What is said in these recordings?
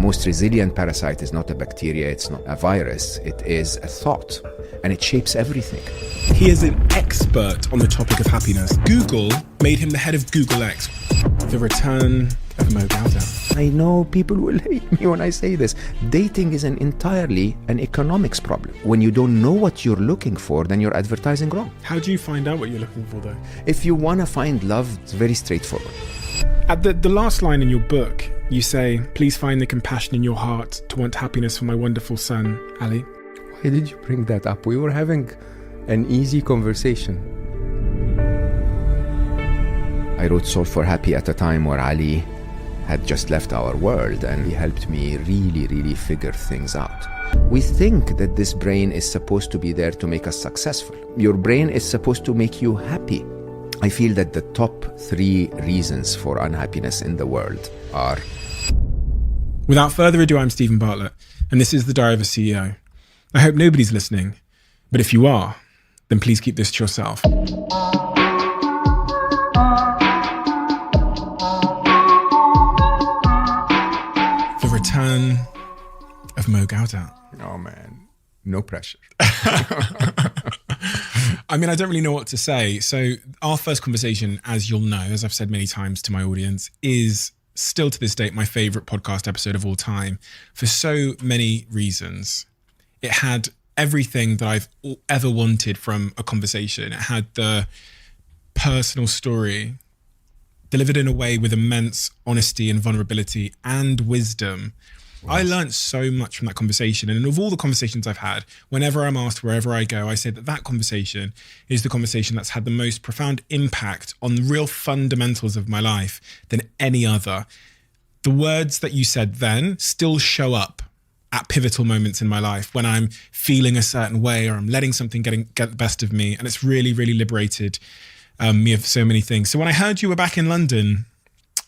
most resilient parasite is not a bacteria, it's not a virus, it is a thought, and it shapes everything. He is an expert on the topic of happiness. Google made him the head of Google X. The return of Mo Gawdat. I know people will hate me when I say this. Dating is entirely an economics problem. When you don't know what you're looking for, then you're advertising wrong. How do you find out what you're looking for, though? If you want to find love, it's very straightforward. At the last line in your book, you say, "Please find the compassion in your heart to want happiness for my wonderful son, Ali." Why did you bring that up? We were having an easy conversation. I wrote Solve for Happy at a time where Ali had just left our world, and he helped me really figure things out. We think that this brain is supposed to be there to make us successful. Your brain is supposed to make you happy. I feel that the top 3 reasons for unhappiness in the world are... Without further ado, I'm Stephen Bartlett, and this is The Diary of a CEO. I hope nobody's listening, but if you are, then please keep this to yourself. The return of Mo Gawdat. Oh man, no pressure. I mean, I don't really know what to say. So our first conversation, as you'll know, as I've said many times to my audience, is still to this date my favorite podcast episode of all time for so many reasons. It had everything that I've ever wanted from a conversation. It had the personal story delivered in a way with immense honesty and vulnerability and wisdom. Wow. I learned so much from that conversation. And of all the conversations I've had, whenever I'm asked, wherever I go, I say that conversation is the conversation that's had the most profound impact on the real fundamentals of my life than any other. The words that you said then still show up at pivotal moments in my life when I'm feeling a certain way or I'm letting something get the best of me. And it's really liberated me of so many things. So when I heard you were back in London,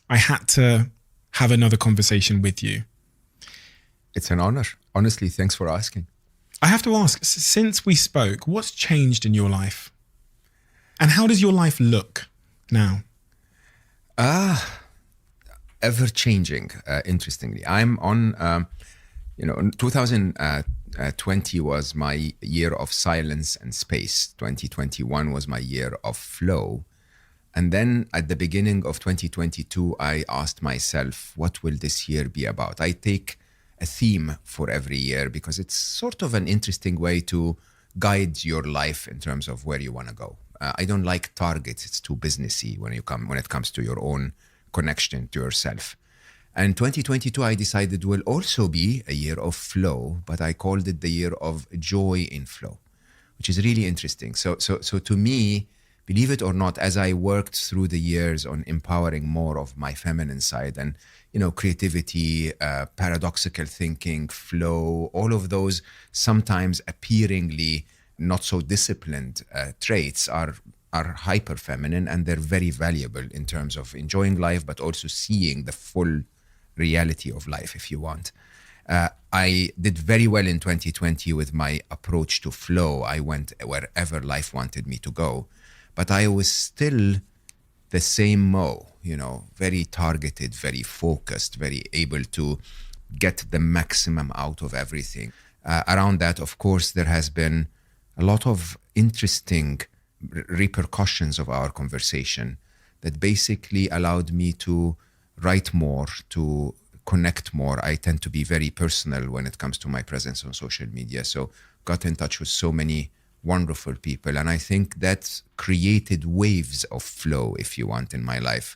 I had to have another conversation with you. It's an honor. Honestly, thanks for asking. I have to ask, since we spoke, what's changed in your life? And how does your life look now? Ever changing, interestingly. I'm on, 2020 was my year of silence and space. 2021 was my year of flow. And then at the beginning of 2022, I asked myself, what will this year be about? I take a theme for every year because it's sort of an interesting way to guide your life in terms of where you want to go. I don't like targets. It's too businessy when it comes to your own connection to yourself. And 2022, I decided will also be a year of flow, but I called it the year of joy in flow, which is really interesting. So to me, believe it or not, as I worked through the years on empowering more of my feminine side and, creativity, paradoxical thinking, flow, all of those sometimes appearingly not so disciplined traits are hyper feminine, and they're very valuable in terms of enjoying life, but also seeing the full reality of life, if you want. I did very well in 2020 with my approach to flow. I went wherever life wanted me to go, but I was still the same Mo, very targeted, very focused, very able to get the maximum out of everything. Around that, of course, there has been a lot of interesting repercussions of our conversation that basically allowed me to write more, to connect more. I tend to be very personal when it comes to my presence on social media. So got in touch with so many wonderful people. And I think that created waves of flow, if you want, in my life,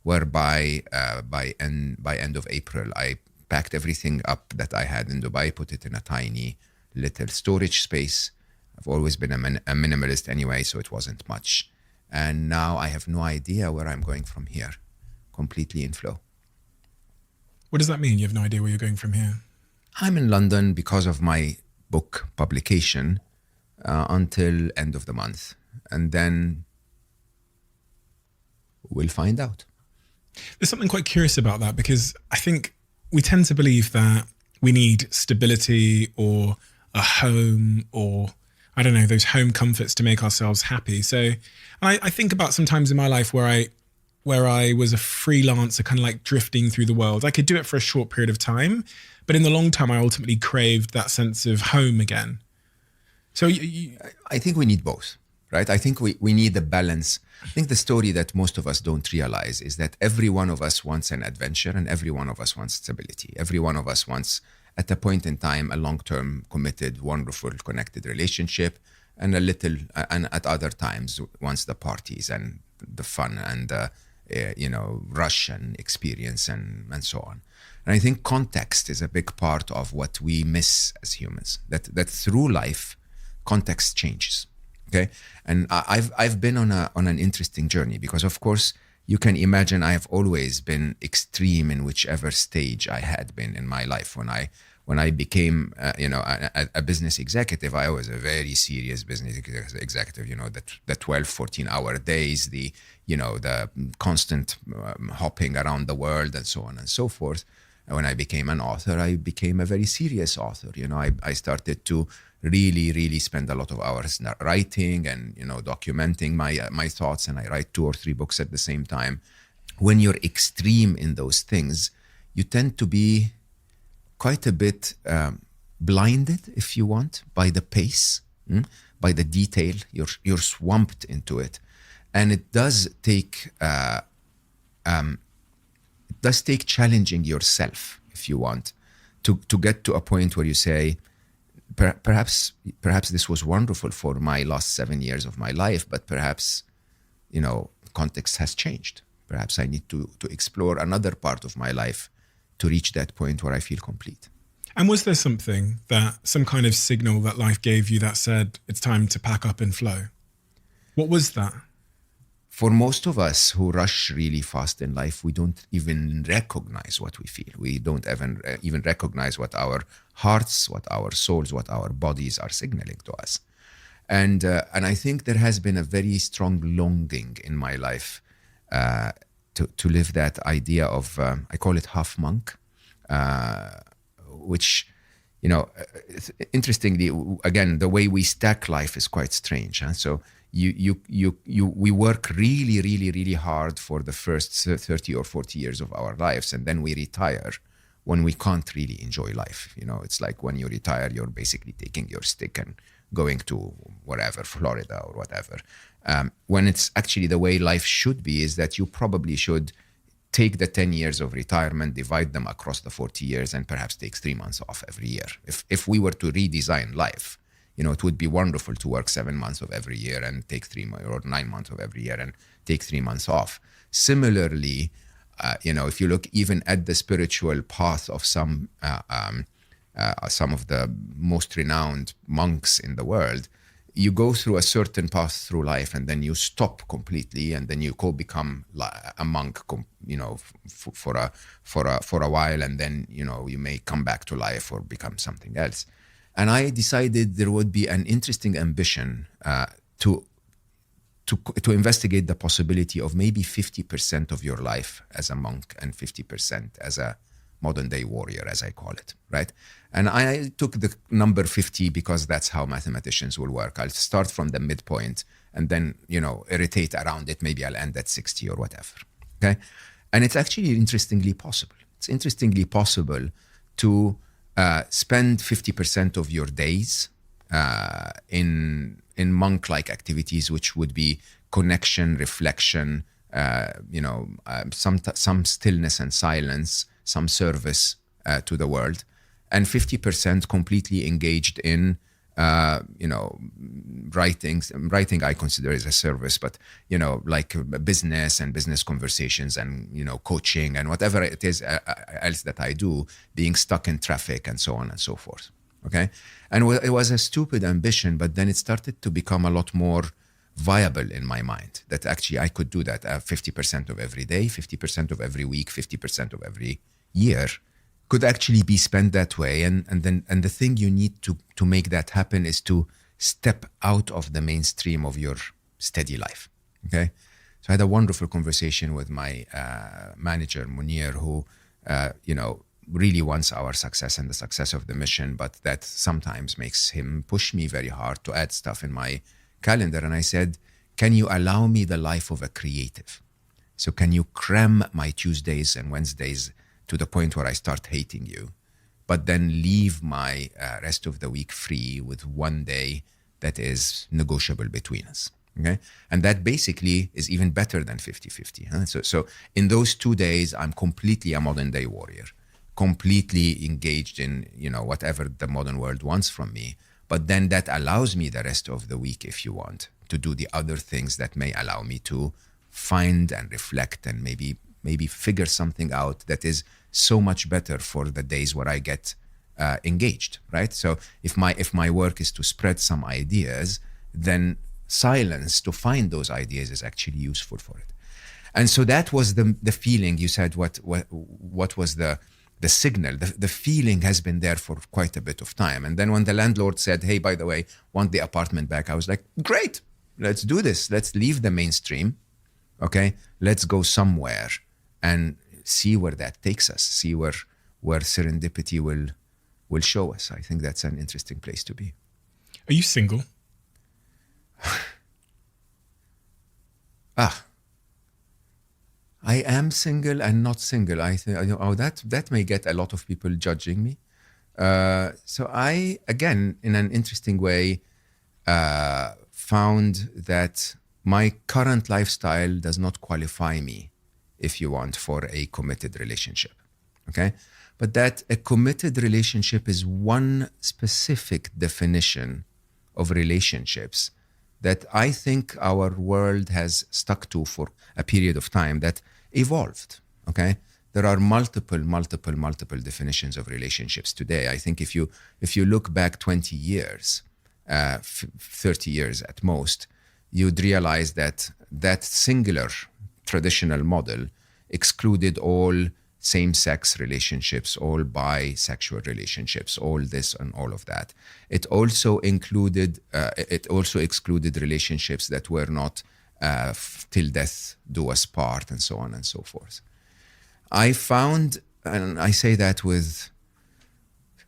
whereby by end of April, I packed everything up that I had in Dubai, put it in a tiny little storage space. I've always been a minimalist anyway, so it wasn't much. And now I have no idea where I'm going from here. Completely in flow. What does that mean? You have no idea where you're going from here? I'm in London because of my book publication until end of the month. And then we'll find out. There's something quite curious about that, because I think we tend to believe that we need stability or a home or, I don't know, those home comforts to make ourselves happy. So I think about sometimes in my life where where I was a freelancer, kind of like drifting through the world. I could do it for a short period of time, but in the long term, I ultimately craved that sense of home again. So I think we need both, right? I think we need a balance. I think the story that most of us don't realize is that every one of us wants an adventure and every one of us wants stability. Every one of us wants, at a point in time, a long-term, committed, wonderful, connected relationship, and a little, and at other times, wants the parties and the fun and rush and experience and so on. And I think context is a big part of what we miss as humans. That through life, context changes. Okay, and I've been on an interesting journey because, of course, you can imagine I have always been extreme in whichever stage I had been in my life. When I became a business executive, I was a very serious business executive. The 12, 14-hour days, the constant hopping around the world and so on and so forth. And when I became an author, I became a very serious author. I started to really spend a lot of hours writing and documenting my thoughts, and I write 2 or 3 books at the same time. When you're extreme in those things, you tend to be quite a bit blinded, if you want, by the pace, by the detail. You're swamped into it, and it does take challenging yourself, if you want, to get to a point where you say, perhaps this was wonderful for my last 7 years of my life, but perhaps, context has changed. Perhaps I need to explore another part of my life to reach that point where I feel complete. And was there some kind of signal that life gave you that said, it's time to pack up and flow? What was that? For most of us who rush really fast in life, we don't even recognize what we feel. We don't even recognize what our hearts, what our souls, what our bodies are signaling to us. And I think there has been a very strong longing in my life to live that idea of, I call it half monk, which, interestingly, again, the way we stack life is quite strange. Huh? So we work really hard for the first 30 or 40 years of our lives, and then we retire when we can't really enjoy life. It's like when you retire, you're basically taking your stick and going to wherever, Florida or whatever. When it's actually the way life should be, is that you probably should take the 10 years of retirement, divide them across the 40 years, and perhaps take 3 months off every year. If we were to redesign life, it would be wonderful to work 7 months of every year and take 3 months, or 9 months of every year and take 3 months off. Similarly, if you look even at the spiritual path of some of the most renowned monks in the world, you go through a certain path through life, and then you stop completely, and then you become a monk, for a while, and then you may come back to life or become something else. And I decided there would be an interesting ambition to investigate the possibility of maybe 50% of your life as a monk and 50% as a modern day warrior, as I call it, right? And I took the number 50 because that's how mathematicians will work. I'll start from the midpoint and then, irritate around it. Maybe I'll end at 60 or whatever, okay? And it's actually interestingly possible. It's interestingly possible to spend 50% of your days in monk-like activities, which would be connection, reflection, some stillness and silence, some service to the world, and 50% completely engaged in writing. Writing I consider as a service, but like business and business conversations and coaching and whatever it is else that I do, being stuck in traffic and so on and so forth. Okay, and it was a stupid ambition, but then it started to become a lot more viable in my mind that actually I could do that. 50% of every day, 50% of every week, 50% of every year could actually be spent that way. And the thing you need to make that happen is to step out of the mainstream of your steady life. Okay. So I had a wonderful conversation with my manager, Munir, who, really wants our success and the success of the mission, but that sometimes makes him push me very hard to add stuff in my calendar. And I said, can you allow me the life of a creative? So can you cram my Tuesdays and Wednesdays to the point where I start hating you, but then leave my rest of the week free with one day that is negotiable between us? Okay. And that basically is even better than 50-50. Huh? So in those 2 days, I'm completely a modern day warrior, completely engaged in, whatever the modern world wants from me. But then that allows me the rest of the week, if you want, to do the other things that may allow me to find and reflect and maybe figure something out that is so much better for the days where I get engaged, right? So if my work is to spread some ideas, then silence to find those ideas is actually useful for it. And so that was the feeling. You said what was the signal? The feeling has been there for quite a bit of time. And then when the landlord said, hey, by the way, want the apartment back, I was like, great, let's do this. Let's leave the mainstream. Okay, let's go somewhere and see where that takes us, see where serendipity will show us. I think that's an interesting place to be. Are you single? I am single and not single. I think that may get a lot of people judging me. So I, again, in an interesting way, found that my current lifestyle does not qualify me, if you want, for a committed relationship. Okay, but that a committed relationship is one specific definition of relationships that I think our world has stuck to for a period of time that evolved, okay? There are multiple definitions of relationships today. I think if you look back 20 years, 30 years at most, you'd realize that singular traditional model excluded all same-sex relationships, all bisexual relationships, all this and all of that. It also excluded relationships that were not till death do us part, and so on and so forth. I found, and I say that with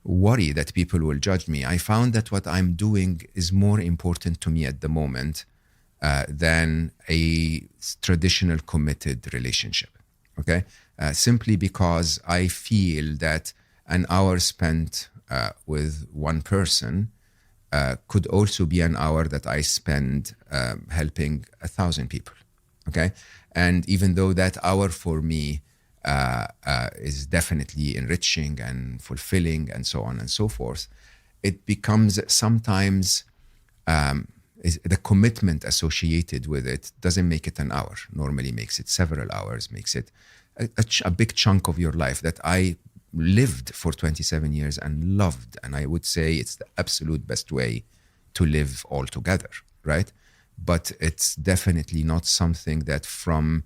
worry that people will judge me, I found that what I'm doing is more important to me at the moment than a traditional committed relationship. Okay? Simply because I feel that an hour spent with one person could also be an hour that I spend helping 1,000 people. Okay? And even though that hour for me is definitely enriching and fulfilling and so on and so forth, it becomes sometimes the commitment associated with it doesn't make it an hour. Normally makes it several hours, makes it a big chunk of your life that I lived for 27 years and loved. And I would say it's the absolute best way to live altogether, right? But it's definitely not something that from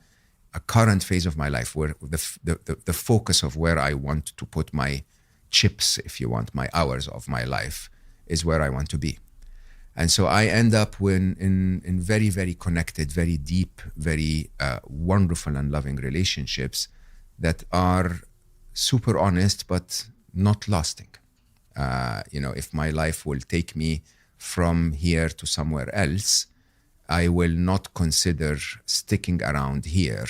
a current phase of my life where the focus of where I want to put my chips, if you want, my hours of my life is where I want to be. And so I end up in very, very connected, very deep, very wonderful and loving relationships that are super honest, but not lasting. If my life will take me from here to somewhere else, I will not consider sticking around here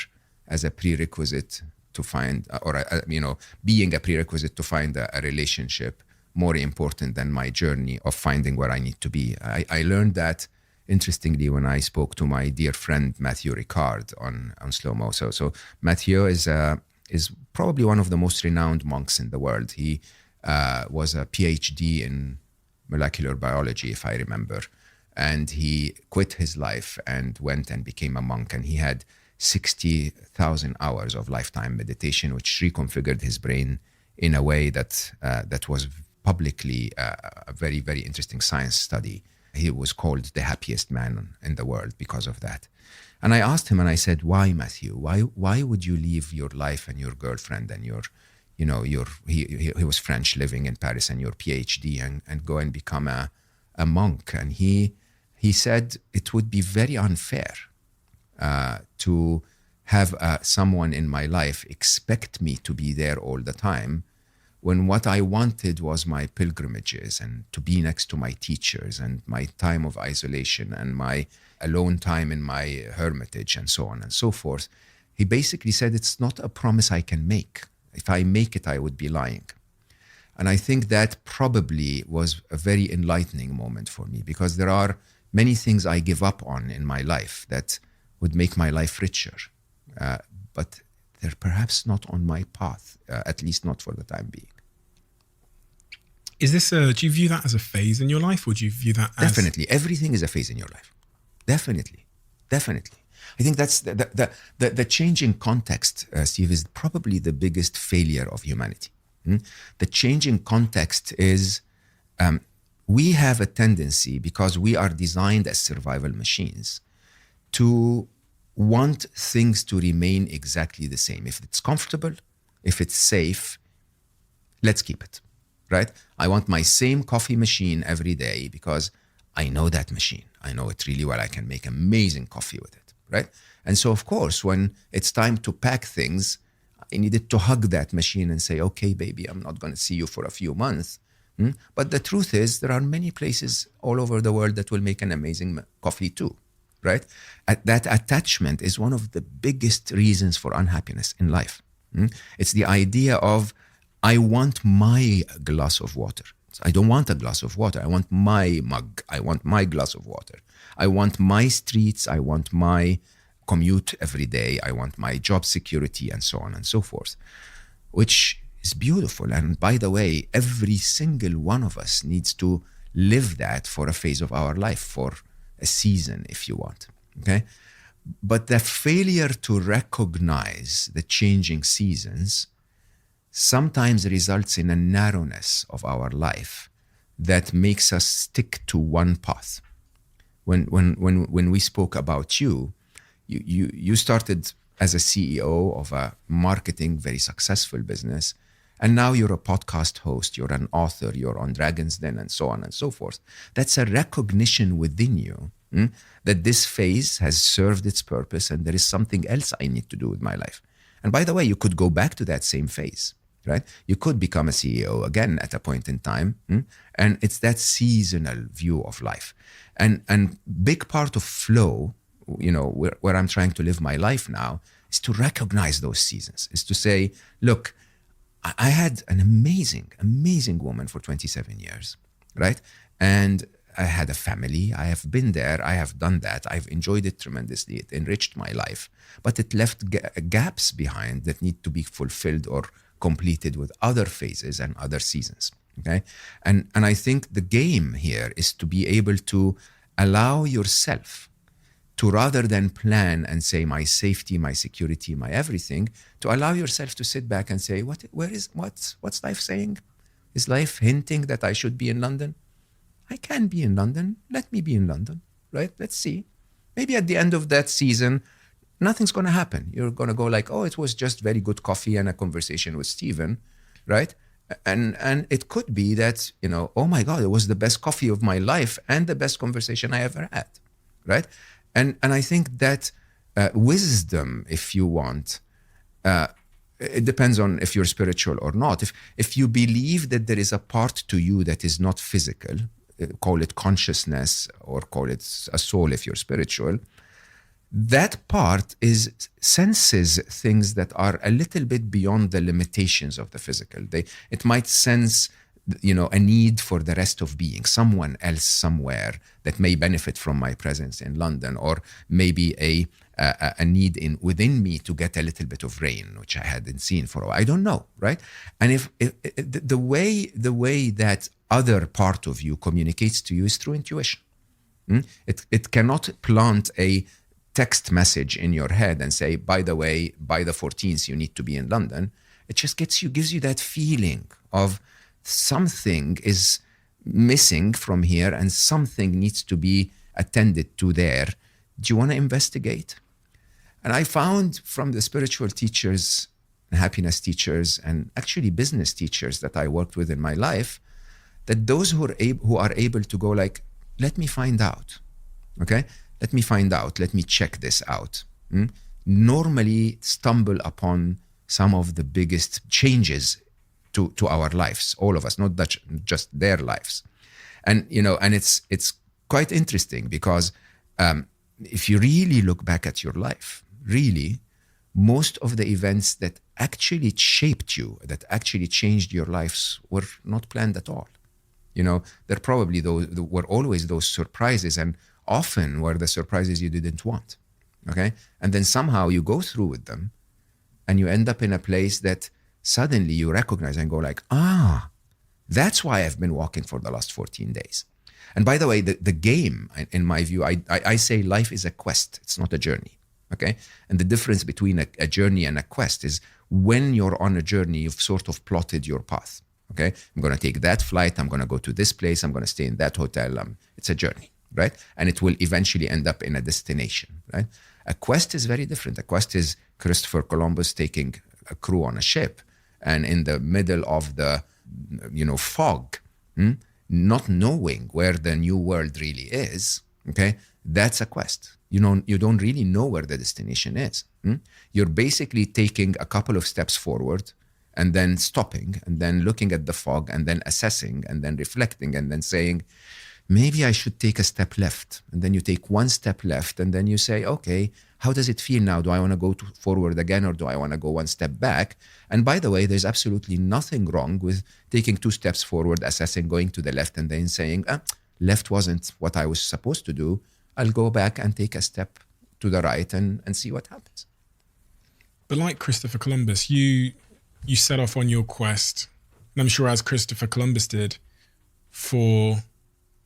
as a prerequisite to find, being a prerequisite to find a relationship more important than my journey of finding where I need to be. I learned that, interestingly, when I spoke to my dear friend Matthew Ricard on Slow Mo. So Matthew is probably one of the most renowned monks in the world. He was a PhD in molecular biology, if I remember. And he quit his life and went and became a monk. And he had 60,000 hours of lifetime meditation, which reconfigured his brain in a way that was publicly a very, very interesting science study. He was called the happiest man in the world because of that. And I asked him and I said, why, Matthew? Why would you leave your life and your girlfriend and he was French living in Paris and your PhD and go and become a monk? And he said it would be very unfair to have someone in my life expect me to be there all the time when what I wanted was my pilgrimages and to be next to my teachers and my time of isolation and my alone time in my hermitage and so on and so forth. He basically said, it's not a promise I can make. If I make it, I would be lying. And I think that probably was a very enlightening moment for me, because there are many things I give up on in my life that would make my life richer. But they're perhaps not on my path, at least not for the time being. Is this do you view that as a phase in your life, or do you view that as... Definitely. Everything is a phase in your life. Definitely. I think that's the changing context, Steve, is probably the biggest failure of humanity. The changing context is we have a tendency, because we are designed as survival machines, to want things to remain exactly the same. If it's comfortable, if it's safe, let's keep it, right? I want my same coffee machine every day because I know that machine. I know it really well. I can make amazing coffee with it, right? And so, of course, when it's time to pack things, I needed to hug that machine and say, okay, baby, I'm not going to see you for a few months. But the truth is, there are many places all over the world that will make an amazing coffee too, right? That attachment is one of the biggest reasons for unhappiness in life. It's the idea of, I want my glass of water. I don't want a glass of water. I want my mug. I want my glass of water. I want my streets. I want my commute every day. I want my job security, and so on and so forth, which is beautiful. And by the way, every single one of us needs to live that for a phase of our life, for a season, if you want. Okay? But the failure to recognize the changing seasons sometimes results in a narrowness of our life that makes us stick to one path. When we spoke about you started as a CEO of a marketing, very successful business, and now you're a podcast host, you're an author, you're on Dragon's Den, and so on and so forth. That's a recognition within you that this phase has served its purpose and there is something else I need to do with my life. And by the way, you could go back to that same phase, right? You could become a CEO again at a point in time. And it's that seasonal view of life. And big part of flow, where I'm trying to live my life now, is to recognize those seasons, is to say, look, I had an amazing woman for 27 years, right? And I had a family. I have been there. I have done that. I've enjoyed it tremendously. It enriched my life, but it left gaps behind that need to be fulfilled or completed with other phases and other seasons, okay? And I think the game here is to be able to allow yourself to, rather than plan and say my safety, my security, my everything, to allow yourself to sit back and say, what's life saying? Is life hinting that I should be in London? I can be in London. Let me be in London, right? Let's see. Maybe at the end of that season, nothing's going to happen. You're going to go like, oh, it was just very good coffee and a conversation with Stephen, right? And it could be that, oh my God, it was the best coffee of my life and the best conversation I ever had, right? And I think that wisdom, if you want, it depends on if you're spiritual or not. If you believe that there is a part to you that is not physical, call it consciousness or call it a soul if you're spiritual, that part senses things that are a little bit beyond the limitations of the physical. It might sense, a need for the rest of being, someone else somewhere that may benefit from my presence in London, or maybe a need within me to get a little bit of rain, which I hadn't seen for a while. I don't know, right? And if the way that other part of you communicates to you is through intuition. It cannot plant a text message in your head and say, by the way, by the 14th, you need to be in London. It just gives you that feeling of something is missing from here and something needs to be attended to there. Do you want to investigate? And I found from the spiritual teachers, happiness teachers, and actually business teachers that I worked with in my life, that those who are able to go like, let me find out, okay? Let me find out, let me check this out, normally stumble upon some of the biggest changes to our lives, all of us, not just their lives. And, and it's quite interesting because if you really look back at your life, really, most of the events that actually shaped you, that actually changed your lives, were not planned at all. There probably were always those surprises, and often were the surprises you didn't want. Okay? And then somehow you go through with them and you end up in a place that suddenly you recognize and go like, that's why I've been walking for the last 14 days. And by the way, the game, in my view, I say life is a quest. It's not a journey. Okay? And the difference between a journey and a quest is when you're on a journey, you've sort of plotted your path. Okay? I'm going to take that flight. I'm going to go to this place. I'm going to stay in that hotel. It's a journey, right? And it will eventually end up in a destination, right? A quest is very different. A quest is Christopher Columbus taking a crew on a ship, and in the middle of the fog, not knowing where the new world really is, okay, that's a quest. You don't really know where the destination is. You're basically taking a couple of steps forward and then stopping and then looking at the fog and then assessing and then reflecting and then saying, maybe I should take a step left. And then you take one step left and then you say, okay, how does it feel now? Do I want to go forward again, or do I want to go one step back? And by the way, there's absolutely nothing wrong with taking 2 steps forward, assessing, going to the left, and then saying, left wasn't what I was supposed to do. I'll go back and take a step to the right and see what happens. But like Christopher Columbus, you set off on your quest, and I'm sure as Christopher Columbus did, for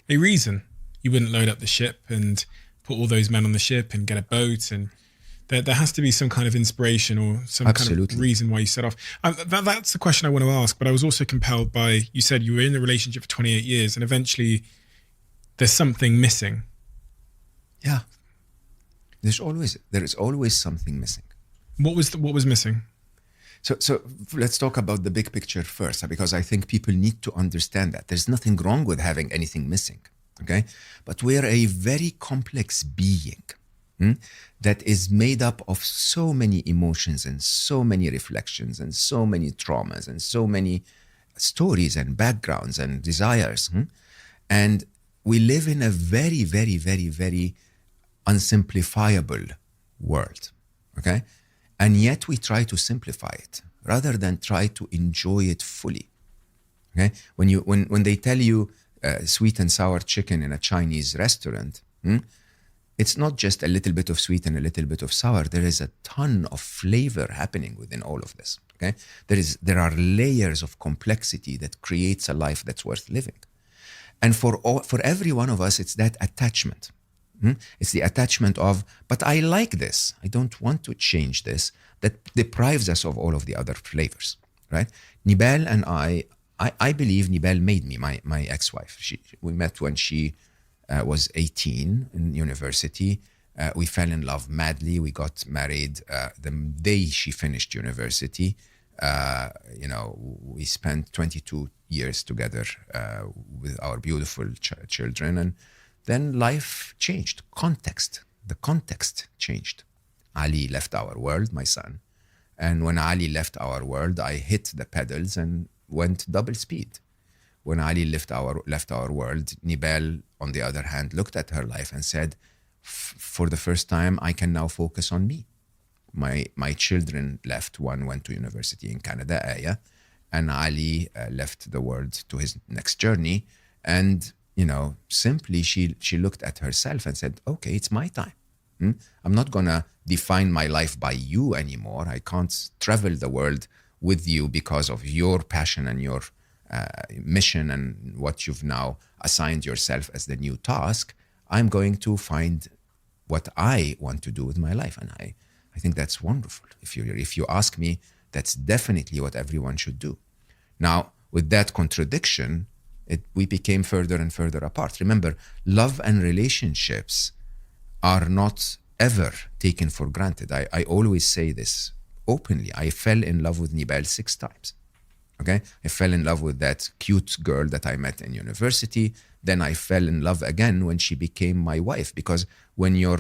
a reason. You wouldn't load up the ship and put all those men on the ship and get a boat, and there has to be some kind of inspiration or some kind of reason why you set off. That's the question I want to ask, but I was also compelled by, you said you were in a relationship for 28 years and eventually there's something missing. Yeah. There is always something missing. What was missing? So let's talk about the big picture first, because I think people need to understand that there's nothing wrong with having anything missing, okay? But we're a very complex being that is made up of so many emotions and so many reflections and so many traumas and so many stories and backgrounds and desires. And we live in a very, very, very, very unsimplifiable world, okay? And yet we try to simplify it rather than try to enjoy it fully. Okay? When they tell you sweet and sour chicken in a Chinese restaurant, it's not just a little bit of sweet and a little bit of sour. There is a ton of flavor happening within all of this. Okay? There are layers of complexity that creates a life that's worth living. And for every one of us, it's that attachment. It's the attachment of, but I like this. I don't want to change this. That deprives us of all of the other flavors, right? Nibal and I believe Nibal made me my ex-wife. We met when she was 18 in university. We fell in love madly. We got married the day she finished university. We spent 22 years together with our beautiful children, and then life changed. The context changed. Ali left our world, my son. And when Ali left our world, I hit the pedals and went double speed. When Ali left our world, Nibal, on the other hand, looked at her life and said, for the first time, I can now focus on me. My children left. One went to university in Canada, Aya, and Ali left the world to his next journey. And simply she looked at herself and said, okay, it's my time. I'm not going to define my life by you anymore. I can't travel the world with you because of your passion and your mission and what you've now assigned yourself as the new task. I'm going to find what I want to do with my life. And I think that's wonderful. If you ask me, that's definitely what everyone should do. Now, with that contradiction, we became further and further apart. Remember, love and relationships are not ever taken for granted. I always say this openly. I fell in love with Nibal 6 times. Okay? I fell in love with that cute girl that I met in university. Then I fell in love again when she became my wife, because when your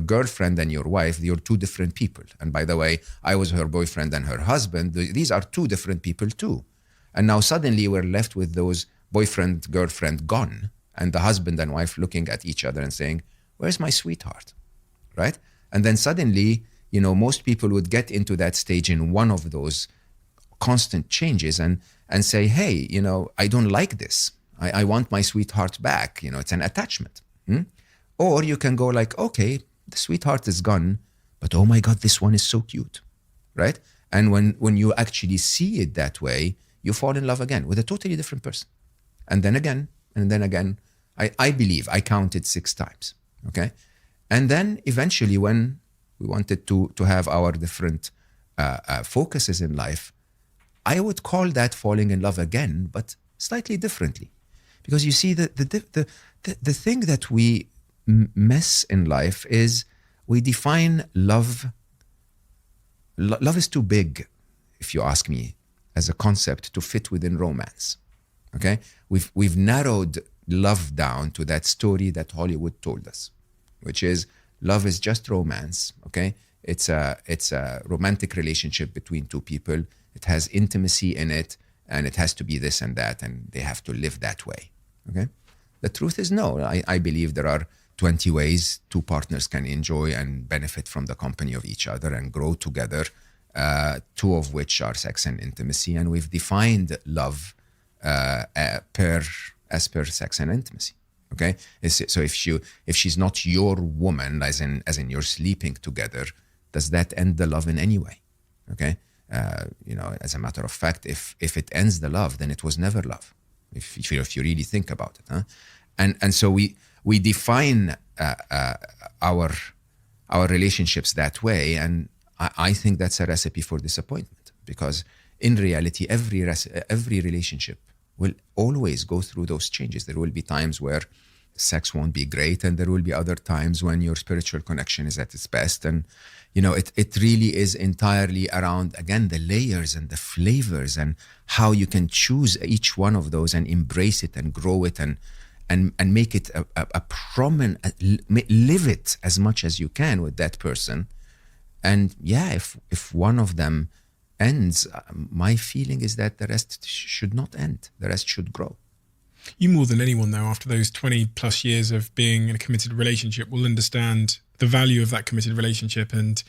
girlfriend and your wife, you're 2 different people. And by the way, I was her boyfriend and her husband. These are 2 different people too. And now suddenly we're left with those boyfriend, girlfriend gone, and the husband and wife looking at each other and saying, where's my sweetheart, right? And then suddenly, most people would get into that stage in one of those constant changes and say, hey, I don't like this. I want my sweetheart back. It's an attachment. Or you can go like, okay, the sweetheart is gone, but oh my God, this one is so cute, right? And when you actually see it that way, you fall in love again with a totally different person. And then again, and then again. I believe I counted 6 times, okay? And then eventually when we wanted to have our different focuses in life, I would call that falling in love again, but slightly differently. Because you see, the thing that we miss in life is we define love. Love is too big, if you ask me, as a concept to fit within romance. Okay, we've narrowed love down to that story that Hollywood told us, which is love is just romance. Okay, it's a romantic relationship between 2 people. It has intimacy in it, and it has to be this and that, and they have to live that way. Okay, the truth is no. I believe there are 20 ways 2 partners can enjoy and benefit from the company of each other and grow together. 2 of which are sex and intimacy, and we've defined love as per sex and intimacy. Okay, so if she's not your woman, as in you're sleeping together, does that end the love in any way? Okay, as a matter of fact, if it ends the love, then it was never love. If you really think about it, huh? And so we define our relationships that way, and I think that's a recipe for disappointment, because in reality, every relationship will always go through those changes. There will be times where sex won't be great, and there will be other times when your spiritual connection is at its best. And, it really is entirely around, again, the layers and the flavors and how you can choose each one of those and embrace it and grow it and make it a prominent, live it as much as you can with that person. And yeah, if one of them ends, my feeling is that the rest should not end. The rest should grow. You more than anyone, though, after those 20 plus years of being in a committed relationship, will understand the value of that committed relationship and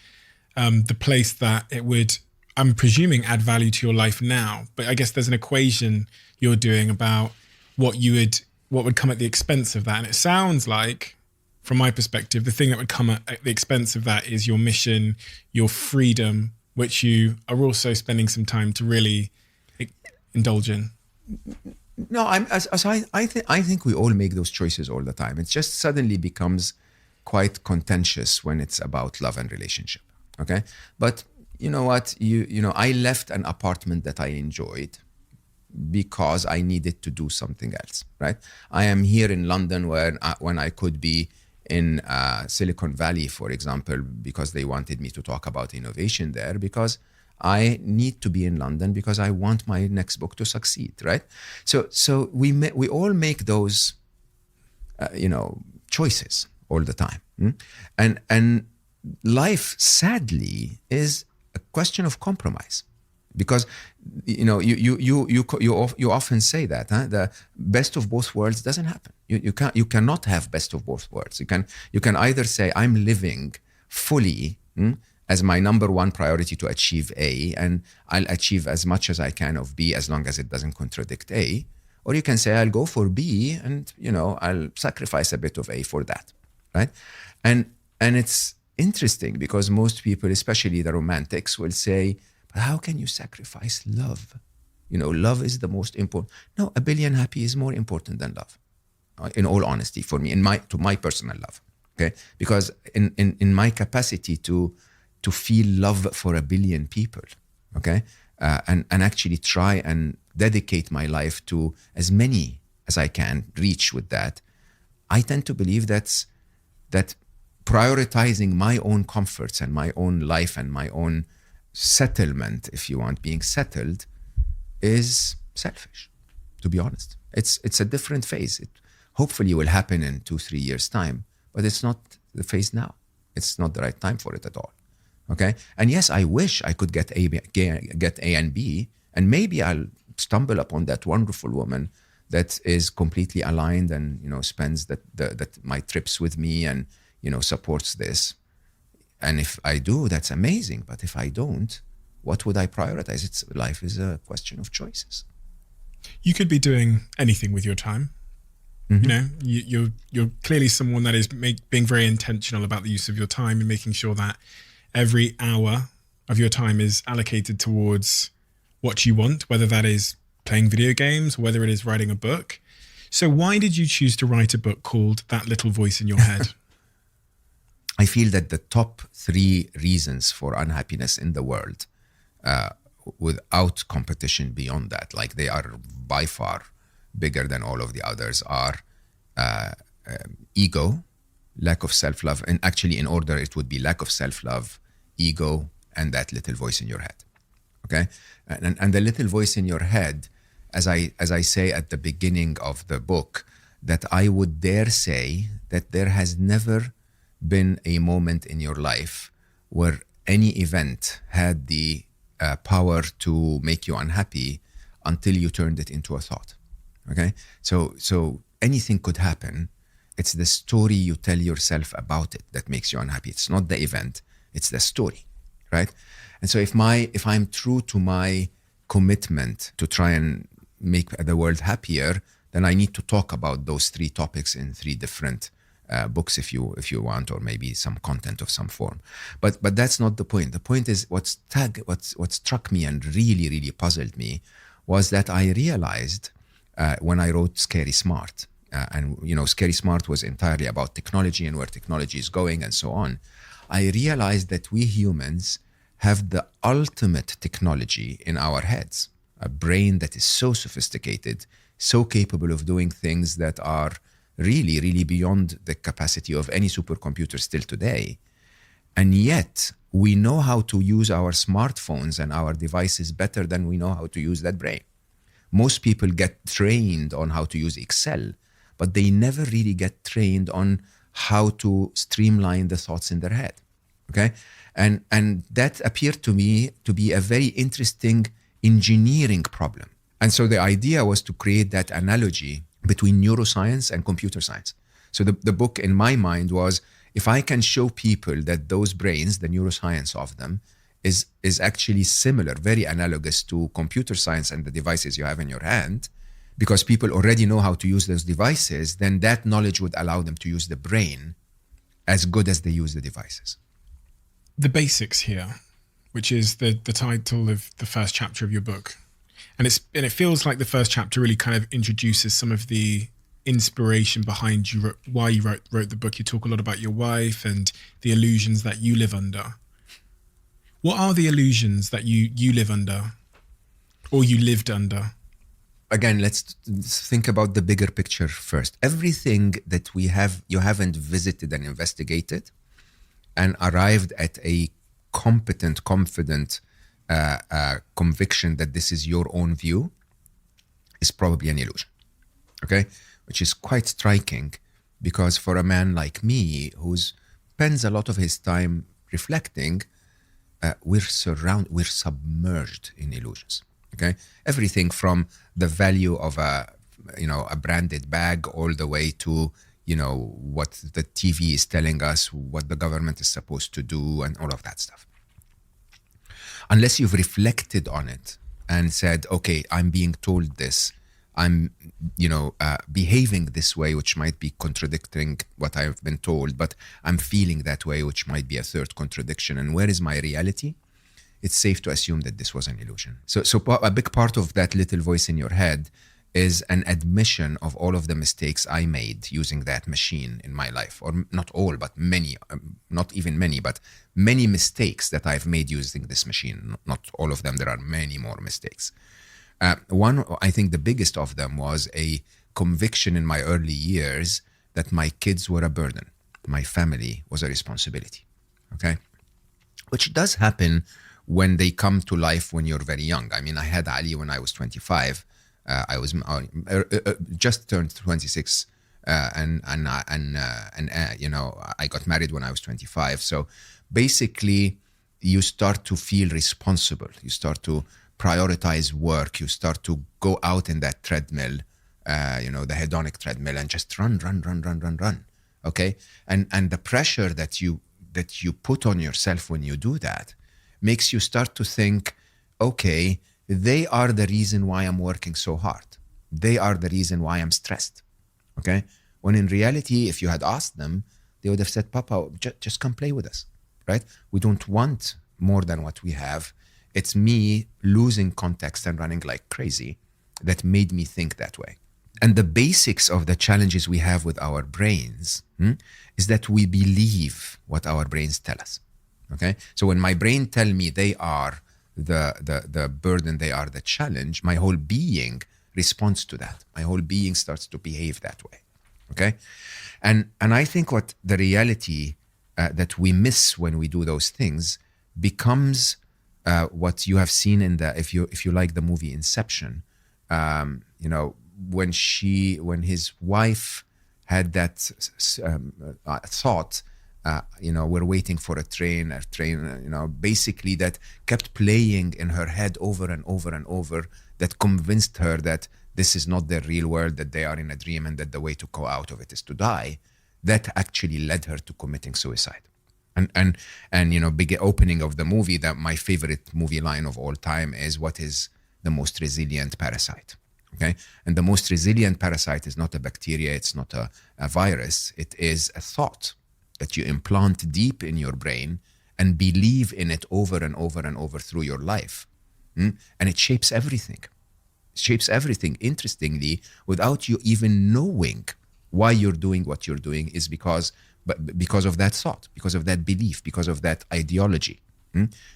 the place that it would, I'm presuming, add value to your life now. But I guess there's an equation you're doing about what would come at the expense of that. And it sounds like, from my perspective, the thing that would come at the expense of that is your mission, your freedom, which you are also spending some time to really indulge in. No, I think we all make those choices all the time. It just suddenly becomes quite contentious when it's about love and relationship. Okay, but you know what? I left an apartment that I enjoyed because I needed to do something else. Right? I am here in London when I could be in Silicon Valley, for example, because they wanted me to talk about innovation there, because I need to be in London because I want my next book to succeed, right? So we all make those, choices all the time, and life, sadly, is a question of compromise, because you often say that the best of both worlds doesn't happen. You cannot have best of both worlds. You can either say I'm living fully as my number one priority to achieve A, and I'll achieve as much as I can of B as long as it doesn't contradict A. Or you can say I'll go for B and, I'll sacrifice a bit of A for that, right? And it's interesting because most people, especially the romantics, will say, but how can you sacrifice love? Love is the most important. No, a billion happy is more important than love, in all honesty, for me, to my personal love, okay? Because in my capacity to feel love for a billion people, okay? And actually try and dedicate my life to as many as I can reach with that, I tend to believe that prioritizing my own comforts and my own life and my own settlement, if you want, being settled, is selfish, to be honest. It's a different phase. It hopefully will happen in 2-3 years' time, but it's not the phase now. It's not the right time for it at all. Okay, and yes, I wish I could get A and B, and maybe I'll stumble upon that wonderful woman that is completely aligned and spends that my trips with me and supports this. And if I do, that's amazing. But if I don't, what would I prioritize? Life is a question of choices. You could be doing anything with your time. You know, you're clearly someone that is being very intentional about the use of your time and making sure that every hour of your time is allocated towards what you want, whether that is playing video games, or whether it is writing a book. So why did you choose to write a book called That Little Voice in Your Head? I feel that the top 3 reasons for unhappiness in the world, without competition beyond that, like they are by far bigger than all of the others, are ego, lack of self-love. And actually, in order, it would be lack of self-love, ego, and that little voice in your head. Okay? And the little voice in your head, as I say at the beginning of the book, that I would dare say that there has never been a moment in your life where any event had the power to make you unhappy until you turned it into a thought. Okay? So anything could happen. It's the story you tell yourself about it that makes you unhappy. It's not the event, it's the story, right? And so if I'm true to my commitment to try and make the world happier, then I need to talk about those 3 topics in 3 different books, if you want, or maybe some content of some form. But that's not the point. The point is what struck me and really, really puzzled me was that I realized when I wrote Scary Smart, and Scary Smart was entirely about technology and where technology is going and so on. I realized that we humans have the ultimate technology in our heads, a brain that is so sophisticated, so capable of doing things that are really, really beyond the capacity of any supercomputer still today. And yet, we know how to use our smartphones and our devices better than we know how to use that brain. Most people get trained on how to use Excel, but they never really get trained on how to streamline the thoughts in their head. Okay? And that appeared to me to be a very interesting engineering problem. And so the idea was to create that analogy between neuroscience and computer science. So the book in my mind was, if I can show people that those brains, the neuroscience of them, is actually similar, very analogous to computer science and the devices you have in your hand, because people already know how to use those devices, then that knowledge would allow them to use the brain as good as they use the devices. The basics here, which is the title of the first chapter of your book. And it feels like the first chapter really kind of introduces some of the inspiration behind why you wrote the book. You talk a lot about your wife and the illusions that you live under. What are the illusions that you live under, or you lived under? Again, let's think about the bigger picture first. Everything that you haven't visited and investigated and arrived at a competent, confident conviction that this is your own view is probably an illusion. Okay? Which is quite striking, because for a man like me who spends a lot of his time reflecting, we're submerged in illusions. Okay, everything from the value of a branded bag all the way to what the TV is telling us, what the government is supposed to do, and all of that stuff. Unless you've reflected on it and said, okay, I'm being told this, I'm behaving this way, which might be contradicting what I've been told, but I'm feeling that way, which might be a third contradiction. And where is my reality? It's safe to assume that this was an illusion. So a big part of that little voice in your head is an admission of all of the mistakes I made using that machine in my life, or not all, but many, not even many, but many mistakes that I've made using this machine. Not all of them, there are many more mistakes. One, I think the biggest of them was a conviction in my early years that my kids were a burden. My family was a responsibility, okay? Which does happen when they come to life when you're very young. I mean, I had Ali when I was 25. I was just turned 26, and I got married when I was 25. So basically, you start to feel responsible. You start to prioritize work. You start to go out in that treadmill, the hedonic treadmill, and just run. Okay, and the pressure that you that you put on yourself when you do that makes you start to think, okay, they are the reason why I'm working so hard. They are the reason why I'm stressed. Okay? When in reality, if you had asked them, they would have said, Papa, just come play with us, right? We don't want more than what we have. It's me losing context and running like crazy that made me think that way. And the basics of the challenges we have with our brains is that we believe what our brains tell us. Okay? So when my brain tell me they are the burden, they are the challenge, my whole being responds to that. My whole being starts to behave that way. Okay? And I think what the reality that we miss when we do those things becomes what you have seen in the, if you like the movie Inception, you know, when his wife had that thought, you know, we're waiting for a train, you know, basically that kept playing in her head over and over and over, that convinced her that this is not the real world, that they are in a dream, and that the way to go out of it is to die. That actually led her to committing suicide. And you know, big opening of the movie, that my favorite movie line of all time is, what is the most resilient parasite? Okay. And the most resilient parasite is not a bacteria, it's not a virus, it is a thought that you implant deep in your brain and believe in it over and over and over through your life. And it shapes everything. It shapes everything, interestingly, without you even knowing why you're doing what you're doing, is because of that thought, because of that belief, because of that ideology.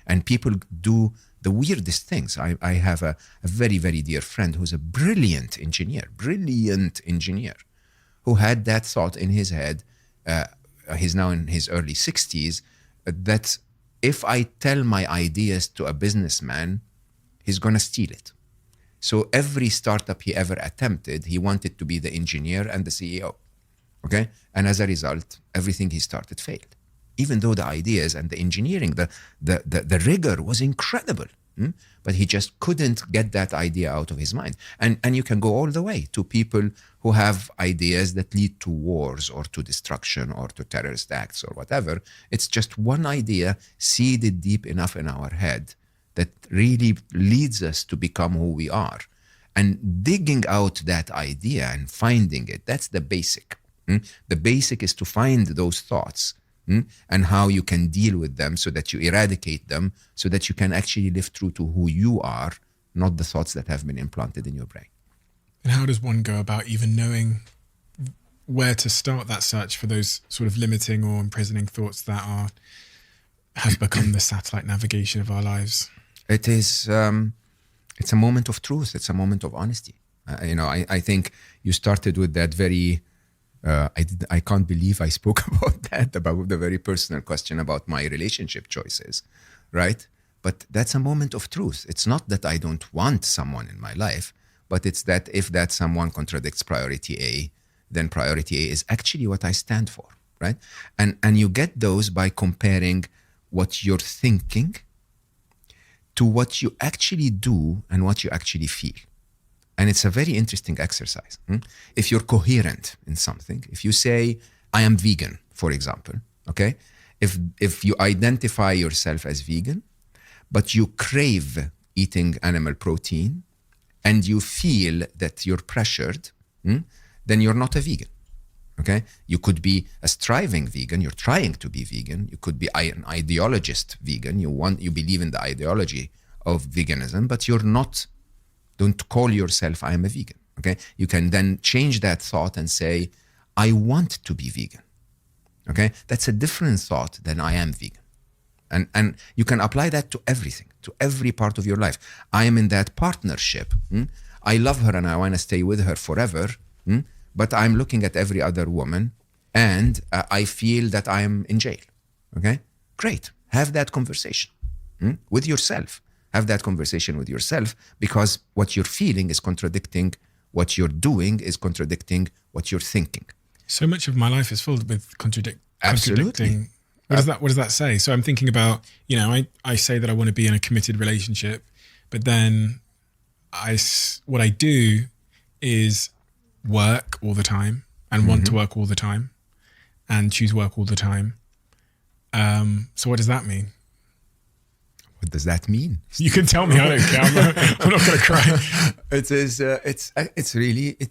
And people do the weirdest things. I have a very, very dear friend who's a brilliant engineer, who had that thought in his head. He's now in his early 60s, that if I tell my ideas to a businessman, he's going to steal it. So every startup he ever attempted, he wanted to be the engineer and the CEO. Okay? And as a result, everything he started failed. Even though the ideas and the engineering, the rigor was incredible. But he just couldn't get that idea out of his mind. And you can go all the way to people who have ideas that lead to wars or to destruction or to terrorist acts or whatever. It's just one idea seeded deep enough in our head that really leads us to become who we are. And digging out that idea and finding it, that's the basic. The basic is to find those thoughts and how you can deal with them so that you eradicate them, so that you can actually live true to who you are, not the thoughts that have been implanted in your brain. And how does one go about even knowing where to start that search for those sort of limiting or imprisoning thoughts that have become the satellite navigation of our lives? It is, it's a moment of truth. It's a moment of honesty. You know, I think you started with that very, I can't believe I spoke about the very personal question about my relationship choices, right? But that's a moment of truth. It's not that I don't want someone in my life, but it's that if that someone contradicts priority A, then priority A is actually what I stand for, right? And you get those by comparing what you're thinking to what you actually do and what you actually feel. And it's a very interesting exercise. If you're coherent in something, if you say, I am vegan, for example, okay? If you identify yourself as vegan, but you crave eating animal protein and you feel that you're pressured, then you're not a vegan, okay? You could be a striving vegan, you're trying to be vegan. You could be an ideologist vegan, you believe in the ideology of veganism, but you're not. Don't call yourself, I am a vegan, okay? You can then change that thought and say, I want to be vegan, okay? That's a different thought than I am vegan. And you can apply that to everything, to every part of your life. I am in that partnership. I love her and I want to stay with her forever, but I'm looking at every other woman and I feel that I'm in jail, okay? Great, have that conversation with yourself. Have that conversation with yourself, because what you're feeling is contradicting what you're doing, is contradicting what you're thinking. So much of my life is filled with contradicting. Absolutely. What does that say? So I'm thinking about, you know, I say that I want to be in a committed relationship, but then what I do is work all the time and want to work all the time and choose work all the time. So what does that mean? What does that mean? You can tell me. I don't care. I'm not going to cry. It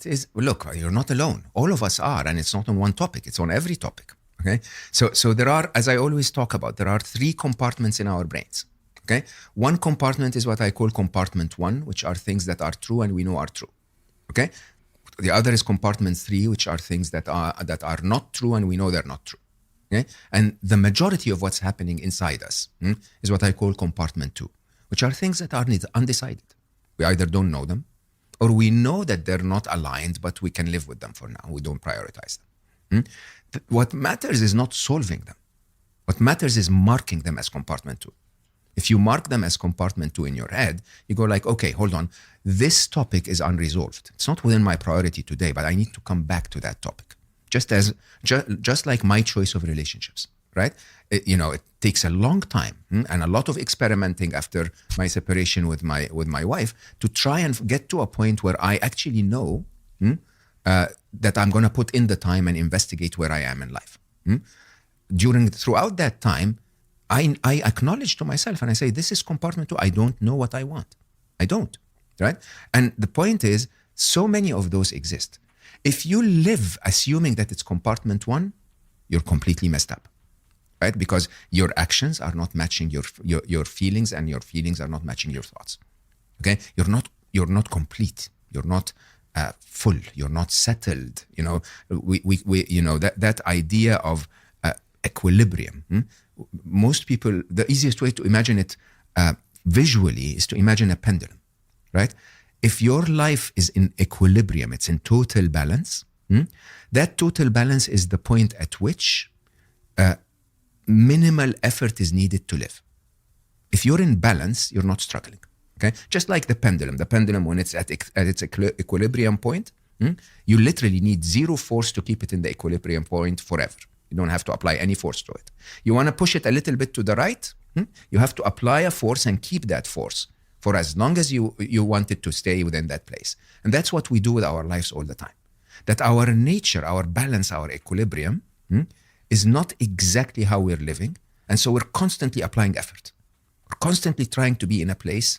is. Look, you're not alone. All of us are, and it's not on one topic. It's on every topic. Okay. So there are, as I always talk about, there are 3 compartments in our brains. Okay. One compartment is what I call compartment 1, which are things that are true and we know are true. Okay. The other is compartment 3, which are things that are not true and we know they're not true. Okay? And the majority of what's happening inside us is what I call compartment 2, which are things that are undecided. We either don't know them, or we know that they're not aligned, but we can live with them for now. We don't prioritize them. What matters is not solving them. What matters is marking them as compartment 2. If you mark them as compartment 2 in your head, you go like, okay, hold on. This topic is unresolved. It's not within my priority today, but I need to come back to that topic. Just like my choice of relationships, right? It takes a long time and a lot of experimenting after my separation with my wife to try and get to a point where I actually know that I'm going to put in the time and investigate where I am in life. Throughout that time, I acknowledge to myself and I say, this is compartment 2. I don't know what I want. I don't, right? And the point is, so many of those exist. If you live assuming that it's compartment 1, you're completely messed up, right? Because your actions are not matching your feelings, and your feelings are not matching your thoughts. Okay, you're not complete. You're not full. You're not settled. That idea of equilibrium. Most people, the easiest way to imagine it visually is to imagine a pendulum, right? If your life is in equilibrium, it's in total balance, that total balance is the point at which minimal effort is needed to live. If you're in balance, you're not struggling. Okay, just like the pendulum. The pendulum, when it's at its equilibrium point, you literally need 0 force to keep it in the equilibrium point forever. You don't have to apply any force to it. You want to push it a little bit to the right, you have to apply a force and keep that force for as long as you want it to stay within that place. And that's what we do with our lives all the time. That our nature, our balance, our equilibrium is not exactly how we're living. And so we're constantly applying effort. We're constantly trying to be in a place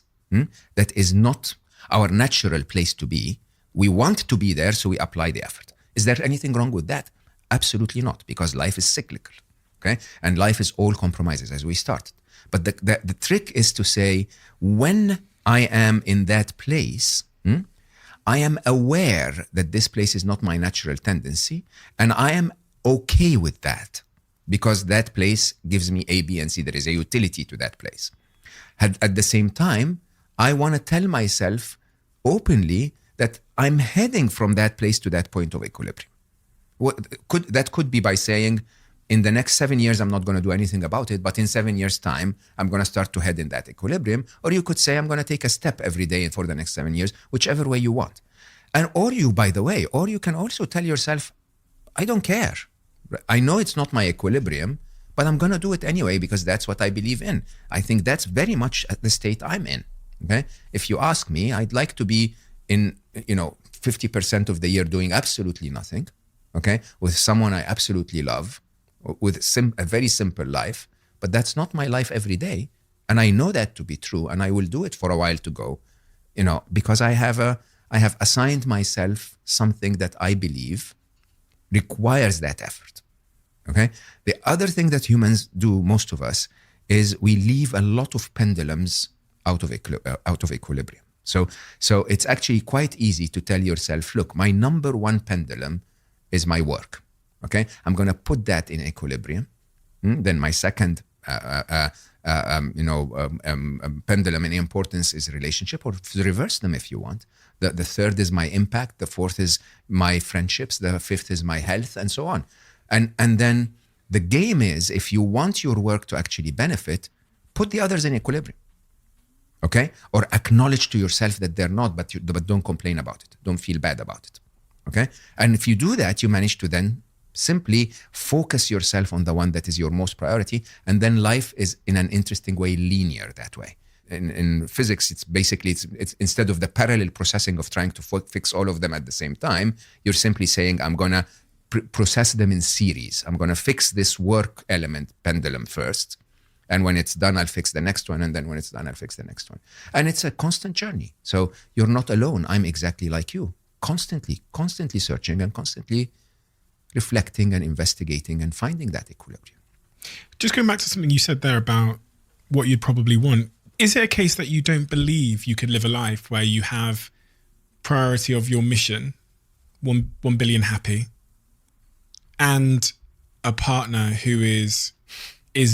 that is not our natural place to be. We want to be there, so we apply the effort. Is there anything wrong with that? Absolutely not, because life is cyclical, okay? And life is all compromises, as we started. But the trick is to say, when I am in that place, I am aware that this place is not my natural tendency, and I am okay with that, because that place gives me A, B, and C. There is a utility to that place. At the same time, I want to tell myself openly that I'm heading from that place to that point of equilibrium. That could be by saying, in the next 7 years, I'm not going to do anything about it, but in 7 years' time, I'm going to start to head in that equilibrium. Or you could say, I'm going to take a step every day for the next 7 years, whichever way you want. Or you can also tell yourself, I don't care. I know it's not my equilibrium, but I'm going to do it anyway because that's what I believe in. I think that's very much the state I'm in. Okay? If you ask me, I'd like to be in, 50% of the year doing absolutely nothing, okay, with someone I absolutely love, with a very simple life, but that's not my life every day. And I know that to be true, and I will do it for a while to go, because I have assigned myself something that I believe requires that effort. Okay. The other thing that humans do, most of us, is we leave a lot of pendulums out of equilibrium. So it's actually quite easy to tell yourself, look, my number one pendulum is my work. Okay, I'm going to put that in equilibrium. Then my second, pendulum in importance is relationship, or reverse them if you want. The third is my impact. The fourth is my friendships. The fifth is my health, and so on. And then the game is, if you want your work to actually benefit, put the others in equilibrium. Okay, or acknowledge to yourself that they're not, but don't complain about it. Don't feel bad about it. Okay, and if you do that, you manage to then simply focus yourself on the one that is your most priority, and then life is, in an interesting way, linear that way. In physics, it's basically it's instead of the parallel processing of trying to fix all of them at the same time, you're simply saying, I'm gonna process them in series. I'm going to fix this work element pendulum first. And when it's done, I'll fix the next one. And then when it's done, I'll fix the next one. And it's a constant journey. So you're not alone. I'm exactly like you. Constantly searching and constantly reflecting and investigating and finding that equilibrium. Just going back to something you said there about what you'd probably want. Is it a case that you don't believe you could live a life where you have priority of your mission, 1 billion happy, and a partner who is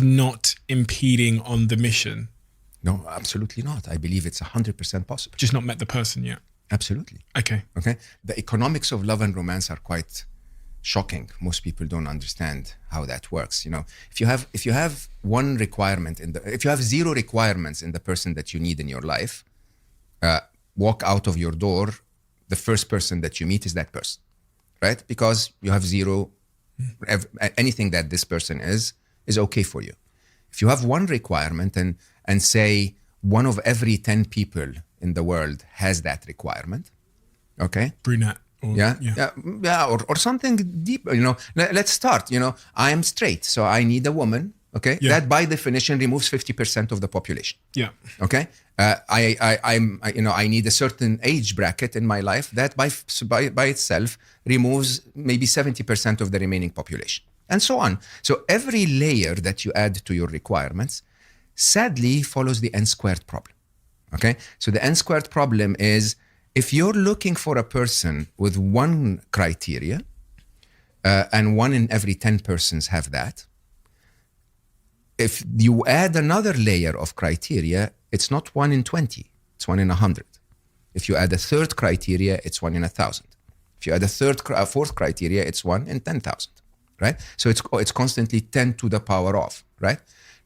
not impeding on the mission? No, absolutely not. I believe it's 100% possible. Just not met the person yet. Absolutely. Okay. The economics of love and romance are quite shocking. Most people don't understand how that works. If you have one requirement if you have 0 requirements in the person that you need in your life, walk out of your door, the first person that you meet is that person, right? Because you have 0, anything that this person is okay for you. If you have one requirement and say one of every 10 people in the world has that requirement, okay? Brunette. Or something deeper, let's start, I am straight, so I need a woman, okay? Yeah. That by definition removes 50% of the population. Yeah. Okay? I need a certain age bracket in my life that by itself removes maybe 70% of the remaining population, and so on. So every layer that you add to your requirements sadly follows the n-squared problem. Okay? So the n-squared problem is, if you're looking for a person with one criteria, and 1 in every 10 persons have that, if you add another layer of criteria, it's not 1 in 20, it's 1 in 100. If you add a third criteria, it's 1 in 1,000. If you add a fourth criteria, it's 1 in 10,000, right? So it's constantly 10 to the power of, right?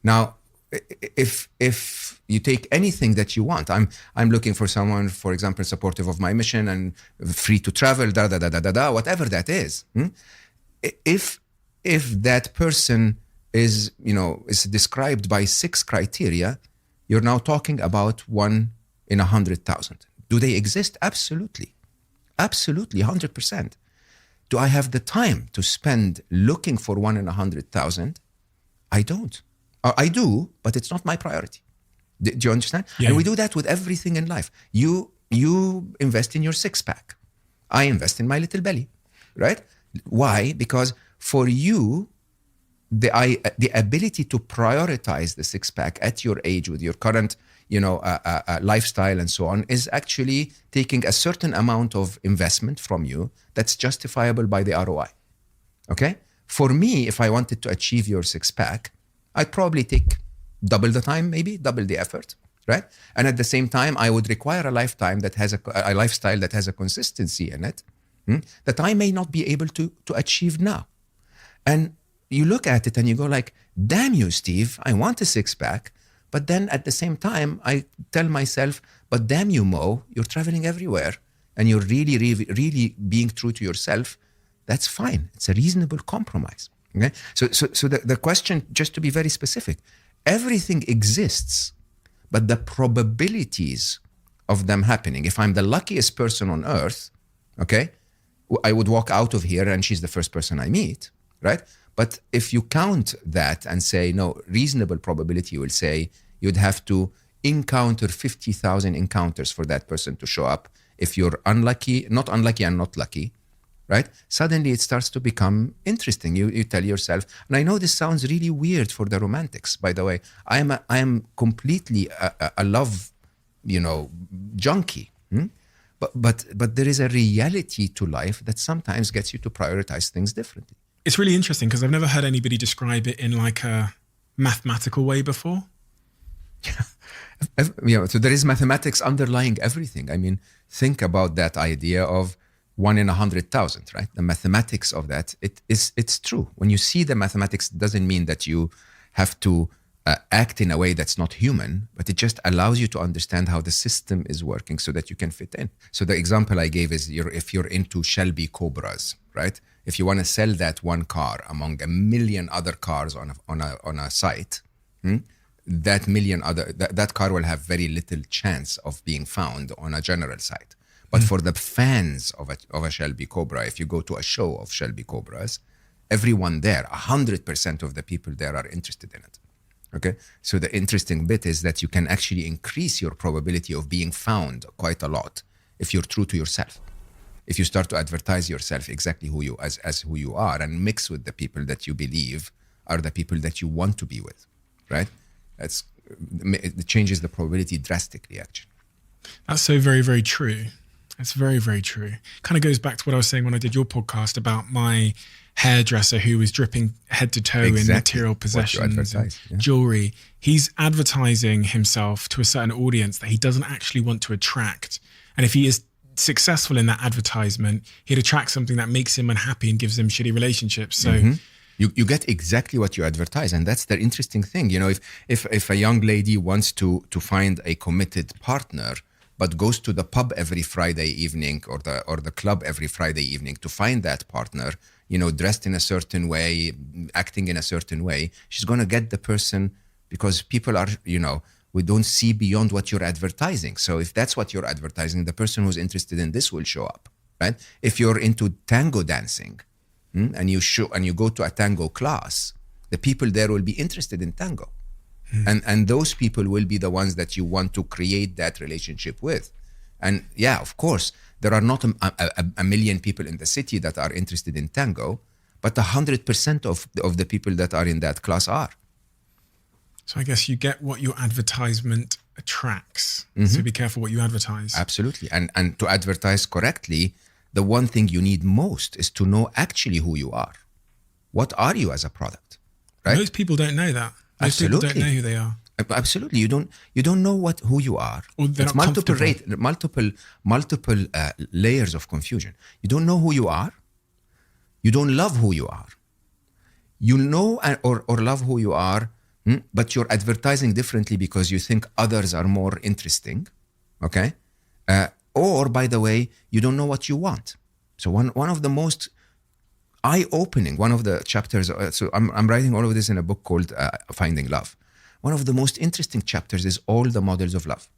Now, if you take anything that you want, I'm looking for someone, for example, supportive of my mission and free to travel, whatever that is. If that person is described by 6 criteria, you're now talking about 1 in 100,000. Do they exist? Absolutely, 100%. Do I have the time to spend looking for 1 in 100,000? I don't. I do, but it's not my priority. Do you understand? Yeah. And we do that with everything in life. You invest in your 6-pack. I invest in my little belly, right? Why? Because for you, the ability to prioritize the 6-pack at your age with your current, lifestyle and so on is actually taking a certain amount of investment from you that's justifiable by the ROI. Okay? For me, if I wanted to achieve your 6-pack, I'd probably take double the time, maybe double the effort, right? And at the same time, I would require a lifestyle that has a consistency in it that I may not be able to achieve now. And you look at it and you go like, damn you, Steve, I want a 6-pack. But then at the same time, I tell myself, but damn you, Mo, you're traveling everywhere and you're really, really, really being true to yourself. That's fine. It's a reasonable compromise. Okay? So the question, just to be very specific, everything exists, but the probabilities of them happening, if I'm the luckiest person on earth, okay, I would walk out of here and she's the first person I meet, right? But if you count that and say, no, reasonable probability, you will say you'd have to encounter 50,000 encounters for that person to show up. If you're unlucky, not unlucky and not lucky, right? Suddenly it starts to become interesting. You tell yourself, and I know this sounds really weird for the romantics, by the way. I am completely a love, junkie. But there is a reality to life that sometimes gets you to prioritize things differently. It's really interesting because I've never heard anybody describe it in like a mathematical way before. So there is mathematics underlying everything. I mean, think about that idea of 1 in 100,000, right? The mathematics of that, it's true. When you see the mathematics, it doesn't mean that you have to act in a way that's not human, but it just allows you to understand how the system is working so that you can fit in. So the example I gave is if you're into Shelby Cobras, right? If you want to sell that one car among a million other cars on a site, that car will have very little chance of being found on a general site. But for the fans of a Shelby Cobra, if you go to a show of Shelby Cobras, everyone there, 100% of the people there are interested in it. Okay, so the interesting bit is that you can actually increase your probability of being found quite a lot if you're true to yourself. If you start to advertise yourself exactly who you as who you are and mix with the people that you believe are the people that you want to be with, right? It changes the probability drastically, actually. That's so very, very true. That's very, very true. Kind of goes back to what I was saying when I did your podcast about my hairdresser who was dripping head to toe in material possessions and jewelry. He's advertising himself to a certain audience that he doesn't actually want to attract. And if he is successful in that advertisement, he'd attract something that makes him unhappy and gives him shitty relationships. So you get exactly what you advertise, and that's the interesting thing. You know, if a young lady wants to find a committed partner, but goes to the pub every Friday evening or the club every Friday evening to find that partner, you know, dressed in a certain way, acting in a certain way, she's going to get the person because people are, you know, we don't see beyond what you're advertising. So if that's what you're advertising, the person who's interested in this will show up, right? If you're into tango dancing and you go to a tango class, the people there will be interested in tango. And those people will be the ones that you want to create that relationship with. And yeah, of course, there are not a million people in the city that are interested in tango, but 100% of the people that are in that class are. So I guess you get what your advertisement attracts. So be careful what you advertise. Absolutely. And to advertise correctly, the one thing you need most is to know actually who you are. What are you as a product? Right? Most people don't know that. Most people don't know who they are. Absolutely, you don't know who you are. It's multiple layers of confusion. You don't know who you are. You don't love who you are. You know or love who you are, but you're advertising differently because you think others are more interesting. Okay, or by the way, you don't know what you want. So one of the most eye-opening, one of the chapters, so I'm writing all of this in a book called Finding Love. One of the most interesting chapters is all the models of love,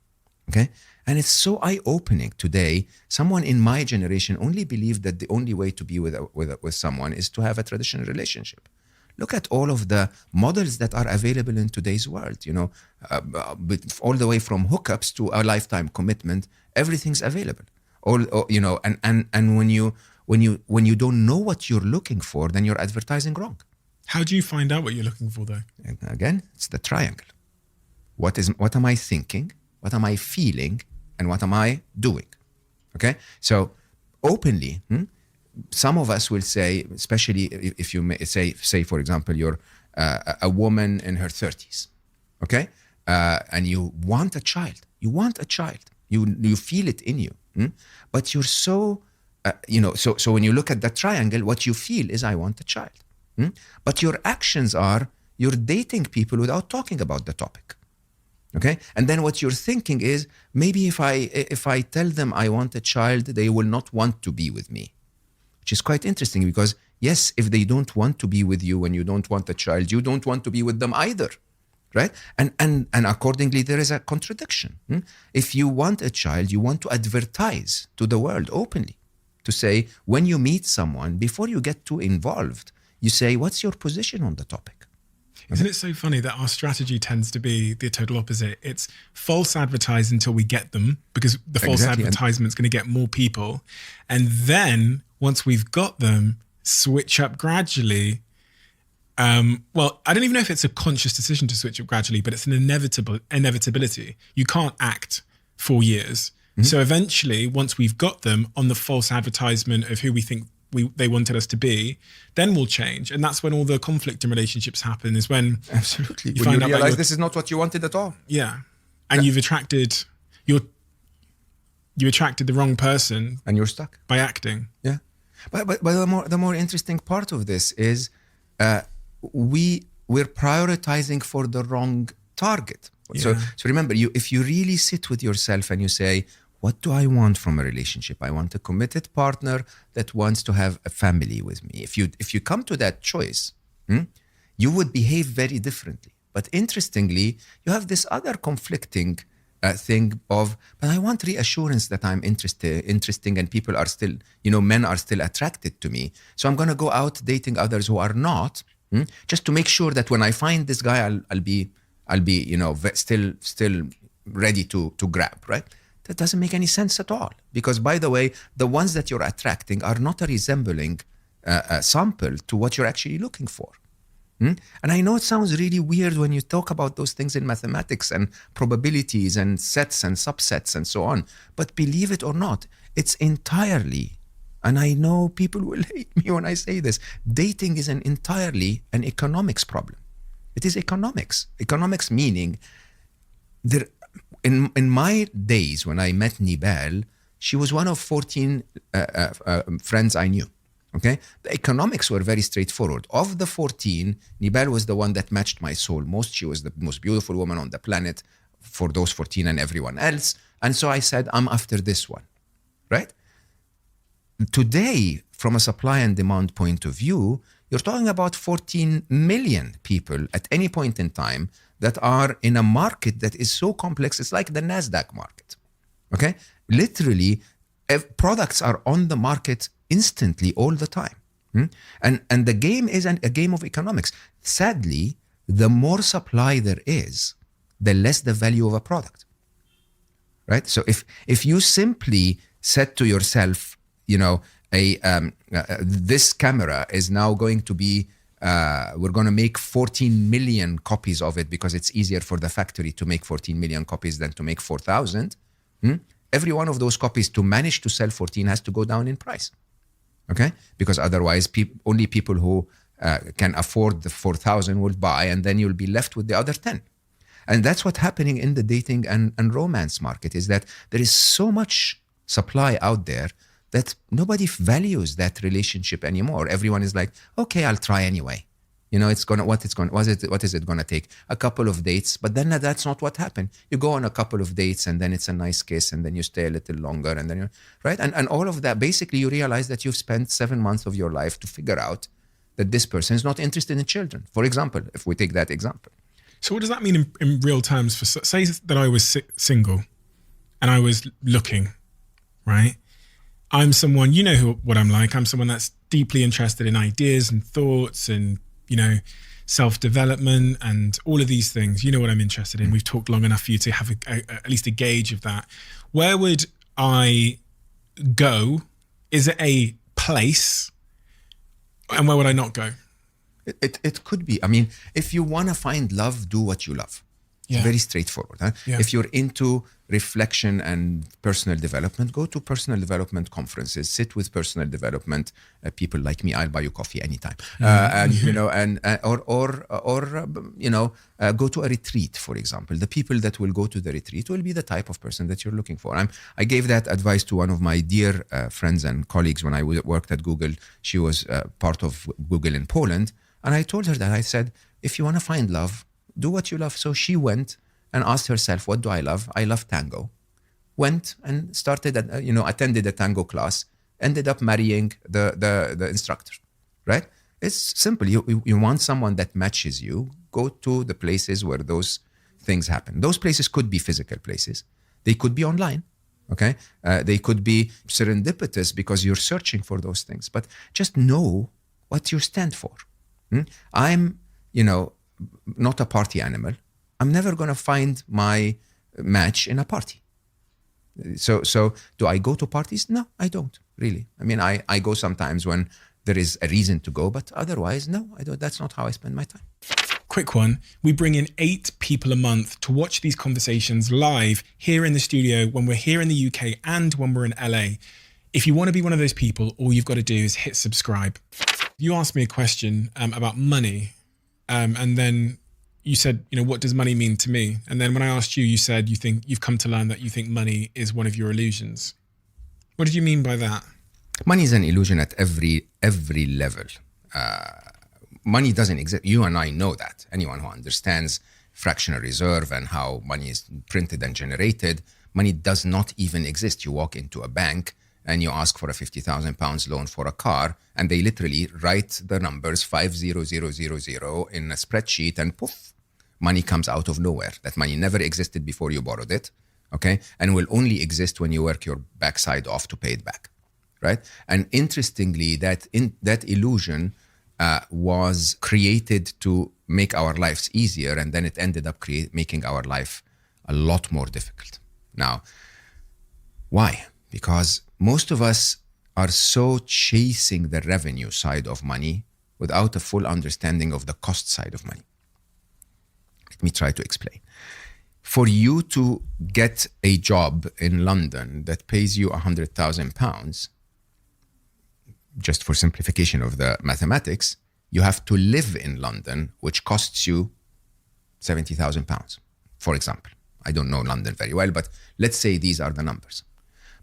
okay? And it's so eye-opening today. Someone in my generation only believed that the only way to be with someone is to have a traditional relationship. Look at all of the models that are available in today's world, you know, all the way from hookups to a lifetime commitment, everything's available. You know, and when you don't know what you're looking for, then you're advertising wrong. How do you find out what you're looking for, though? Again, it's the triangle. What am I thinking? What am I feeling? And what am I doing? Okay? So openly, some of us will say, especially if you may say, for example, you're a woman in her 30s, okay? And you want a child. You want a child. You feel it in you. But you're so, so when you look at that triangle, what you feel is, I want a child. But your actions are, you're dating people without talking about the topic. Okay? And then what you're thinking is, maybe if I tell them I want a child, they will not want to be with me. Which is quite interesting because, yes, if they don't want to be with you when you don't want a child, you don't want to be with them either. Right? And accordingly, there is a contradiction. If you want a child, you want to advertise to the world openly. To say, when you meet someone, before you get too involved, you say, what's your position on the topic? Isn't it so funny that our strategy tends to be the total opposite? It's false advertise until we get them, because the false advertisement's going to get more people. And then once we've got them, switch up gradually. Well, I don't even know if it's a conscious decision to switch up gradually, but it's an inevitability. You can't act for years. So eventually, once we've got them on the false advertisement of who we think they wanted us to be, then we'll change. And that's when all the conflict in relationships happen, is when absolutely you find out realize this is not what you wanted at all. Yeah. And you've attracted you attracted the wrong person, and you're stuck by acting. Yeah. But the more interesting part of this is we're prioritizing for the wrong target. Yeah. So remember, if you really sit with yourself and you say, what do I want from a relationship? I want a committed partner that wants to have a family with me. If you come to that choice, you would behave very differently. But interestingly, you have this other conflicting thing of, but I want reassurance that I'm interesting and people are still, men are still attracted to me. So I'm going to go out dating others who are not, just to make sure that when I find this guy, I'll be, still ready to grab, right? That doesn't make any sense at all. Because by the way, the ones that you're attracting are not a resembling sample to what you're actually looking for. And I know it sounds really weird when you talk about those things in mathematics and probabilities and sets and subsets and so on. But believe it or not, it's entirely, and I know people will hate me when I say this, dating is entirely an economics problem. It is economics. Economics meaning, in my days when I met Nibal, she was one of 14 friends I knew. Okay, the economics were very straightforward. Of the 14, Nibal was the one that matched my soul most. She was the most beautiful woman on the planet for those 14 and everyone else. And so I said, I'm after this one, right? Today, from a supply and demand point of view, you're talking about 14 million people at any point in time that are in a market that is so complex. It's like the NASDAQ market, okay? Literally, products are on the market instantly all the time. And the game is a game of economics. Sadly, the more supply there is, the less the value of a product, right? So if you simply said to yourself, this camera is now going to be, we're going to make 14 million copies of it because it's easier for the factory to make 14 million copies than to make 4,000. Every one of those copies to manage to sell 14 has to go down in price. Okay, because otherwise, only people who can afford the 4,000 will buy, and then you'll be left with the other 10. And that's what's happening in the dating and romance market, is that there is so much supply out there that nobody values that relationship anymore. Everyone is like, okay, I'll try anyway. What is it gonna take? A couple of dates, but then that's not what happened. You go on a couple of dates and then it's a nice kiss and then you stay a little longer and then right? And all of that, basically you realize that you've spent 7 months of your life to figure out that this person is not interested in children. For example, if we take that example. So what does that mean in real terms? For say that I was single and I was looking, right? I'm someone, what I'm like. I'm someone that's deeply interested in ideas and thoughts and self-development and all of these things. You know what I'm interested in. We've talked long enough for you to have at least a gauge of that. Where would I go? Is it a place? And where would I not go? It could be. I mean, if you want to find love, do what you love. It's very straightforward. Huh? Yeah. If you're into reflection and personal development, go to personal development conferences, sit with personal development people like me. I'll buy you coffee anytime. Go to a retreat, for example. The people that will go to the retreat will be the type of person that you're looking for. I gave that advice to one of my dear friends and colleagues when I worked at Google. She was part of Google in Poland. And I told her that, I said, if you want to find love, do what you love. So she went and asked herself, what do I love? I love tango. Went and started, attended a tango class, ended up marrying the instructor, right? It's simple. You want someone that matches you, go to the places where those things happen. Those places could be physical places. They could be online, okay? They could be serendipitous because you're searching for those things. But just know what you stand for. I'm, not a party animal. I'm never going to find my match in a party. So do I go to parties? No, I don't really. I mean, I go sometimes when there is a reason to go, but otherwise, no, I don't. That's not how I spend my time. Quick one. We bring in 8 people a month to watch these conversations live here in the studio when we're here in the UK and when we're in LA. If you want to be one of those people, all you've got to do is hit subscribe. You asked me a question about money. And then you said, what does money mean to me? And then when I asked you, you said you've come to learn that you think money is one of your illusions. What did you mean by that? Money is an illusion at every level. Money doesn't exist. You and I know that. Anyone who understands fractional reserve and how money is printed and generated, money does not even exist. You walk into a bank and you ask for a £50,000 loan for a car, and they literally write the numbers 50000 in a spreadsheet, and poof, money comes out of nowhere. That money never existed before you borrowed it. okay? And will only exist when you work your backside off to pay it back, right? And interestingly, that illusion was created to make our lives easier, and then it ended up making our life a lot more difficult. Now, why? Because most of us are so chasing the revenue side of money without a full understanding of the cost side of money. Let me try to explain. For you to get a job in London that pays you £100,000, just for simplification of the mathematics, you have to live in London, which costs you £70,000, for example. I don't know London very well, but let's say these are the numbers.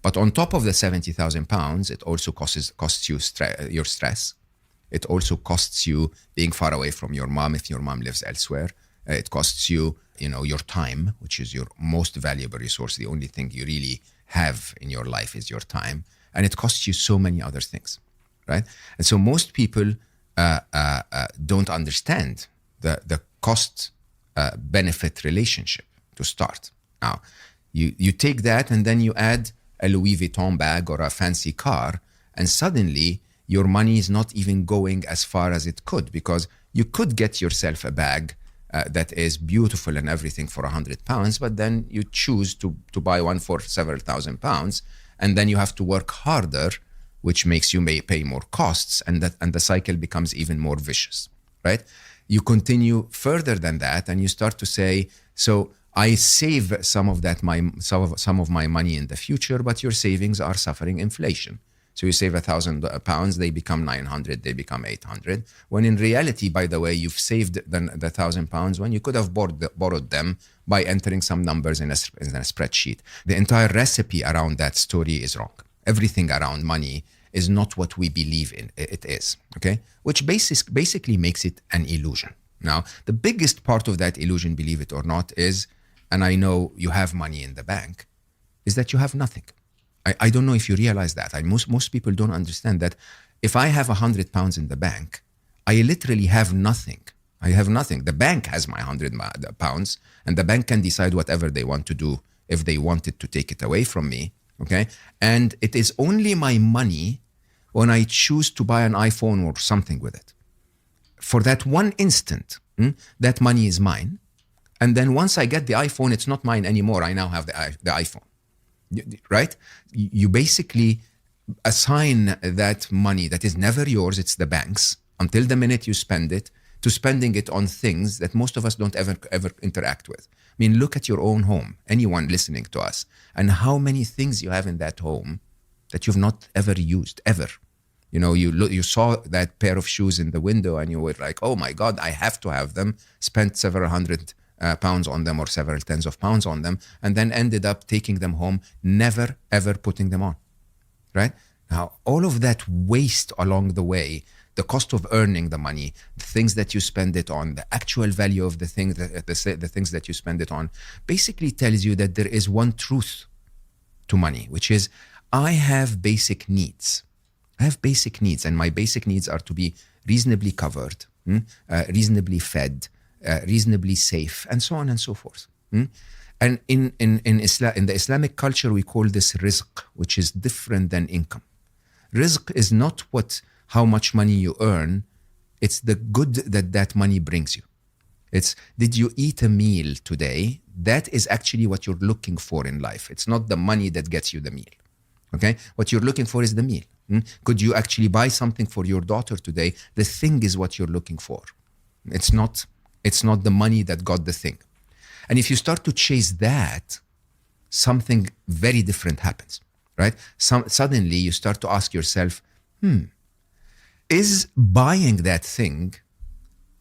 But on top of the £70,000, it also costs you your stress. It also costs you being far away from your mom if your mom lives elsewhere. It costs you, your time, which is your most valuable resource. The only thing you really have in your life is your time. And it costs you so many other things, right? And so most people don't understand the cost-benefit relationship to start. Now, you take that and then you add a Louis Vuitton bag or a fancy car, and suddenly your money is not even going as far as it could, because you could get yourself a bag that is beautiful and everything for £100, but then you choose to buy one for several £1,000s, and then you have to work harder, which makes you pay more costs, and the cycle becomes even more vicious, right? You continue further than that, and you start to say, so I save some of my money in the future, but your savings are suffering inflation. So you save £1,000, they become 900, they become 800. When in reality, by the way, you've saved the £1,000 when you could have borrowed them by entering some numbers in a spreadsheet. The entire recipe around that story is wrong. Everything around money is not what we believe it is, okay? Which basically makes it an illusion. Now, the biggest part of that illusion, believe it or not, is, and I know you have money in the bank, is that you have nothing. I don't know if you realize that. Most people don't understand that if I have £100 in the bank, I literally have nothing. I have nothing. The bank has my £100, and the bank can decide whatever they want to do if they wanted to take it away from me, okay? And it is only my money when I choose to buy an iPhone or something with it. For that one instant, that money is mine. And then once I get the iPhone, it's not mine anymore. I now have the iPhone, right? You basically assign that money that is never yours, it's the bank's, until the minute you spend it, to spending it on things that most of us don't ever interact with. I mean, look at your own home, anyone listening to us, and how many things you have in that home that you've not ever used, ever. You saw that pair of shoes in the window and you were like, oh my God, I have to have them, spent several hundred pounds on them or several tens of pounds on them, and then ended up taking them home, never ever putting them on, right? Now, all of that waste along the way, the cost of earning the money, the things that you spend it on, the actual value of the things that you spend it on, basically tells you that there is one truth to money, which is I have basic needs. I have basic needs, and my basic needs are to be reasonably covered, reasonably fed, reasonably safe, and so on and so forth. And in the Islamic culture, we call this rizq, which is different than income. Rizq is not how much money you earn, it's the good that money brings you. It's, did you eat a meal today? That is actually what you're looking for in life. It's not the money that gets you the meal, okay? What you're looking for is the meal. Could you actually buy something for your daughter today? The thing is what you're looking for. It's not the money that got the thing. And if you start to chase that, something very different happens, right? Suddenly you start to ask yourself, is buying that thing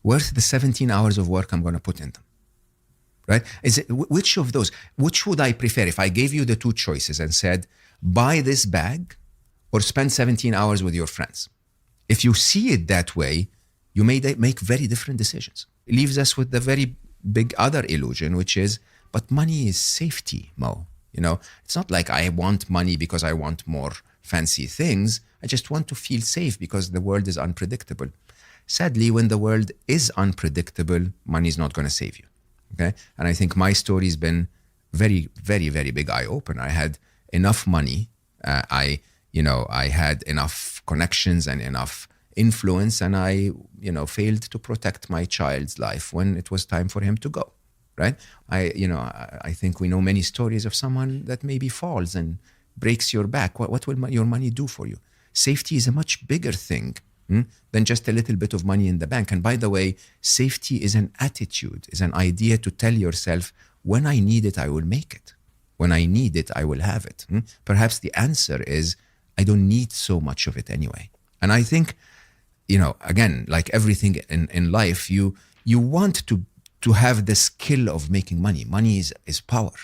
worth the 17 hours of work I'm going to put in them, right? Which of those, which would I prefer? If I gave you the two choices and said, buy this bag or spend 17 hours with your friends. If you see it that way, you may make very different decisions. It leaves us with the very big other illusion, which is, but money is safety, Mo. It's not like I want money because I want more fancy things. I just want to feel safe because the world is unpredictable. Sadly, when the world is unpredictable, money is not going to save you, okay? And I think my story has been very, very, very big eye opener. I had enough money. I had enough connections and enough influence, and I, failed to protect my child's life when it was time for him to go. Right? I think we know many stories of someone that maybe falls and breaks your back. What will your money do for you? Safety is a much bigger thing than just a little bit of money in the bank. And by the way, safety is an attitude, is an idea to tell yourself, when I need it, I will make it. When I need it, I will have it. Perhaps the answer is, I don't need so much of it anyway. And I think, again, like everything in life, you want to have the skill of making money. Money is power.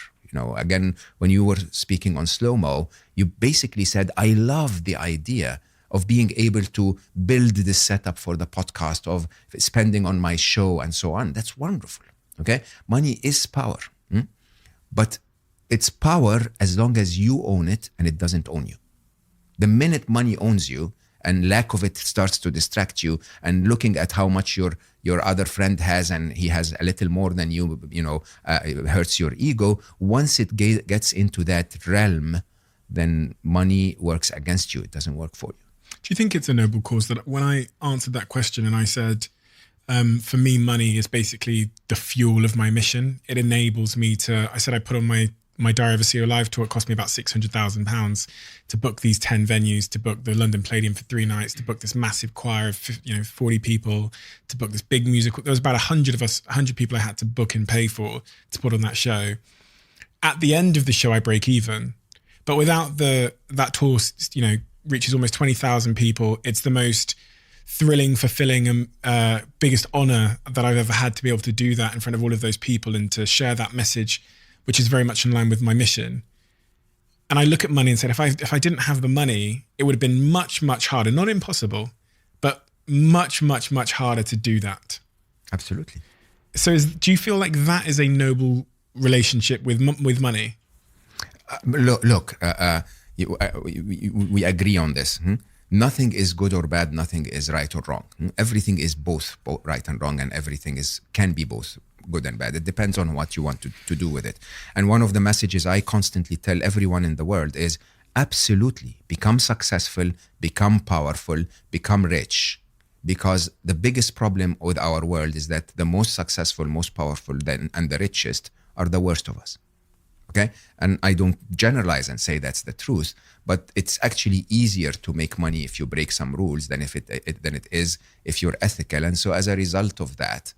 Again, when you were speaking on slow-mo, you basically said, I love the idea of being able to build this setup for the podcast, of spending on my show and so on. That's wonderful. Okay. Money is power. But it's power as long as you own it and it doesn't own you. The minute money owns you and lack of it starts to distract you, and looking at how much your other friend has and he has a little more than you, it hurts your ego. Once it gets into that realm, then money works against you. It doesn't work for you. Do you think it's a noble cause? That when I answered that question and I said, for me, money is basically the fuel of my mission. It enables me to, I said I put on my Diary of a CEO Live tour. It cost me about £600,000 to book these 10 venues, to book the London Palladium for 3 nights, to book this massive choir of 40 people, to book this big musical. There was about 100 of us, 100 people I had to book and pay for to put on that show. At the end of the show, I break even. But without that tour, reaches almost 20,000 people. It's the most thrilling, fulfilling, and biggest honor that I've ever had to be able to do that in front of all of those people and to share that message, which is very much in line with my mission. And I look at money and said, if I didn't have the money, it would have been much, much harder, not impossible, but much, much, much harder to do that. Absolutely. So do you feel like that is a noble relationship with money? Look, we agree on this. Nothing is good or bad. Nothing is right or wrong. Everything is both right and wrong, and everything can be both good and bad. It depends on what you want to do with it. And one of the messages I constantly tell everyone in the world is, absolutely, become successful, become powerful, become rich. Because the biggest problem with our world is that the most successful, most powerful, and the richest are the worst of us. Okay? And I don't generalize and say that's the truth, but it's actually easier to make money if you break some rules than than it is if you're ethical. And so as a result of that,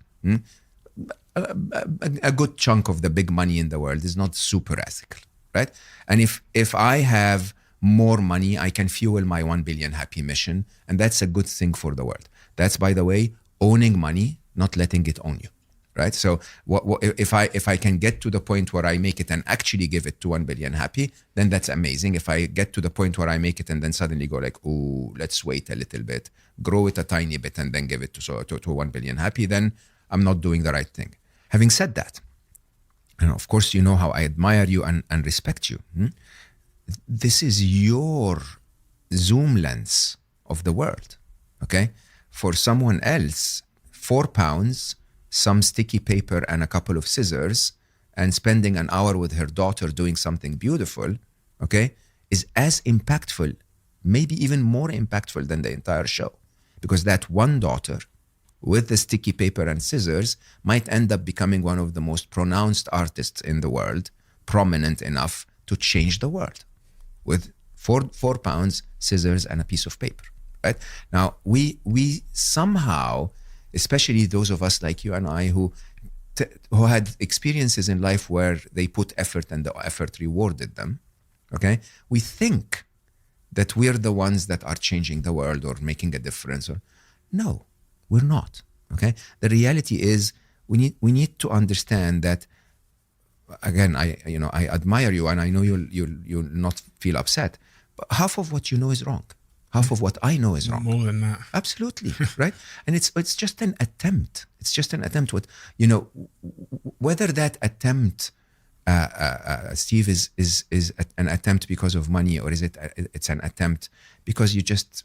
a good chunk of the big money in the world is not super ethical, right? And if I have more money, I can fuel my 1 billion happy mission, and that's a good thing for the world. That's, by the way, owning money, not letting it own you. Right. So if I can get to the point where I make it and actually give it to 1 billion happy, then that's amazing. If I get to the point where I make it and then suddenly go like, oh, let's wait a little bit, grow it a tiny bit and then give it to 1 billion happy, then I'm not doing the right thing. Having said that, and of course, you know how I admire you and respect you. This is your zoom lens of the world. Okay. For someone else, £4, some sticky paper and a couple of scissors, and spending an hour with her daughter doing something beautiful, okay, is as impactful, maybe even more impactful than the entire show. Because that one daughter with the sticky paper and scissors might end up becoming one of the most pronounced artists in the world, prominent enough to change the world with £4, scissors, and a piece of paper, right? Now, we somehow, especially those of us like you and I who had experiences in life where they put effort and the effort rewarded them, okay? We think that we're the ones that are changing the world or making a difference. No, we're not, okay? The reality is we need to understand that, again, I admire you and I know you'll not feel upset, but half of what you know is wrong. Half of what I know is wrong. More than that. Absolutely, right? And it's just an attempt. It's just an attempt. Whether that attempt, Steve, is an attempt because of money, or is it's an attempt because you just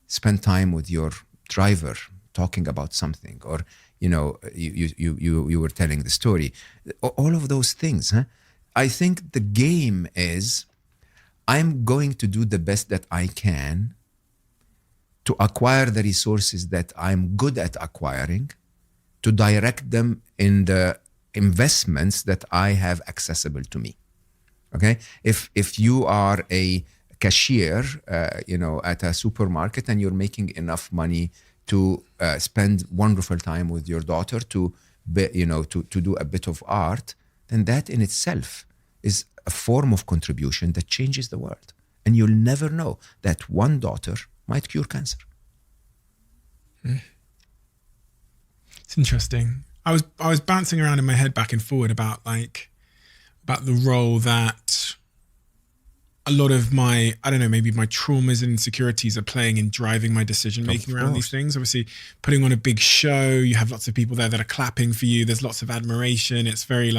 spend time with your driver talking about something, or you were telling the story. All of those things. I think the game is I'm going to do the best that I can to acquire the resources that I'm good at acquiring, to direct them in the investments that I have accessible to me. Okay, if you are a cashier, at a supermarket, and you're making enough money to spend wonderful time with your daughter, to do a bit of art, then that in itself is a form of contribution that changes the world. And you'll never know that one daughter might cure cancer. It's interesting. I was bouncing around in my head back and forward about the role that a lot of my, I don't know, maybe my traumas and insecurities are playing in driving my decision making around these things. Obviously, putting on a big show, you have lots of people there that are clapping for you. There's lots of admiration. It's very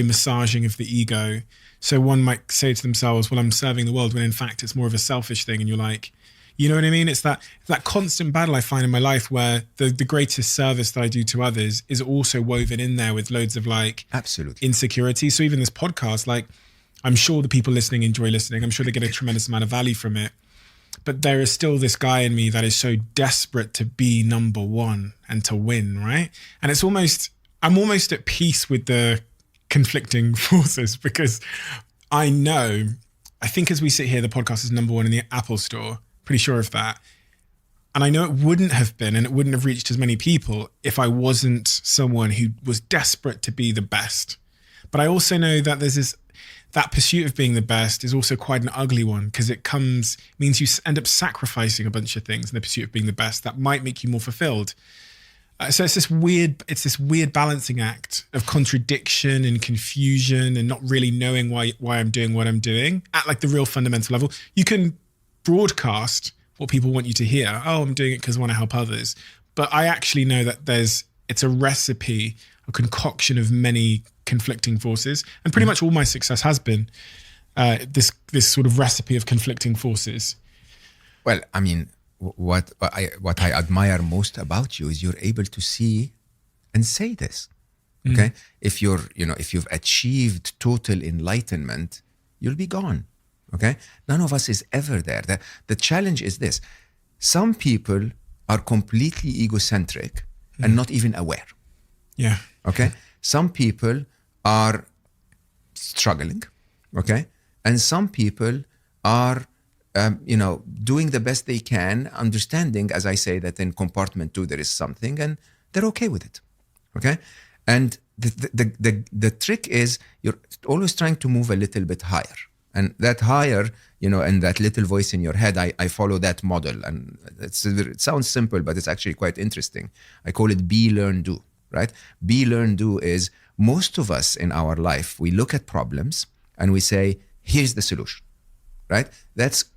massaging of the ego. So one might say to themselves, well, I'm serving the world, when in fact it's more of a selfish thing. And you're like, you know what I mean? It's that constant battle I find in my life where the greatest service that I do to others is also woven in there with loads of absolutely insecurity. So even this podcast, I'm sure the people listening enjoy listening. I'm sure they get a tremendous amount of value from it. But there is still this guy in me that is so desperate to be number one and to win, right? And I'm almost at peace with the conflicting forces, because I think as we sit here, the podcast is number one in the Apple Store. Pretty sure of that. And I know it wouldn't have been, and it wouldn't have reached as many people if I wasn't someone who was desperate to be the best. But I also know that that pursuit of being the best is also quite an ugly one, because means you end up sacrificing a bunch of things in the pursuit of being the best that might make you more fulfilled. So it's this weird balancing act of contradiction and confusion and not really knowing why I'm doing what I'm doing at the real fundamental level. You can broadcast what people want you to hear. Oh, I'm doing it because I want to help others. But I actually know that it's a recipe, a concoction of many conflicting forces. And pretty much all my success has been this sort of recipe of conflicting forces. Well, I mean, what I admire most about you is you're able to see and say this. Okay? If you've achieved total enlightenment, you'll be gone. Okay? None of us is ever there. The challenge is this. Some people are completely egocentric and not even aware. Yeah. Okay? Some people are struggling. Okay? And some people are, doing the best they can, understanding, as I say, that in compartment 2 there is something, and they're okay with it. Okay? And the trick is you're always trying to move a little bit higher. And that higher, and that little voice in your head, I follow that model. And it sounds simple, but it's actually quite interesting. I call it be, learn, do, right? Be, learn, do is most of us in our life, we look at problems and we say, here's the solution, right?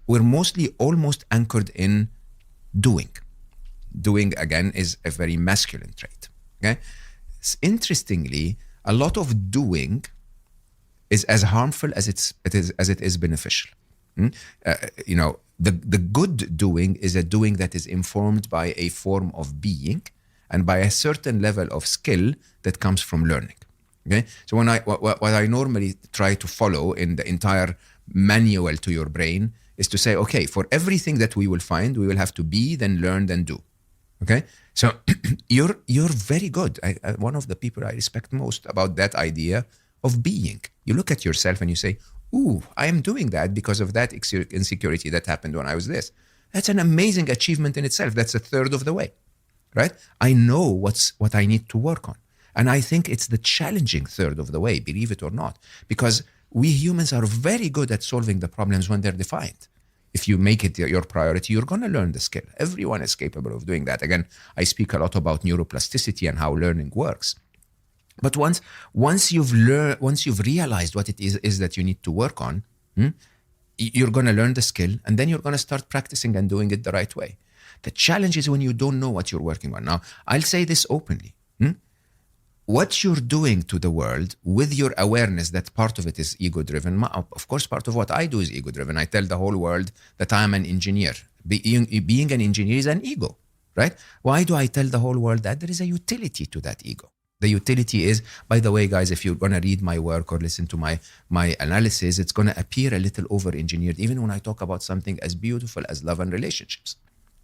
We're mostly almost anchored in doing. Doing, again, is a very masculine trait, okay? Interestingly, a lot of doing is as harmful as it is beneficial. The good doing is a doing that is informed by a form of being and by a certain level of skill that comes from learning. Okay, so what I normally try to follow in the entire manual to your brain is to say, okay, for everything that we will find, we will have to be, then learn, then do. Okay, so you're very good. One of the people I respect most about that idea of being. You look at yourself and you say, ooh, I am doing that because of that insecurity that happened when I was this. That's an amazing achievement in itself. That's a third of the way, right? I know what I need to work on. And I think it's the challenging third of the way, believe it or not, because we humans are very good at solving the problems when they're defined. If you make it your priority, you're going to learn the skill. Everyone is capable of doing that. Again, I speak a lot about neuroplasticity and how learning works. But once you've realized what it is that you need to work on, you're going to learn the skill, and then you're going to start practicing and doing it the right way. The challenge is when you don't know what you're working on. Now, I'll say this openly. What you're doing to the world with your awareness that part of it is ego-driven. Of course, part of what I do is ego-driven. I tell the whole world that I'm an engineer. Being an engineer is an ego, right? Why do I tell the whole world that? There is a utility to that ego. The utility is, by the way, guys, if you're going to read my work or listen to my analysis, it's going to appear a little over-engineered, even when I talk about something as beautiful as love and relationships,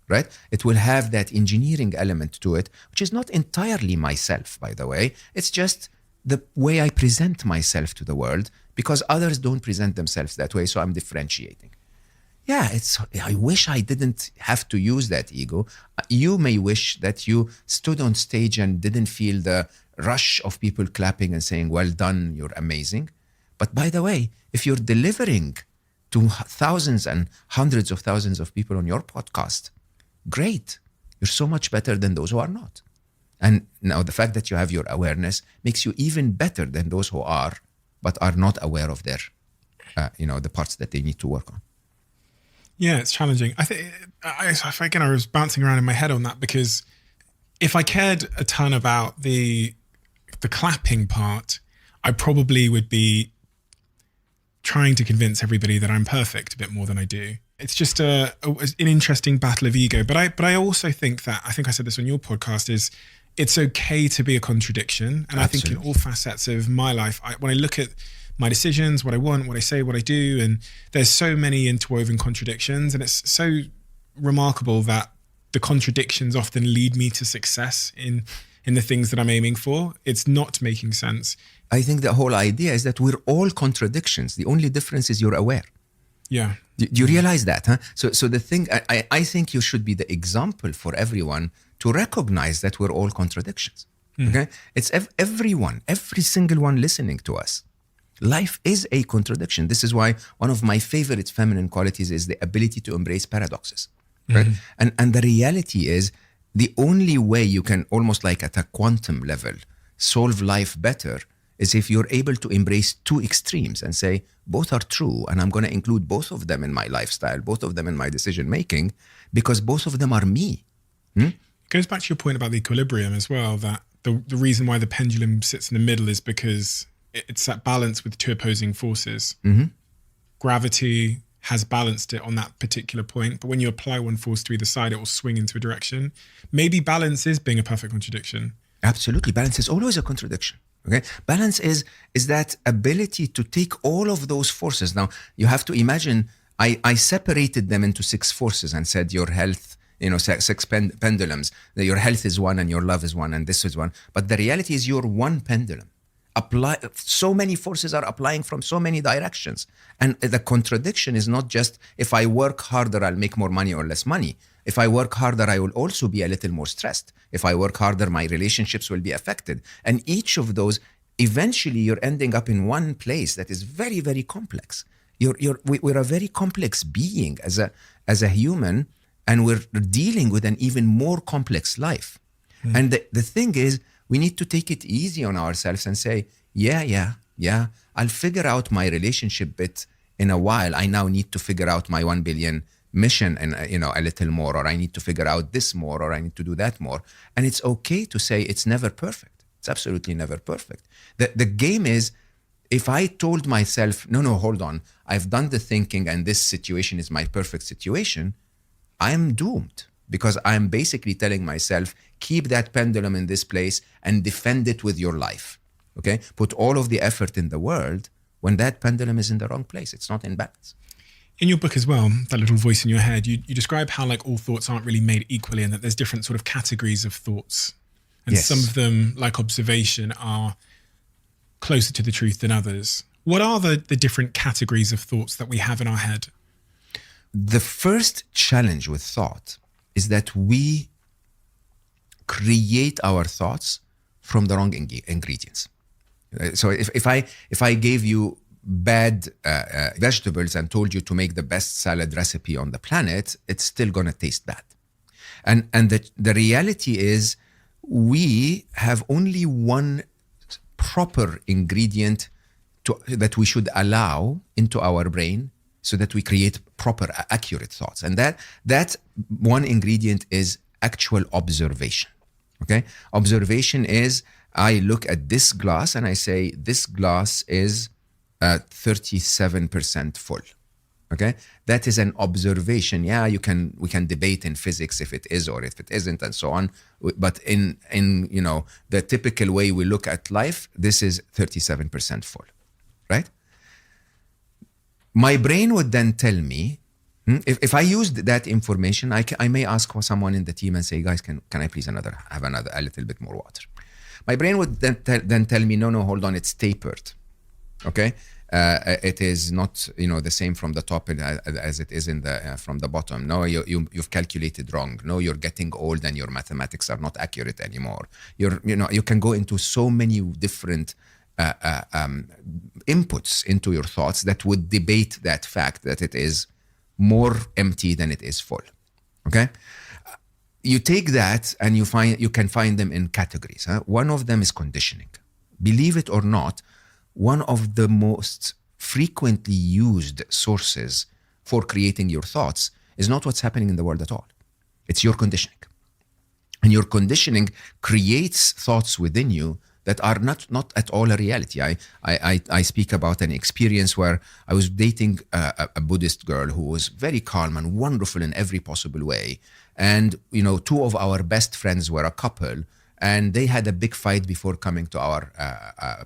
right? It will have that engineering element to it, which is not entirely myself, by the way. It's just the way I present myself to the world, because others don't present themselves that way, so I'm differentiating. Yeah, I wish I didn't have to use that ego. You may wish that you stood on stage and didn't feel the rush of people clapping and saying, well done, you're amazing. But by the way, if you're delivering to thousands and hundreds of thousands of people on your podcast, great. You're so much better than those who are not. And now the fact that you have your awareness makes you even better than those who are, but are not aware of their, the parts that they need to work on. Yeah, it's challenging. I think, again, I was bouncing around in my head on that, because if I cared a ton about the clapping part, I probably would be trying to convince everybody that I'm perfect a bit more than I do. It's just an interesting battle of ego. But I also think that, I think I said this on your podcast, is it's okay to be a contradiction. And Absolutely. I think in all facets of my life, when I look at my decisions, what I want, what I say, what I do, and there's so many interwoven contradictions, and it's so remarkable that the contradictions often lead me to success in the things that I'm aiming for. It's not making sense. I think the whole idea is that we're all contradictions. The only difference is you're aware. Yeah. Do you realize that? Huh? So the thing, I think you should be the example for everyone to recognize that we're all contradictions. Okay? It's everyone, every single one listening to us. Life is a contradiction. This is why one of my favorite feminine qualities is the ability to embrace paradoxes. Right? And the reality is, the only way you can, almost like at a quantum level, solve life better is if you're able to embrace two extremes and say, both are true, and I'm going to include both of them in my lifestyle, both of them in my decision making, because both of them are me. It goes back to your point about the equilibrium as well, that the reason why the pendulum sits in the middle is because it's that balance with two opposing forces. Gravity has balanced it on that particular point, but when you apply one force to either side, it will swing into a direction. Maybe balance is being a perfect contradiction. Absolutely. Balance is always a contradiction. Okay. Balance is that ability to take all of those forces. Now, you have to imagine, I separated them into 6 forces and said your health, 6 pendulums. Your health is one and your love is one and this is one. But the reality is you're one pendulum. So many forces are applying from so many directions. And the contradiction is not just, if I work harder, I'll make more money or less money. If I work harder, I will also be a little more stressed. If I work harder, my relationships will be affected. And each of those, eventually you're ending up in one place that is very, very complex. We're a very complex being as a human, and we're dealing with an even more complex life. And the thing is, we need to take it easy on ourselves and say, yeah, I'll figure out my relationship bit in a while. I now need to figure out my 1 billion mission and a little more, or I need to figure out this more, or I need to do that more. And it's okay to say it's never perfect. It's absolutely never perfect. The game is, if I told myself, no, hold on, I've done the thinking and this situation is my perfect situation, I'm doomed. Because I'm basically telling myself, keep that pendulum in this place and defend it with your life. Okay? Put all of the effort in the world when that pendulum is in the wrong place. It's not in balance. In your book as well, that little voice in your head, you describe how like all thoughts aren't really made equally, and that there's different sort of categories of thoughts. And Yes. some of them, like observation, are closer to the truth than others. What are the different categories of thoughts that we have in our head? The first challenge with thought is that we create our thoughts from the wrong ingredients. So if I gave you bad vegetables and told you to make the best salad recipe on the planet, it's still going to taste bad. And the reality is, we have only one proper ingredient that we should allow into our brain so that we create proper, accurate thoughts. And that one ingredient is actual observation. Okay? Observation is, I look at this glass and I say, this glass is 37% full. Okay, that is an observation. Yeah, we can debate in physics if it is or if it isn't, and so on. But in the typical way we look at life, this is 37% full, right? My brain would then tell me, if I used that information, I may ask someone in the team and say, guys, can I please have a little bit more water? My brain would then tell me, no, hold on, it's tapered. Okay, it is not the same from the top as it is from the bottom. No, you've calculated wrong. No, you're getting old and your mathematics are not accurate anymore. You can go into so many different inputs into your thoughts that would debate that fact that it is more empty than it is full. Okay, you take that and you can find them in categories. One of them is conditioning. Believe it or not, one of the most frequently used sources for creating your thoughts is not what's happening in the world at all. It's your conditioning. And your conditioning creates thoughts within you that are not at all a reality. I speak about an experience where I was dating a Buddhist girl who was very calm and wonderful in every possible way. And, two of our best friends were a couple, and they had a big fight before coming to our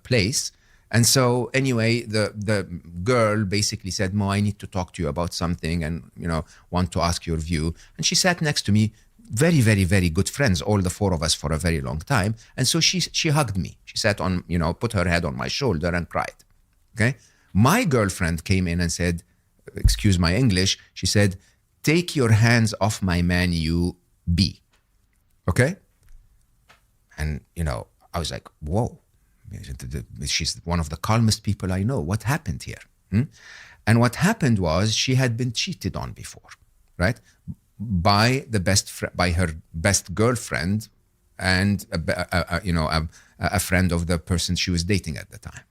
place. And so anyway, the girl basically said, Mo, I need to talk to you about something and, want to ask your view. And she sat next to me, very, very, very good friends, all the four of us for a very long time. And so she hugged me. She sat on, put her head on my shoulder and cried. Okay. My girlfriend came in and said, excuse my English. She said, take your hands off my man, you B. Okay. And, I was like, whoa. She's one of the calmest people I know. What happened here? And what happened was she had been cheated on before, right? By her best girlfriend and a friend of the person she was dating at the time.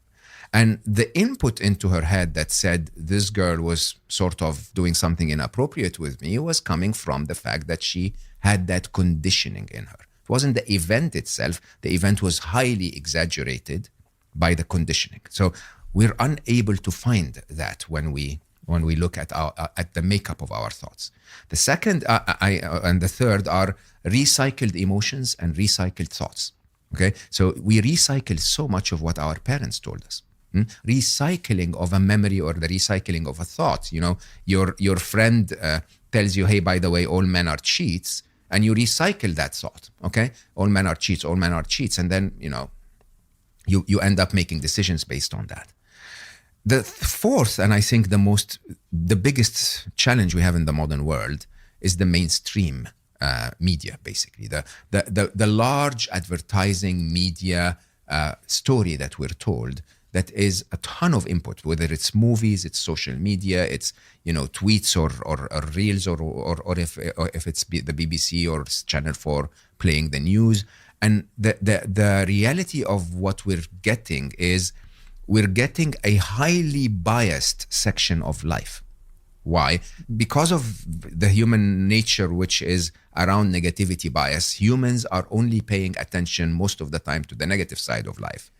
And the input into her head that said this girl was sort of doing something inappropriate with me was coming from the fact that she had that conditioning in her. It wasn't the event itself. The event was highly exaggerated by the conditioning. So we're unable to find that when we look at the makeup of our thoughts. The second and the third are recycled emotions and recycled thoughts. Okay, so we recycle so much of what our parents told us. Recycling of a memory or the recycling of a thought. Your friend tells you, hey, by the way, all men are cheats. And you recycle that thought, okay? All men are cheats, all men are cheats. And then, you end up making decisions based on that. The fourth, and I think the biggest challenge we have in the modern world is the mainstream media, basically. The large advertising media story that we're told that is a ton of input, whether it's movies, it's social media, it's tweets or reels, or if it's the BBC or Channel 4 playing the news. And the reality of what we're getting is we're getting a highly biased section of life. Why? Because of the human nature, which is around negativity bias, humans are only paying attention most of the time to the negative side of life.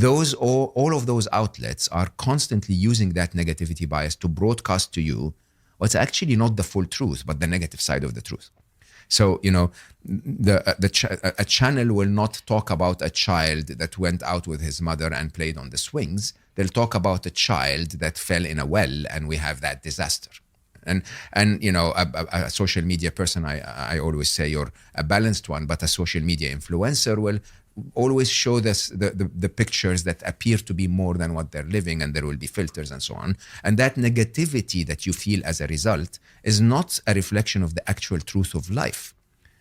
All of those outlets are constantly using that negativity bias to broadcast to you what's actually not the full truth, but the negative side of the truth. So, a channel will not talk about a child that went out with his mother and played on the swings. They'll talk about a child that fell in a well and we have that disaster. And a social media person, I always say you're a balanced one, but a social media influencer will always show this, the pictures that appear to be more than what they're living, and there will be filters and so on. And that negativity that you feel as a result is not a reflection of the actual truth of life.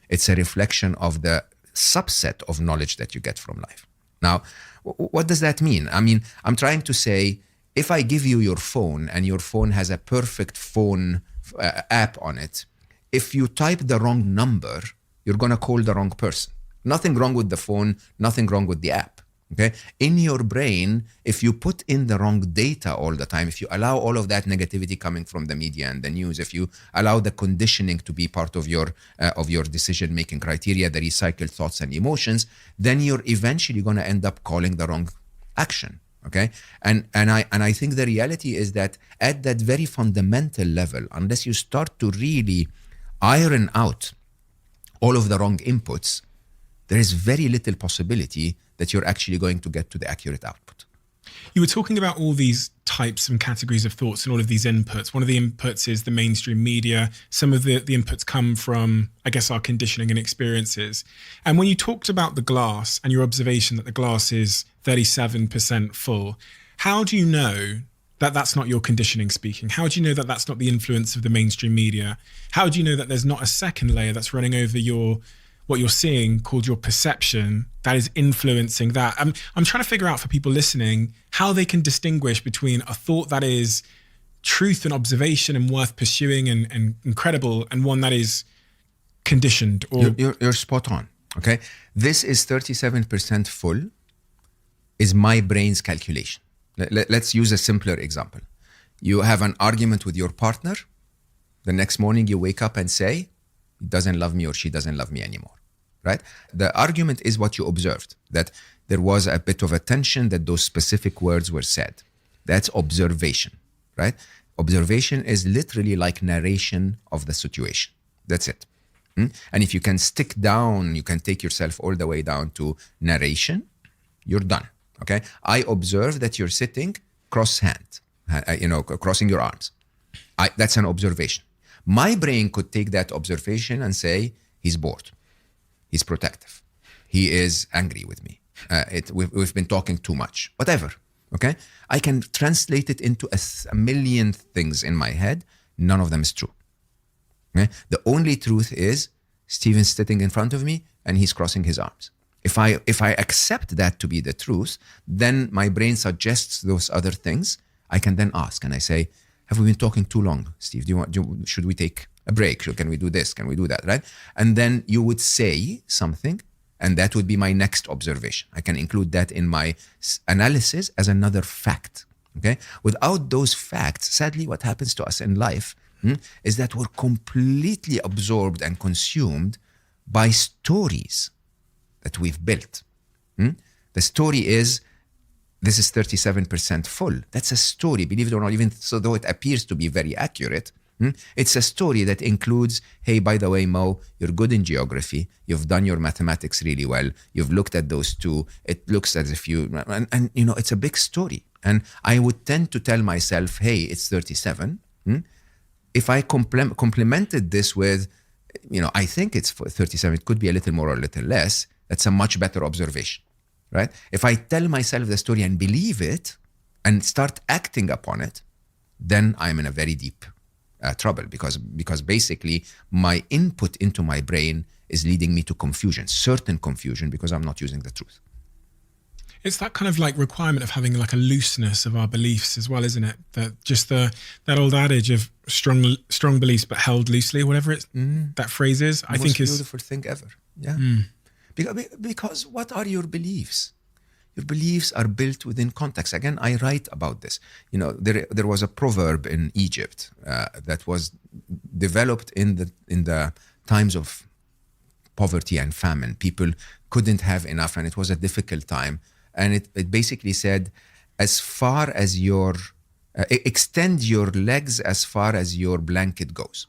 It's a reflection of the subset of knowledge that you get from life. Now, what does that mean? I mean, I'm trying to say, if I give you your phone and your phone has a perfect phone app on it, if you type the wrong number, you're going to call the wrong person. Nothing wrong with the phone, nothing wrong with the app. Okay? In your brain, if you put in the wrong data all the time, if you allow all of that negativity coming from the media and the news, if you allow the conditioning to be part of your decision-making criteria, the recycled thoughts and emotions, then you're eventually going to end up calling the wrong action. Okay, and I think the reality is that at that very fundamental level, unless you start to really iron out all of the wrong inputs, there is very little possibility that you're actually going to get to the accurate output. You were talking about all these types and categories of thoughts and all of these inputs. One of the inputs is the mainstream media. Some of the inputs come from, I guess, our conditioning and experiences. And when you talked about the glass and your observation that the glass is 37% full, how do you know that that's not your conditioning speaking? How do you know that that's not the influence of the mainstream media? How do you know that there's not a second layer that's running over what you're seeing called your perception that is influencing that? I'm trying to figure out for people listening how they can distinguish between a thought that is truth and observation and worth pursuing and incredible, and one that is conditioned. Or you're spot on. Okay, this is 37% full is my brain's calculation. Let's use a simpler example. You have an argument with your partner. The next morning you wake up and say, he doesn't love me or she doesn't love me anymore, right? The argument is what you observed, that there was a bit of a tension, that those specific words were said. That's observation, right? Observation is literally like narration of the situation. That's it. And if you can stick down, you can take yourself all the way down to narration, you're done, okay? I observe that you're sitting cross-hand, crossing your arms. That's an observation. My brain could take that observation and say, he's bored, he's protective, he is angry with me, we've been talking too much, whatever, okay? I can translate it into a million things in my head. None of them is true. Okay? The only truth is Steven's sitting in front of me and he's crossing his arms. If I accept that to be the truth, then my brain suggests those other things. I can then ask and I say, have we been talking too long, Steve? Should we take a break? Can we do this? Can we do that, right? And then you would say something, and that would be my next observation. I can include that in my analysis as another fact, okay? Without those facts, sadly, what happens to us in life is that we're completely absorbed and consumed by stories that we've built. The story is, this is 37% full. That's a story, believe it or not, even so though it appears to be very accurate. It's a story that includes, hey, by the way, Mo, you're good in geography. You've done your mathematics really well. You've looked at those two. It looks as if and it's a big story. And I would tend to tell myself, hey, it's 37. If I complemented this with, I think it's 37, it could be a little more or a little less. That's a much better observation. Right? If I tell myself the story and believe it and start acting upon it, then I'm in a very deep trouble because basically my input into my brain is leading me to confusion, certain confusion, because I'm not using the truth. It's that kind of like requirement of having like a looseness of our beliefs as well, isn't it? That just that old adage of strong beliefs but held loosely, whatever that phrase is, I think is the most beautiful thing ever. Yeah. Because what are your beliefs? Your beliefs are built within context. Again, I write about this. There was a proverb in Egypt that was developed in the times of poverty and famine. People couldn't have enough, and it was a difficult time. And it basically said, as far as extend your legs as far as your blanket goes.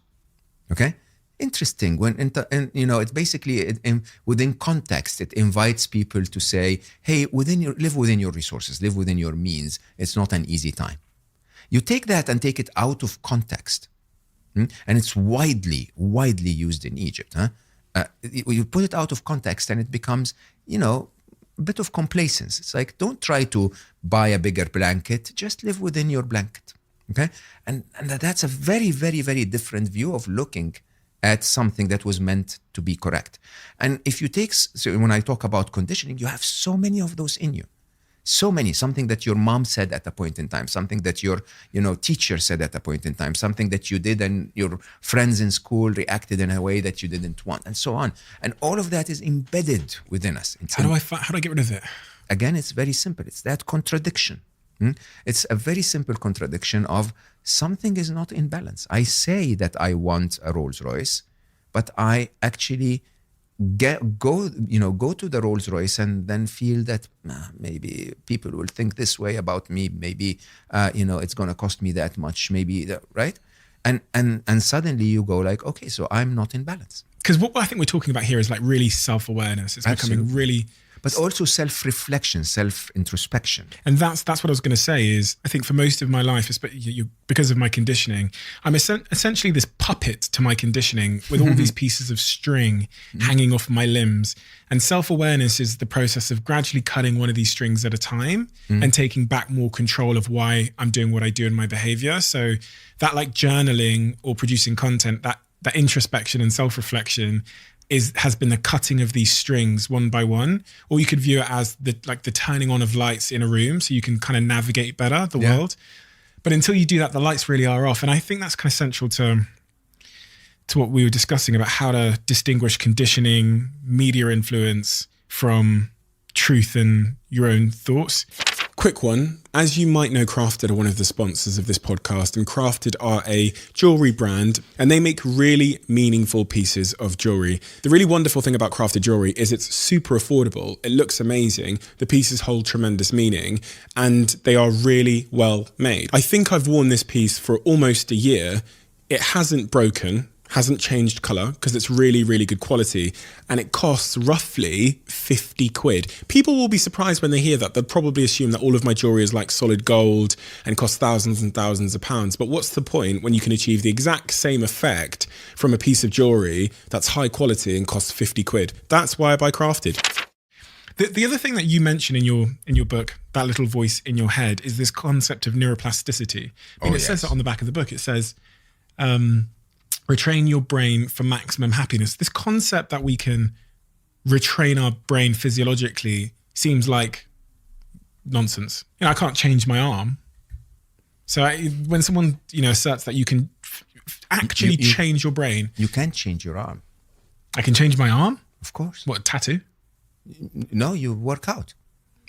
Okay? Interesting. It's basically within context, it invites people to say, hey, live within your resources, live within your means. It's not an easy time. You take that and take it out of context, and it's widely used in Egypt. You put it out of context and it becomes, a bit of complacence. It's like, don't try to buy a bigger blanket, just live within your blanket. Okay? And that's a very, very, very different view of looking at something that was meant to be correct. And if you when I talk about conditioning, you have so many of those in you. So many, something that your mom said at a point in time, something that your teacher said at a point in time, something that you did and your friends in school reacted in a way that you didn't want, and so on. And all of that is embedded within us. How do I get rid of it? Again, it's very simple. It's that contradiction. It's a very simple contradiction of something is not in balance. I say that I want a Rolls Royce, but I actually go to the Rolls Royce and then feel that maybe people will think this way about me. Maybe, it's going to cost me that much. Maybe, right? And suddenly you go like, okay, so I'm not in balance. Because what I think we're talking about here is like really self-awareness. It's becoming really... But also self-reflection, self-introspection. And that's what I was going to say is, I think for most of my life, because of my conditioning, I'm essentially this puppet to my conditioning with all these pieces of string hanging off my limbs. And self-awareness is the process of gradually cutting one of these strings at a time and taking back more control of why I'm doing what I do in my behavior. So that like journaling or producing content, that introspection and self-reflection has been the cutting of these strings one by one, or you could view it as the turning on of lights in a room so you can kind of navigate better the world. But until you do that, the lights really are off. And I think that's kind of central to what we were discussing about how to distinguish conditioning, media influence from truth and your own thoughts. Quick one. As you might know, Crafted are one of the sponsors of this podcast, and Crafted are a jewelry brand, and they make really meaningful pieces of jewelry. The really wonderful thing about Crafted jewelry is it's super affordable. It looks amazing. The pieces hold tremendous meaning, and they are really well made. I think I've worn this piece for almost a year. It hasn't broken, hasn't changed color because it's really, really good quality, and it costs roughly 50 quid. People will be surprised when they hear that. They'll probably assume that all of my jewelry is like solid gold and costs thousands and thousands of pounds. But what's the point when you can achieve the exact same effect from a piece of jewelry that's high quality and costs 50 quid? That's why I buy Crafted. The other thing that you mention in your book, that little voice in your head, is this concept of neuroplasticity. It says that on the back of the book. It says, retrain your brain for maximum happiness. This concept that we can retrain our brain physiologically seems like nonsense. I can't change my arm. So when someone, asserts that you can actually change your brain. You can't change your arm. I can change my arm? Of course. What, a tattoo? No, you work out.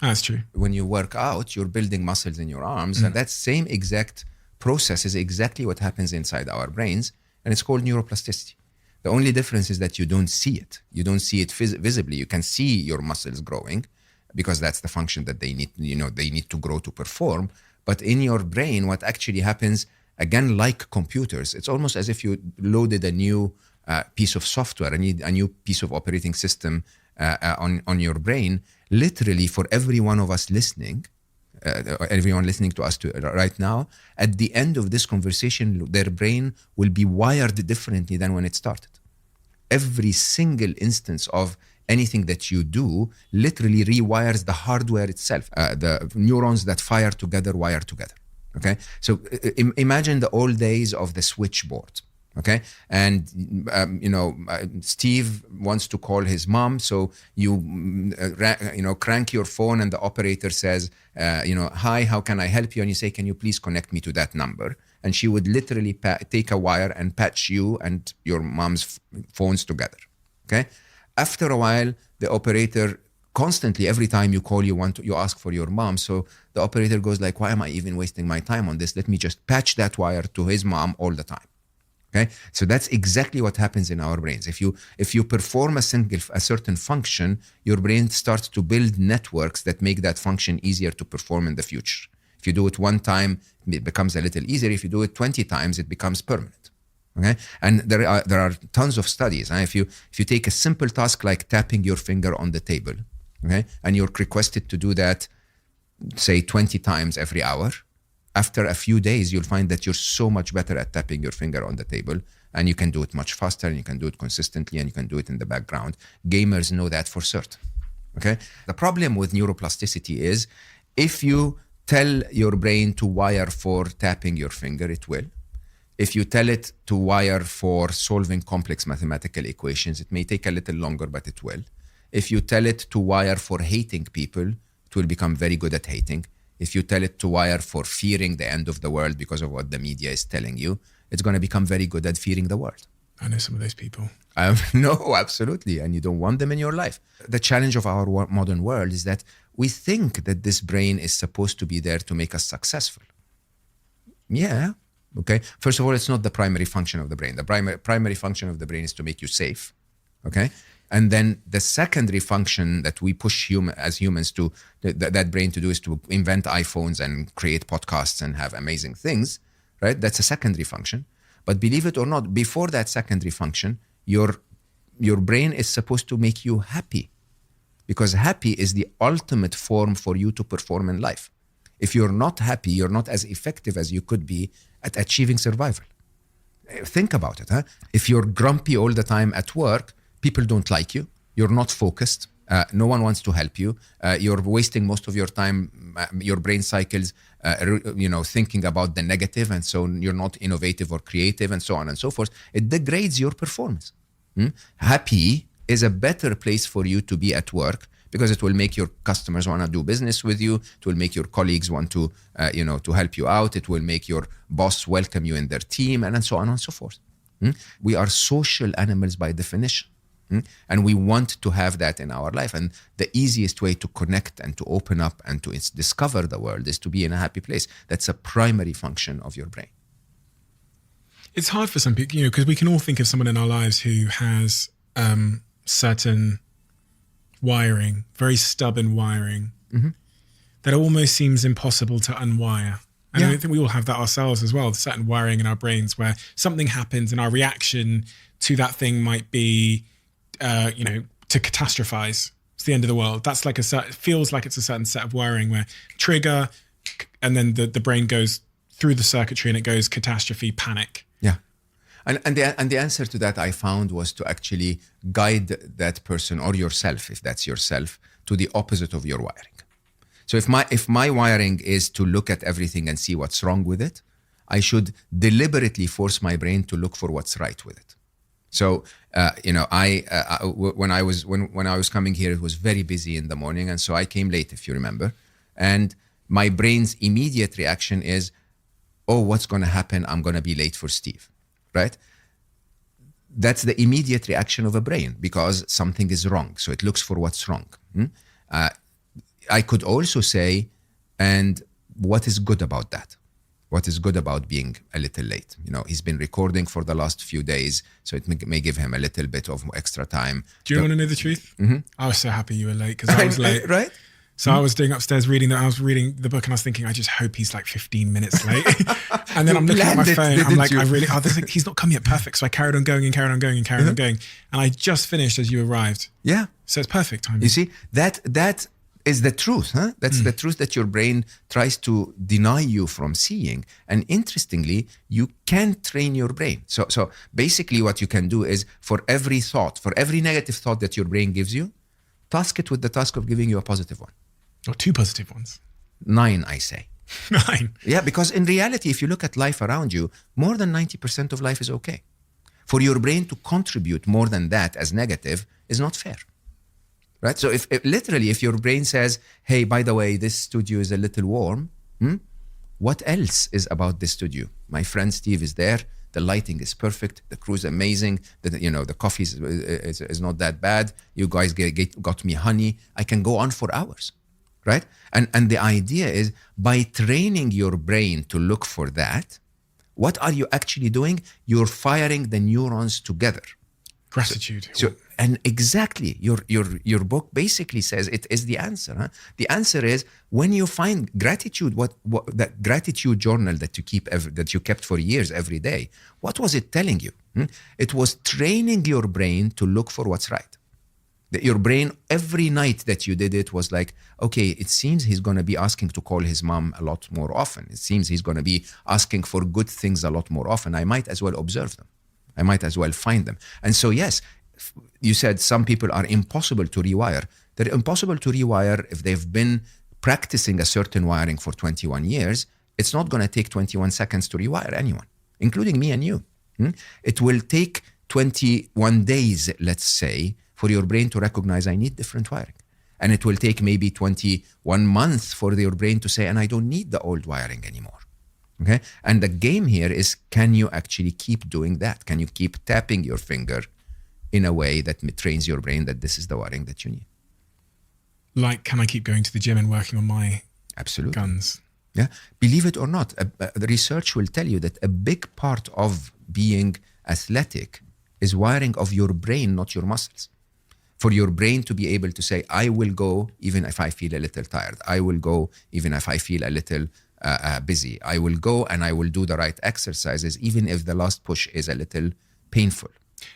That's true. When you work out, you're building muscles in your arms. And that same exact process is exactly what happens inside our brains. And it's called neuroplasticity. The only difference is that you don't see it. You don't see it visibly. You can see your muscles growing because that's the function that they need, they need to grow to perform. But in your brain, what actually happens, again, like computers, it's almost as if you loaded a new piece of software, a new piece of operating system on your brain. Literally, for every one of us listening, everyone listening to us right now, at the end of this conversation, their brain will be wired differently than when it started. Every single instance of anything that you do literally rewires the hardware itself. The neurons that fire together wire together. Okay, so imagine the old days of the switchboard. Okay, and Steve wants to call his mom, so you crank your phone, and the operator says, hi, how can I help you? And you say, can you please connect me to that number? And she would literally take a wire and patch you and your mom's phones together. Okay, after a while, the operator constantly, every time you call, you ask for your mom. So the operator goes like, why am I even wasting my time on this? Let me just patch that wire to his mom all the time. Okay, so that's exactly what happens in our brains. If you perform a certain function, your brain starts to build networks that make that function easier to perform in the future. If you do it one time, it becomes a little easier. If you do it 20 times, it becomes permanent. Okay, and there are tons of studies. If you take a simple task like tapping your finger on the table, okay, and you're requested to do that, say 20 times every hour. After a few days, you'll find that you're so much better at tapping your finger on the table, and you can do it much faster, and you can do it consistently, and you can do it in the background. Gamers know that for certain. Okay. The problem with neuroplasticity is if you tell your brain to wire for tapping your finger, it will. If you tell it to wire for solving complex mathematical equations, it may take a little longer, but it will. If you tell it to wire for hating people, it will become very good at hating. If you tell it to wire for fearing the end of the world because of what the media is telling you, it's going to become very good at fearing the world. I know some of those people. No, absolutely. And you don't want them in your life. The challenge of our modern world is that we think that this brain is supposed to be there to make us successful. Yeah. Okay. First of all, it's not the primary function of the brain. The primary function of the brain is to make you safe. Okay. And then the secondary function that we push as humans to that brain to do is to invent iPhones and create podcasts and have amazing things, right? That's a secondary function. But believe it or not, before that secondary function, your brain is supposed to make you happy, because happy is the ultimate form for you to perform in life. If you're not happy, you're not as effective as you could be at achieving survival. Think about it. If you're grumpy all the time at work, people don't like you. You're not focused. No one wants to help you. You're wasting most of your time, your brain cycles, thinking about the negative, and so you're not innovative or creative, and so on and so forth. It degrades your performance. Happy is a better place for you to be at work, because it will make your customers want to do business with you. It will make your colleagues want to, to help you out. It will make your boss welcome you in their team, and so on and so forth. We are social animals by definition. And we want to have that in our life. And the easiest way to connect and to open up and to discover the world is to be in a happy place. That's a primary function of your brain. It's hard for some people, because we can all think of someone in our lives who has certain wiring, very stubborn wiring, that almost seems impossible to unwire. And I think we all have that ourselves as well, certain wiring in our brains where something happens and our reaction to that thing might be, to catastrophize. It's the end of the world. That's like it feels like it's a certain set of wiring where trigger, and then the brain goes through the circuitry and it goes catastrophe, panic. Yeah. And the answer to that I found was to actually guide that person, or yourself, if that's yourself, to the opposite of your wiring. So if my wiring is to look at everything and see what's wrong with it, I should deliberately force my brain to look for what's right with it. So when I was coming here, it was very busy in the morning, and so I came late, if you remember. And my brain's immediate reaction is, "Oh, what's going to happen? I'm going to be late for Steve." Right? That's the immediate reaction of a brain, because something is wrong. So it looks for what's wrong. I could also say, and what is good about that? What is good about being a little late? He's been recording for the last few days, so it may give him a little bit of extra time. Do you want to know the truth? I was so happy you were late, because I was late. Right? So I was doing upstairs I was reading the book, and I was thinking, I just hope he's like 15 minutes late. And then I'm looking at my phone. I'm like, he's not come yet. Perfect. So I carried on going and carried on going and carried on going. And I just finished as you arrived. Yeah. So it's perfect timing. You see, that is the truth. That's the truth that your brain tries to deny you from seeing. And interestingly, you can train your brain. So basically what you can do is, for every negative thought that your brain gives you, task it with the task of giving you a positive one. Or 2 positive ones. 9, I say. 9? Yeah, because in reality, if you look at life around you, more than 90% of life is okay. For your brain to contribute more than that as negative is not fair. Right? So if your brain says, "Hey, by the way, this studio is a little warm," what else is about this studio? My friend Steve is there. The lighting is perfect. The crew is amazing. The coffee is not that bad. You guys got me honey. I can go on for hours, right? And the idea is, by training your brain to look for that, what are you actually doing? You're firing the neurons together. Gratitude. And exactly, your book basically says it is the answer. The answer is, when you find gratitude, what that gratitude journal that you kept for years every day, what was it telling you? It was training your brain to look for what's right. Your brain, every night that you did it, was like, okay, it seems he's going to be asking to call his mom a lot more often. It seems he's going to be asking for good things a lot more often. I might as well observe them. I might as well find them. And so, yes, you said some people are impossible to rewire. They're impossible to rewire if they've been practicing a certain wiring for 21 years. It's not going to take 21 seconds to rewire anyone, including me and you. It will take 21 days, let's say, for your brain to recognize, I need different wiring. And it will take maybe 21 months for your brain to say, and I don't need the old wiring anymore. Okay? And the game here is, can you actually keep doing that? Can you keep tapping your finger in a way that trains your brain that this is the wiring that you need? Like, can I keep going to the gym and working on my Absolutely. guns? Yeah. Believe it or not, the research will tell you that a big part of being athletic is wiring of your brain, not your muscles. For your brain to be able to say, I will go even if I feel a little tired. I will go even if I feel a little busy. I will go and I will do the right exercises, even if the last push is a little painful.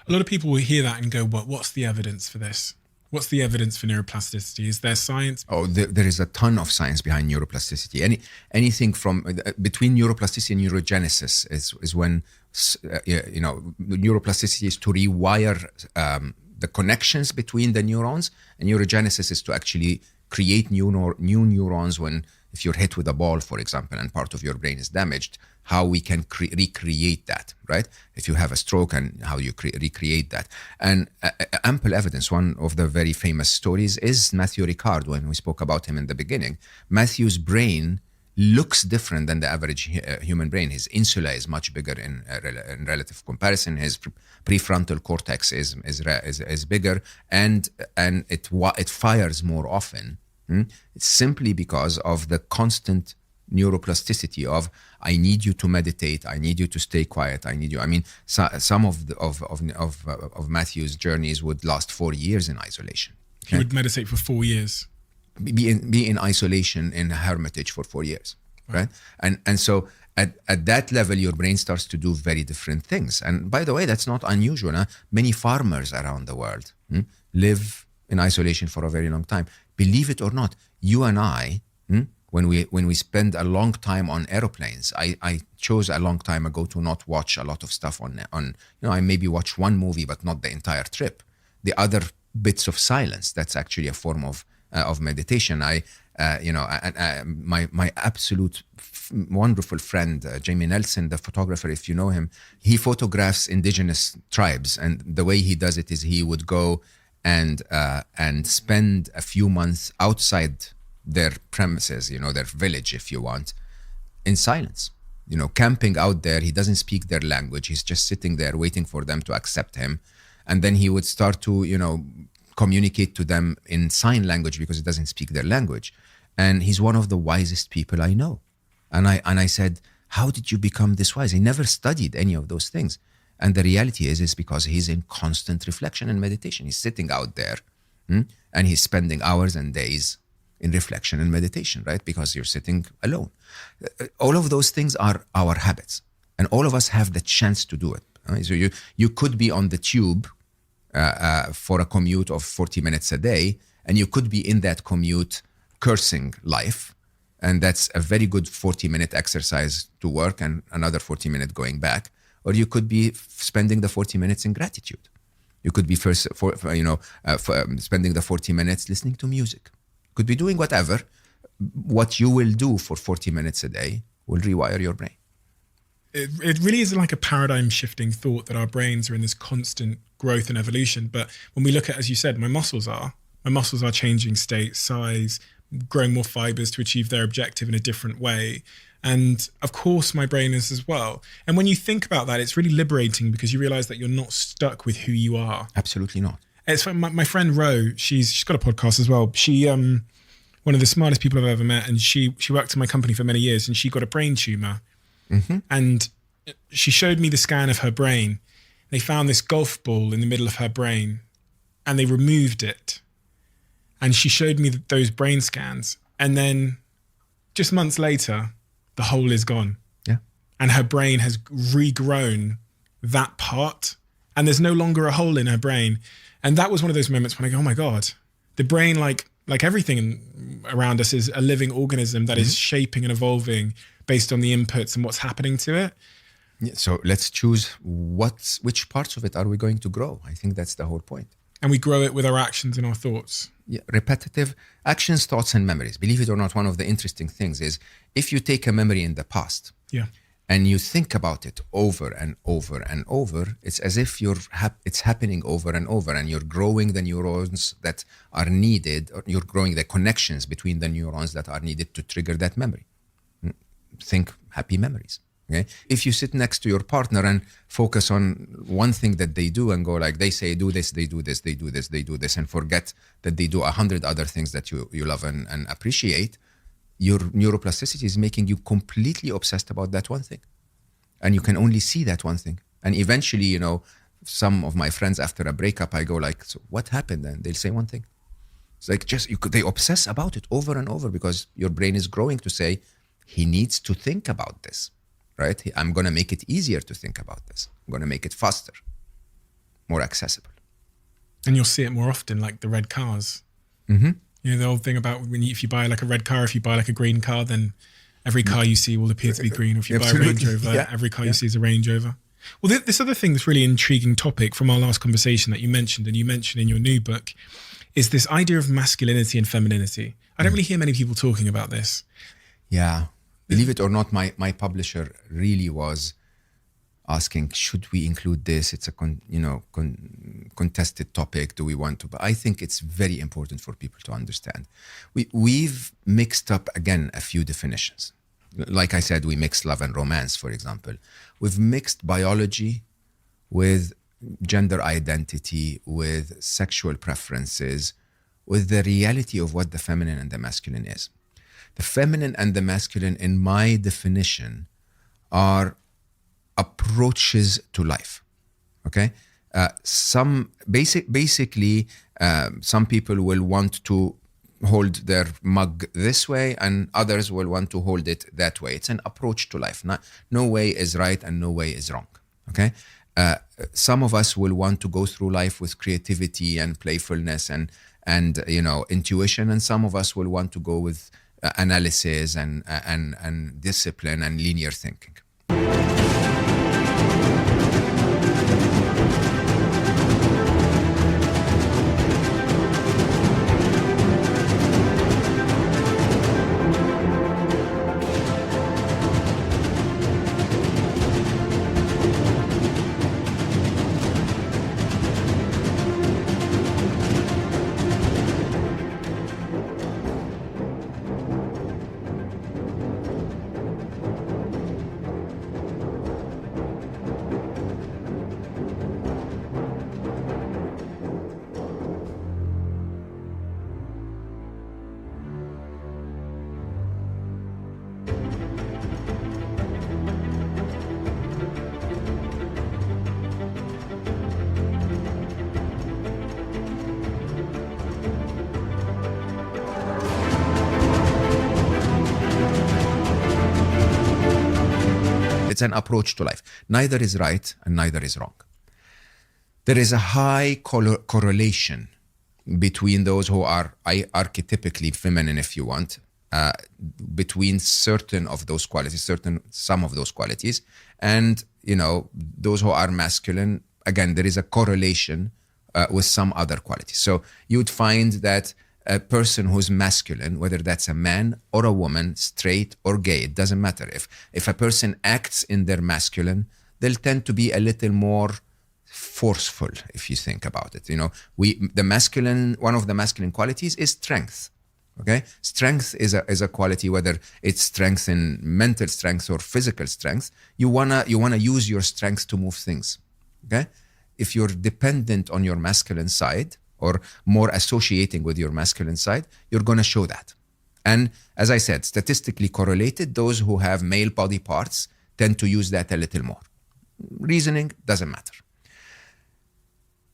A lot of people will hear that and go, well, what's the evidence for this? What's the evidence for neuroplasticity? Is there science? Oh, there is a ton of science behind neuroplasticity. Anything from between neuroplasticity and neurogenesis is when, neuroplasticity is to rewire the connections between the neurons, and neurogenesis is to actually create new neurons when, if you're hit with a ball, for example, and part of your brain is damaged, how we can recreate that, right? If you have a stroke, and how you recreate that. And ample evidence. One of the very famous stories is Matthew Ricard, when we spoke about him in the beginning. Matthew's brain looks different than the average human brain. His insula is much bigger in relative comparison. His prefrontal cortex is bigger, and it fires more often. It's simply because of the constant neuroplasticity of, I need you to meditate, I need you to stay quiet, I need you. I mean, some of Matthew's journeys would last 4 years in isolation. Okay? He would meditate for 4 years. Be in isolation in a hermitage for 4 years, right? And so at that level, your brain starts to do very different things. And by the way, that's not unusual. Huh? Many farmers around the world live in isolation for a very long time. Believe it or not, you and I, when we spend a long time on aeroplanes, I chose a long time ago to not watch a lot of stuff on I maybe watch one movie, but not the entire trip. The other bits of silence, that's actually a form of meditation. My absolute wonderful friend, Jamie Nelson, the photographer, if you know him, he photographs indigenous tribes, and the way he does it is he would go and spend a few months outside their premises, their village, if you want, in silence, camping out there. He doesn't speak their language. He's just sitting there waiting for them to accept him. And then he would start to, communicate to them in sign language because he doesn't speak their language. And he's one of the wisest people I know. And I said, how did you become this wise? He never studied any of those things. And the reality is because he's in constant reflection and meditation. He's sitting out there and he's spending hours and days in reflection and meditation, right? Because you're sitting alone. All of those things are our habits, and all of us have the chance to do it. Right? So you could be on the tube for a commute of 40 minutes a day, and you could be in that commute cursing life, and that's a very good 40-minute exercise to work and another 40-minute going back. Or you could be spending the 40 minutes in gratitude. You could be spending the 40 minutes listening to music. You could be doing whatever. What you will do for 40 minutes a day will rewire your brain. It really is like a paradigm shifting thought that our brains are in this constant growth and evolution. But when we look at, as you said, my muscles are changing state, size, growing more fibers to achieve their objective in a different way. And of course, my brain is as well. And when you think about that, it's really liberating because you realize that you're not stuck with who you are. Absolutely not. It's my friend Ro, she's got a podcast as well. She, one of the smartest people I've ever met. And she worked in my company for many years, and she got a brain tumor. Mm-hmm. And she showed me the scan of her brain. They found this golf ball in the middle of her brain and they removed it. And she showed me those brain scans. And then just months later, the hole is gone. Yeah. And her brain has regrown that part, and there's no longer a hole in her brain. And that was one of those moments when I go, oh my God, the brain, like everything around us, is a living organism that is shaping and evolving based on the inputs and what's happening to it. Yeah, so let's choose which parts of it are we going to grow. I think that's the whole point. And we grow it with our actions and our thoughts. Yeah, repetitive actions, thoughts, and memories. Believe it or not, one of the interesting things is if you take a memory in the past and you think about it over and over and over, it's as if it's happening over and over, and you're growing the neurons that are needed, or you're growing the connections between the neurons that are needed to trigger that memory. Think happy memories. Okay? If you sit next to your partner and focus on one thing that they do and go like, they say do this, they do this, they do this, they do this, and forget that they do 100 other things that you love and appreciate, your neuroplasticity is making you completely obsessed about that one thing. And you can only see that one thing. And eventually, some of my friends after a breakup, I go like, so what happened? And they'll say one thing. It's like they obsess about it over and over because your brain is growing to say, he needs to think about this, right? I'm going to make it easier to think about this. I'm going to make it faster, more accessible. And you'll see it more often, like the red cars. Mm-hmm. You know, the old thing about if you buy like a red car, if you buy like a green car, then every car you see will appear to be green. Or if you buy a Range Rover, every car you see is a Range Rover. Well, this other thing that's really intriguing topic from our last conversation that you mentioned, and you mentioned in your new book, is this idea of masculinity and femininity. I don't really hear many people talking about this. Yeah. Believe it or not, my publisher really was asking, should we include this? It's a contested topic. Do we want to? But I think it's very important for people to understand. We've mixed up, again, a few definitions. Like I said, we mixed love and romance, for example. We've mixed biology with gender identity, with sexual preferences, with the reality of what the feminine and the masculine is. The feminine and the masculine, in my definition, are approaches to life. Okay, some people will want to hold their mug this way, and others will want to hold it that way. It's an approach to life. No way is right and no way is wrong. Okay, some of us will want to go through life with creativity and playfulness and intuition, and some of us will want to go with analysis and discipline and linear thinking. It's an approach to life. Neither is right and neither is wrong. There is a high correlation between those who are archetypically feminine, if you want, between certain of those qualities, some of those qualities, and those who are masculine. Again, there is a correlation with some other qualities. So you would find that a person who's masculine, whether that's a man or a woman, straight or gay, it doesn't matter. If a person acts in their masculine, they'll tend to be a little more forceful, if you think about it. One of the masculine qualities is strength. Okay, strength is a quality, whether it's strength in mental strength or physical strength. You wanna use your strength to move things. Okay, if you're dependent on your masculine side, or more associating with your masculine side, you're going to show that. And as I said, statistically correlated, those who have male body parts tend to use that a little more. Reasoning doesn't matter.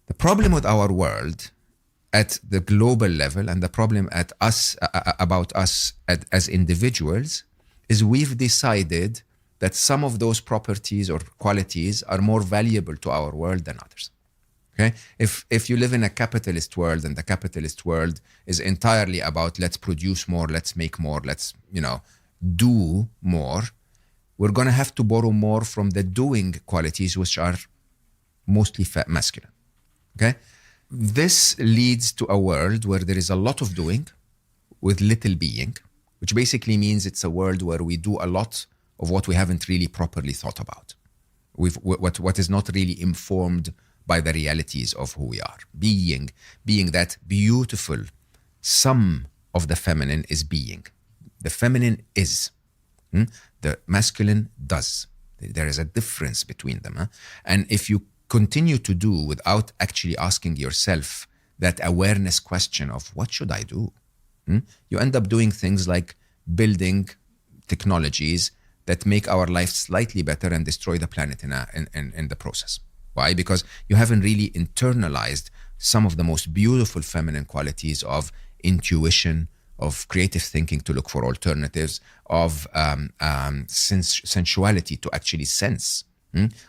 The problem with our world at the global level, and the problem about us as individuals, is we've decided that some of those properties or qualities are more valuable to our world than others. Okay, if you live in a capitalist world, and the capitalist world is entirely about let's produce more, let's make more, let's do more, we're going to have to borrow more from the doing qualities, which are mostly masculine. Okay, this leads to a world where there is a lot of doing with little being, which basically means it's a world where we do a lot of what we haven't really properly thought about, what is not really informed by the realities of who we are. Being that beautiful sum of the feminine is being. The feminine is. The masculine does. There is a difference between them. And if you continue to do without actually asking yourself that awareness question of what should I do, you end up doing things like building technologies that make our life slightly better and destroy the planet in the process. Why? Because you haven't really internalized some of the most beautiful feminine qualities of intuition, of creative thinking to look for alternatives, of sensuality to actually sense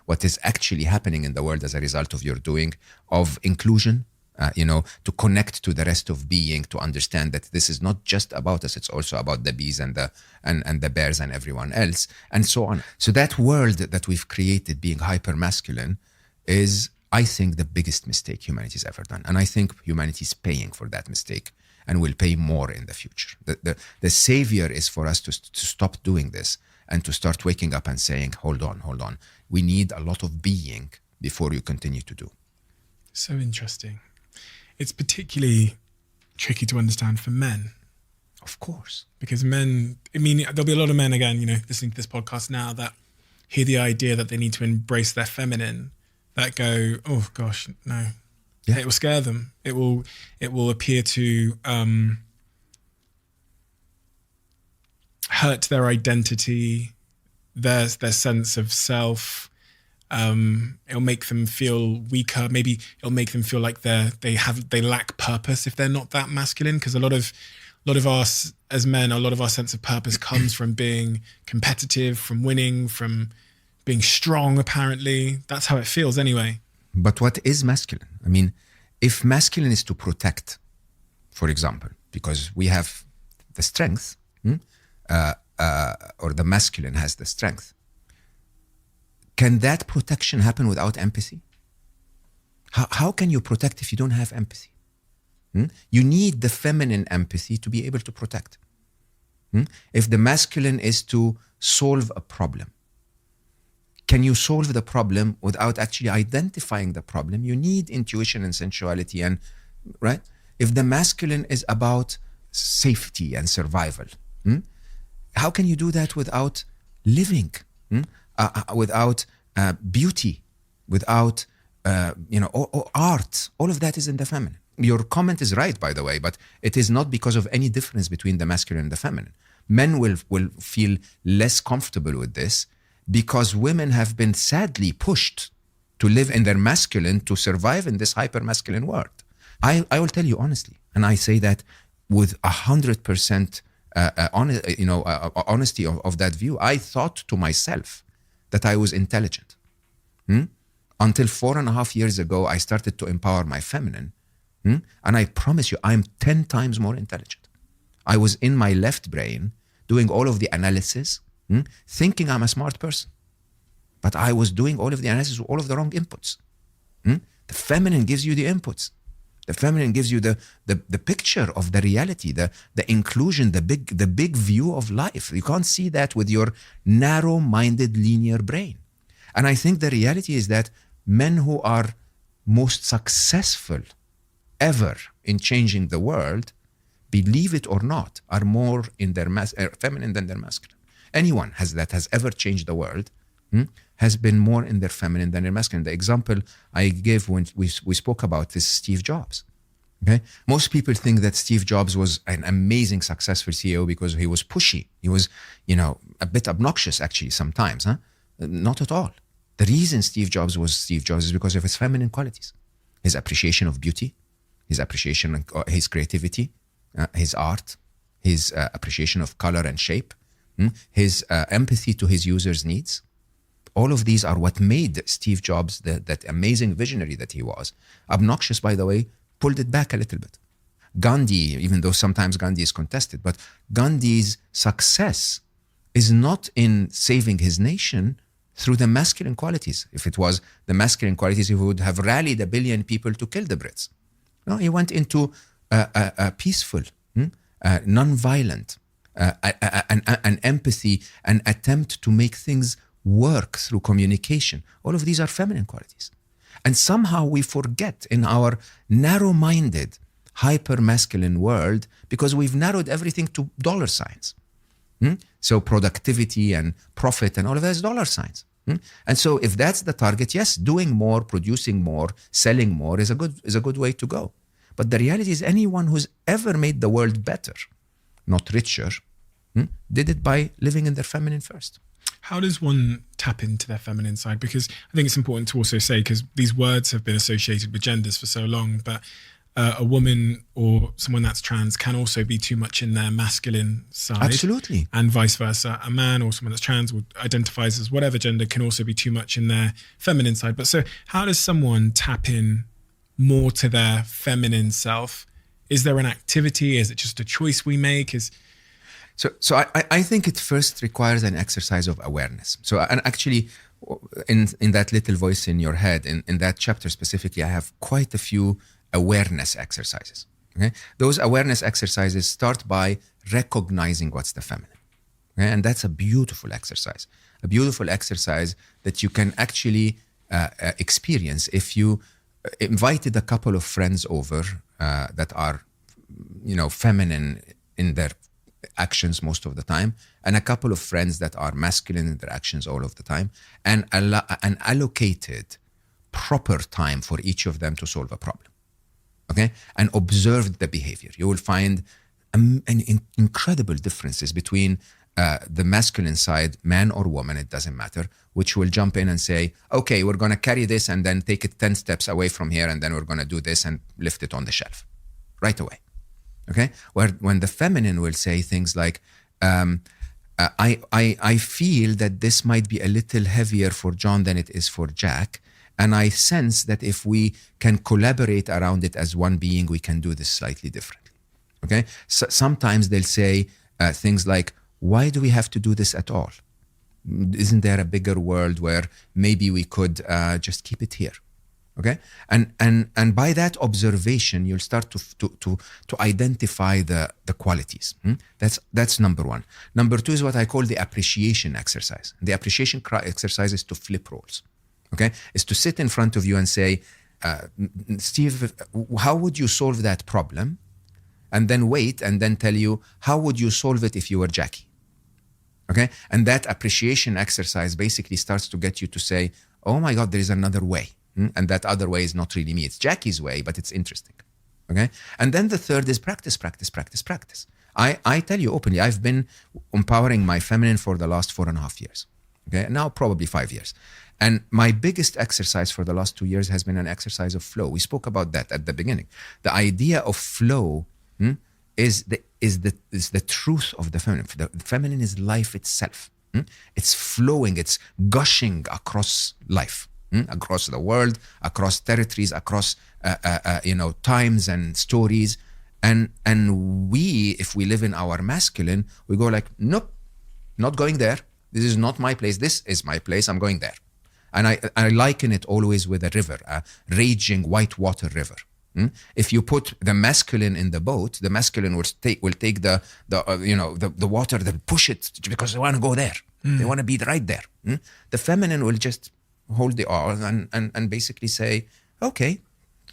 what is actually happening in the world as a result of your doing, of inclusion, to connect to the rest of being, to understand that this is not just about us, it's also about the bees and the bears and everyone else, and so on. So that world that we've created being hyper masculine is, I think, the biggest mistake humanity's ever done. And I think humanity's paying for that mistake and will pay more in the future. The savior is for us to stop doing this and to start waking up and saying, hold on. We need a lot of being before you continue to do. So interesting. It's particularly tricky to understand for men. Of course. Because men, there'll be a lot of men, again, listening to this podcast now that hear the idea that they need to embrace their feminine, that go, oh gosh, no. Yeah. It will scare them. It will appear to hurt their identity, their sense of self. It'll make them feel weaker. Maybe it'll make them feel like they lack purpose if they're not that masculine. Because a lot of us as men, a lot of our sense of purpose comes from being competitive, from winning, from being strong. Apparently, that's how it feels anyway. But what is masculine? If masculine is to protect, for example, because we have the strength, or the masculine has the strength, can that protection happen without empathy? How can you protect if you don't have empathy? You need the feminine empathy to be able to protect. If the masculine is to solve a problem, can you solve the problem without actually identifying the problem? You need intuition and sensuality, and right? If the masculine is about safety and survival, how can you do that without living, without beauty, without or art? All of that is in the feminine. Your comment is right, by the way, but it is not because of any difference between the masculine and the feminine. Men will feel less comfortable with this because women have been sadly pushed to live in their masculine to survive in this hyper-masculine world. I will tell you honestly, and I say that with 100% honesty of that view. I thought to myself that I was intelligent. Until 4.5 years ago, I started to empower my feminine. And I promise you, I'm 10 times more intelligent. I was in my left brain doing all of the analysis, thinking I'm a smart person. But I was doing all of the analysis with all of the wrong inputs. The feminine gives you the inputs. The feminine gives you the picture of the reality, the inclusion, the big view of life. You can't see that with your narrow-minded linear brain. And I think the reality is that men who are most successful ever in changing the world, believe it or not, are more in their feminine than their masculine. Anyone that has ever changed the world has been more in their feminine than their masculine. The example I gave when we spoke about this, Steve Jobs. Okay, most people think that Steve Jobs was an amazing, successful CEO because he was pushy. He was, a bit obnoxious actually sometimes. Not at all. The reason Steve Jobs was Steve Jobs is because of his feminine qualities, his appreciation of beauty, his appreciation of his creativity, his art, his appreciation of color and shape, his empathy to his users' needs. All of these are what made Steve Jobs that amazing visionary that he was. Obnoxious, by the way, pulled it back a little bit. Gandhi, even though sometimes Gandhi is contested, but Gandhi's success is not in saving his nation through the masculine qualities. If it was the masculine qualities, he would have rallied 1 billion people to kill the Brits. No, he went into a peaceful, non-violent, an empathy, an attempt to make things work through communication. All of these are feminine qualities. And somehow we forget in our narrow-minded, hyper-masculine world because we've narrowed everything to dollar signs. So productivity and profit and all of that is dollar signs. And so if that's the target, yes, doing more, producing more, selling more is a good way to go. But the reality is anyone who's ever made the world better, not richer, did it by living in their feminine first. How does one tap into their feminine side? Because I think it's important to also say, because these words have been associated with genders for so long, but a woman or someone that's trans can also be too much in their masculine side. Absolutely. And vice versa. A man or someone that's trans or identifies as whatever gender can also be too much in their feminine side. But so how does someone tap in more to their feminine self? Is there an activity? Is it just a choice we make? So I think it first requires an exercise of awareness. So, and actually, in that little voice in your head, in that chapter specifically, I have quite a few awareness exercises. Okay, those awareness exercises start by recognizing what's the feminine, okay? And that's a beautiful exercise that you can actually experience if you invited a couple of friends over that are, feminine in their actions most of the time, and a couple of friends that are masculine in their actions all of the time, and allocated proper time for each of them to solve a problem. Okay, and observe the behavior. You will find incredible differences between the masculine side, man or woman, it doesn't matter, which will jump in and say, okay, we're going to carry this and then take it 10 steps away from here, and then we're going to do this and lift it on the shelf right away. Okay, when the feminine will say things like, I feel that this might be a little heavier for John than it is for Jack, and I sense that if we can collaborate around it as one being, we can do this slightly differently. Okay, so sometimes they'll say things like, why do we have to do this at all? Isn't there a bigger world where maybe we could just keep it here? Okay, and by that observation, you'll start to identify the qualities. That's number one. Number two is what I call the appreciation exercise. The appreciation exercise is to flip roles. Okay, is to sit in front of you and say, Steve, how would you solve that problem? And then wait and then tell you, how would you solve it if you were Jackie? Okay, and that appreciation exercise basically starts to get you to say, oh my God, there is another way. And that other way is not really me. It's Jackie's way, but it's interesting. Okay, and then the third is practice. I tell you openly, I've been empowering my feminine for the last 4.5 years. Okay, now probably 5 years. And my biggest exercise for the last 2 years has been an exercise of flow. We spoke about that at the beginning. The idea of flow is the truth of the feminine. The feminine is life itself. It's flowing, it's gushing across life, across the world, across territories, across times and stories. And we, if we live in our masculine, we go like, nope, not going there. This is not my place. This is my place. I'm going there. And I liken it always with a river, a raging white water river. If you put the masculine in the boat, the masculine will take the water, they'll push it because they want to go there. They want to be right there. The feminine will just hold the oar and basically say, okay,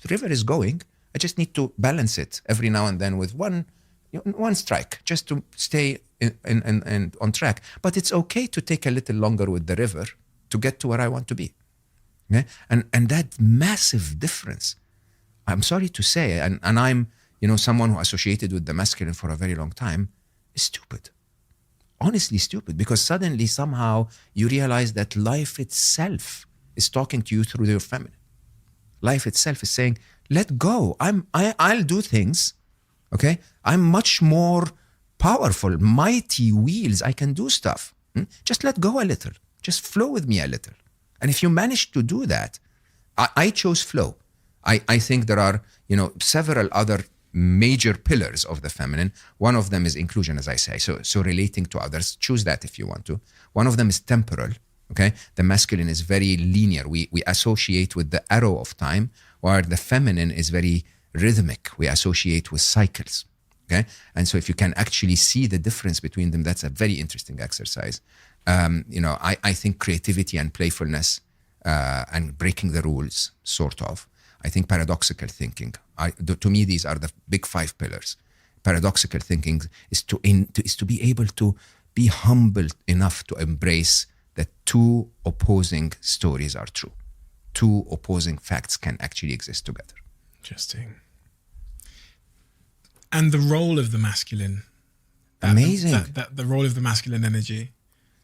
the river is going. I just need to balance it every now and then with one strike just to stay in on track. But it's okay to take a little longer with the river to get to where I want to be. Okay? And that massive difference, I'm sorry to say, and I'm someone who associated with the masculine for a very long time, is stupid. Honestly stupid, because suddenly somehow you realize that life itself is talking to you through your feminine. Life itself is saying, let go. I'll do things. Okay? I'm much more powerful, mighty wheels. I can do stuff. Just let go a little. Just flow with me a little. And if you manage to do that, I chose flow. I think there are, several other major pillars of the feminine. One of them is inclusion, as I say. So relating to others, choose that if you want to. One of them is temporal. Okay, the masculine is very linear. We associate with the arrow of time, while the feminine is very rhythmic. We associate with cycles. Okay, and so if you can actually see the difference between them, that's a very interesting exercise. I think creativity and playfulness and breaking the rules, sort of. I think paradoxical thinking. To me, these are the big 5 pillars. Paradoxical thinking is to be able to be humble enough to embrace that 2 opposing stories are true. 2 opposing facts can actually exist together. Interesting. And the role of the masculine. Amazing. The role of the masculine energy.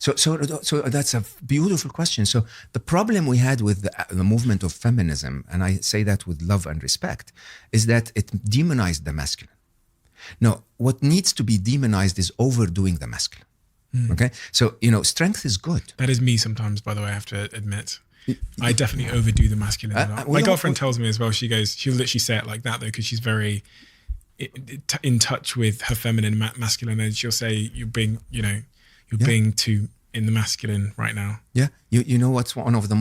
So that's a beautiful question. So the problem we had with the movement of feminism, and I say that with love and respect, is that it demonized the masculine. No, what needs to be demonized is overdoing the masculine. Okay, so strength is good. That is me sometimes, by the way. I have to admit, I definitely overdo the masculine. My girlfriend tells me as well. She'll literally say it like that though, because she's very in touch with her feminine masculine, and she'll say you're being too in the masculine right now. Yeah, you know what's one of the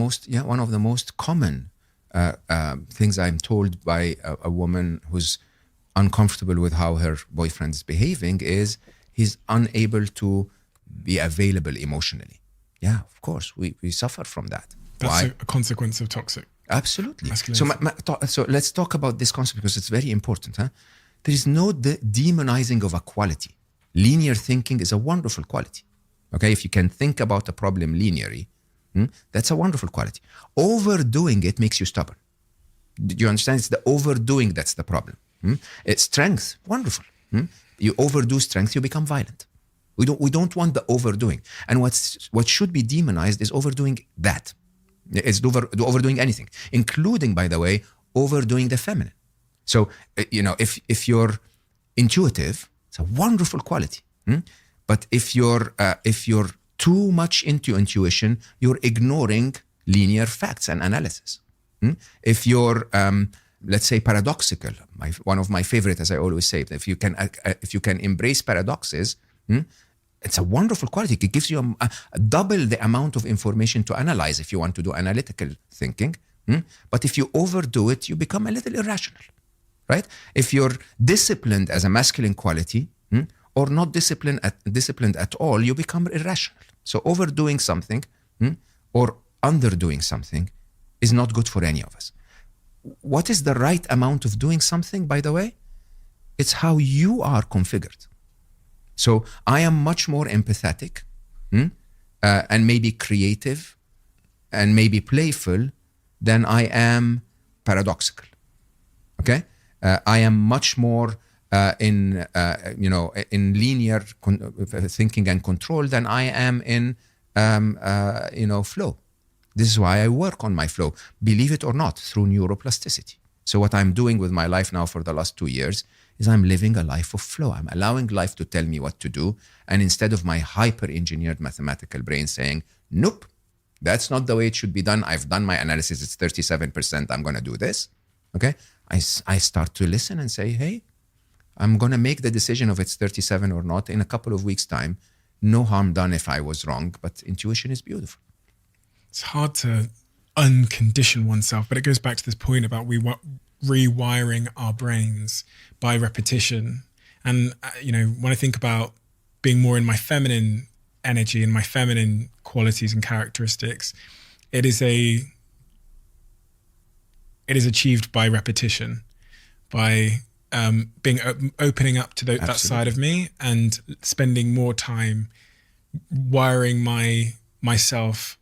most common things I'm told by a woman who's uncomfortable with how her boyfriend is behaving is he's unable to be available emotionally. Yeah, of course, we suffer from that. That's a consequence of toxic. Absolutely. So let's talk about this concept because it's very important. There is no demonizing of a quality. Linear thinking is a wonderful quality. Okay, if you can think about a problem linearly, that's a wonderful quality. Overdoing it makes you stubborn. Do you understand? It's the overdoing that's the problem. It's strength, wonderful. You overdo strength, you become violent. We don't want the overdoing. And what should be demonized is overdoing that. It's overdoing anything, including, by the way, overdoing the feminine. So, if you're intuitive, it's a wonderful quality. But if you're too much into intuition, you're ignoring linear facts and analysis. If you're let's say paradoxical, one of my favorite, as I always say, if you can embrace paradoxes, it's a wonderful quality. It gives you a double the amount of information to analyze if you want to do analytical thinking. But if you overdo it, you become a little irrational, right? If you're disciplined as a masculine quality, or not disciplined at all, you become irrational. So overdoing something or underdoing something is not good for any of us. What is the right amount of doing something, by the way? It's how you are configured. So I am much more empathetic and maybe creative and maybe playful than I am paradoxical. Okay? I am much more in linear thinking and control than I am in flow. This is why I work on my flow, believe it or not, through neuroplasticity. So what I'm doing with my life now for the last 2 years is I'm living a life of flow. I'm allowing life to tell me what to do. And instead of my hyper-engineered mathematical brain saying, nope, that's not the way it should be done. I've done my analysis. It's 37%. I'm going to do this. Okay. I start to listen and say, hey, I'm going to make the decision of it's 37 or not in a couple of weeks' time. No harm done if I was wrong, but intuition is beautiful. It's hard to uncondition oneself, but it goes back to this point about rewiring our brains by repetition. And, when I think about being more in my feminine energy and my feminine qualities and characteristics, it is achieved by repetition, by opening up to that side of me and spending more time wiring myself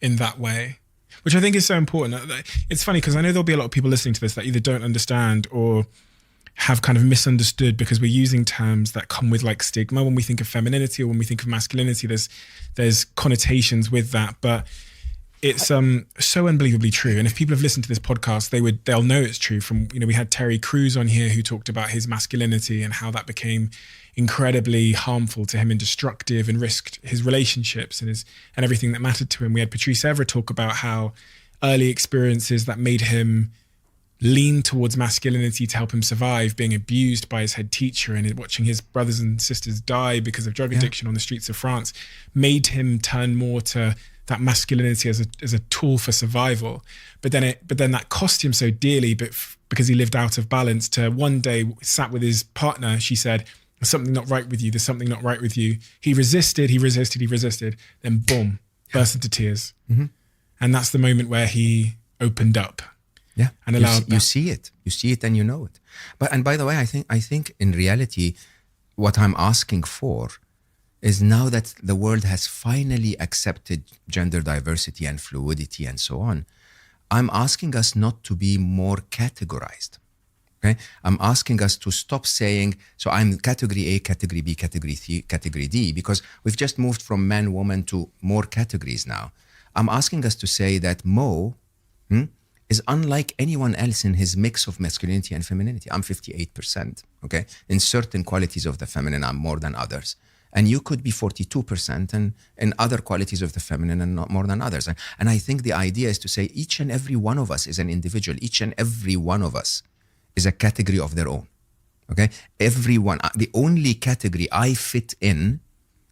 in that way, which I think is so important. It's funny because I know there'll be a lot of people listening to this that either don't understand or have kind of misunderstood because we're using terms that come with like stigma. When we think of femininity or when we think of masculinity, there's connotations with that, but it's so unbelievably true. And if people have listened to this podcast, they'll know it's true. From we had Terry Crews on here who talked about his masculinity and how that became incredibly harmful to him and destructive and risked his relationships and everything that mattered to him. We had Patrice Evra talk about how early experiences that made him lean towards masculinity to help him survive, being abused by his head teacher and watching his brothers and sisters die because of drug addiction on the streets of France, made him turn more to that masculinity as a tool for survival. But then that cost him so dearly, because he lived out of balance. To one day sat with his partner, she said, "There's something not right with you. There's something not right with you." He resisted. Then boom, burst into tears. Mm-hmm. And that's the moment where he opened up. Yeah, and allowed you see it, and you know it. And by the way, I think in reality, what I'm asking for is now that the world has finally accepted gender diversity and fluidity and so on, I'm asking us not to be more categorized. Okay, I'm asking us to stop saying, so I'm category A, category B, category C, category D, because we've just moved from man, woman to more categories now. I'm asking us to say that Mo is unlike anyone else in his mix of masculinity and femininity. I'm 58%, okay? In certain qualities of the feminine, I'm more than others. And you could be 42% and in other qualities of the feminine and not more than others. And I think the idea is to say each and every one of us is an individual. Each and every one of us is a category of their own, okay? Everyone, the only category I fit in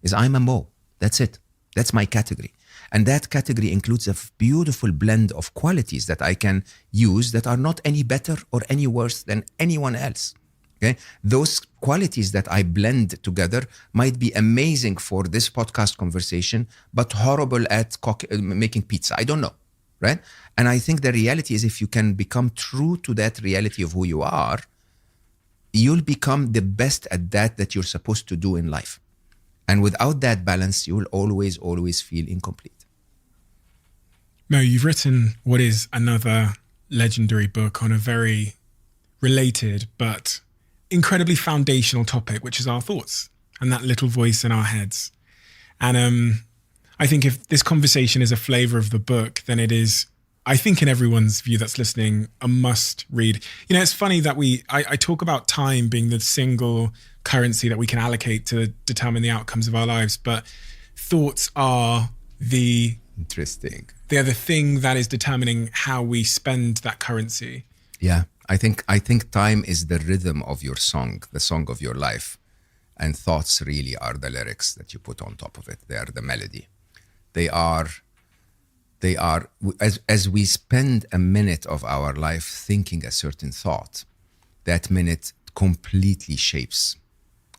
is I'm a Mo. That's it. That's my category. And that category includes a beautiful blend of qualities that I can use that are not any better or any worse than anyone else. Okay? Those qualities that I blend together might be amazing for this podcast conversation, but horrible at making pizza. I don't know, right? And I think the reality is if you can become true to that reality of who you are, you'll become the best at that you're supposed to do in life. And without that balance, you'll always, always feel incomplete. Mo, you've written what is another legendary book on a very related but incredibly foundational topic, which is our thoughts and that little voice in our heads. And I think if this conversation is a flavor of the book, then it is, I think in everyone's view that's listening, a must read. You know, it's funny that I talk about time being the single currency that we can allocate to determine the outcomes of our lives, but thoughts are Interesting. They're the thing that is determining how we spend that currency. Yeah, I think time is the rhythm of your song, the song of your life. And thoughts really are the lyrics that you put on top of it. They are the melody. They are, as we spend a minute of our life thinking a certain thought, that minute completely shapes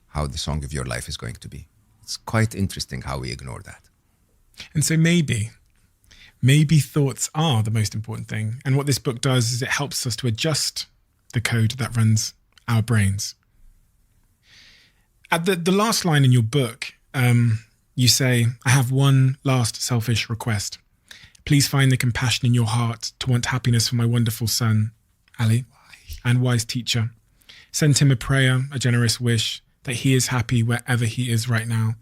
how the song of your life is going to be. It's quite interesting how we ignore that. And so maybe thoughts are the most important thing. And what this book does is it helps us to adjust the code that runs our brains. At the last line in your book, you say, I have one last selfish request. Please find the compassion in your heart to want happiness for my wonderful son, Ali, and wise teacher. Send him a prayer, a generous wish that he is happy wherever he is right now.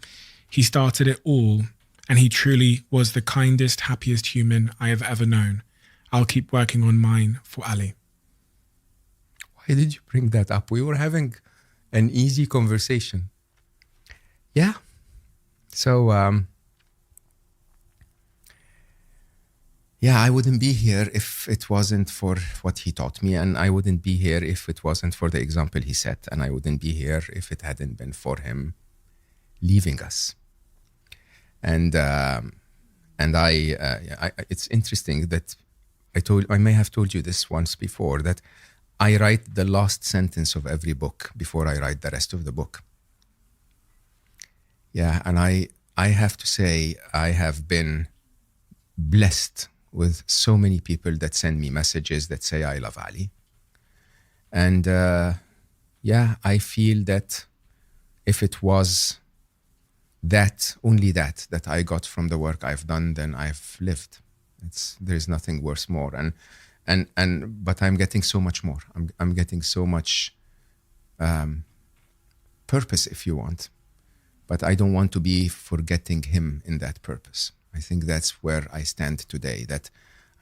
He started it all, and he truly was the kindest, happiest human I have ever known. I'll keep working on mine for Ali. Why did you bring that up? We were having an easy conversation. Yeah. So, I wouldn't be here if it wasn't for what he taught me, and I wouldn't be here if it wasn't for the example he set, and I wouldn't be here if it hadn't been for him leaving us. And it's interesting that I may have told you this once before, that I write the last sentence of every book before I write the rest of the book. Yeah, and I have to say I have been blessed with so many people that send me messages that say I love Ali. And I feel that if it was only that I got from the work I've done, then I've lived. There's nothing worth more. But I'm getting so much more. I'm getting so much purpose, if you want. But I don't want to be forgetting him in that purpose. I think that's where I stand today, that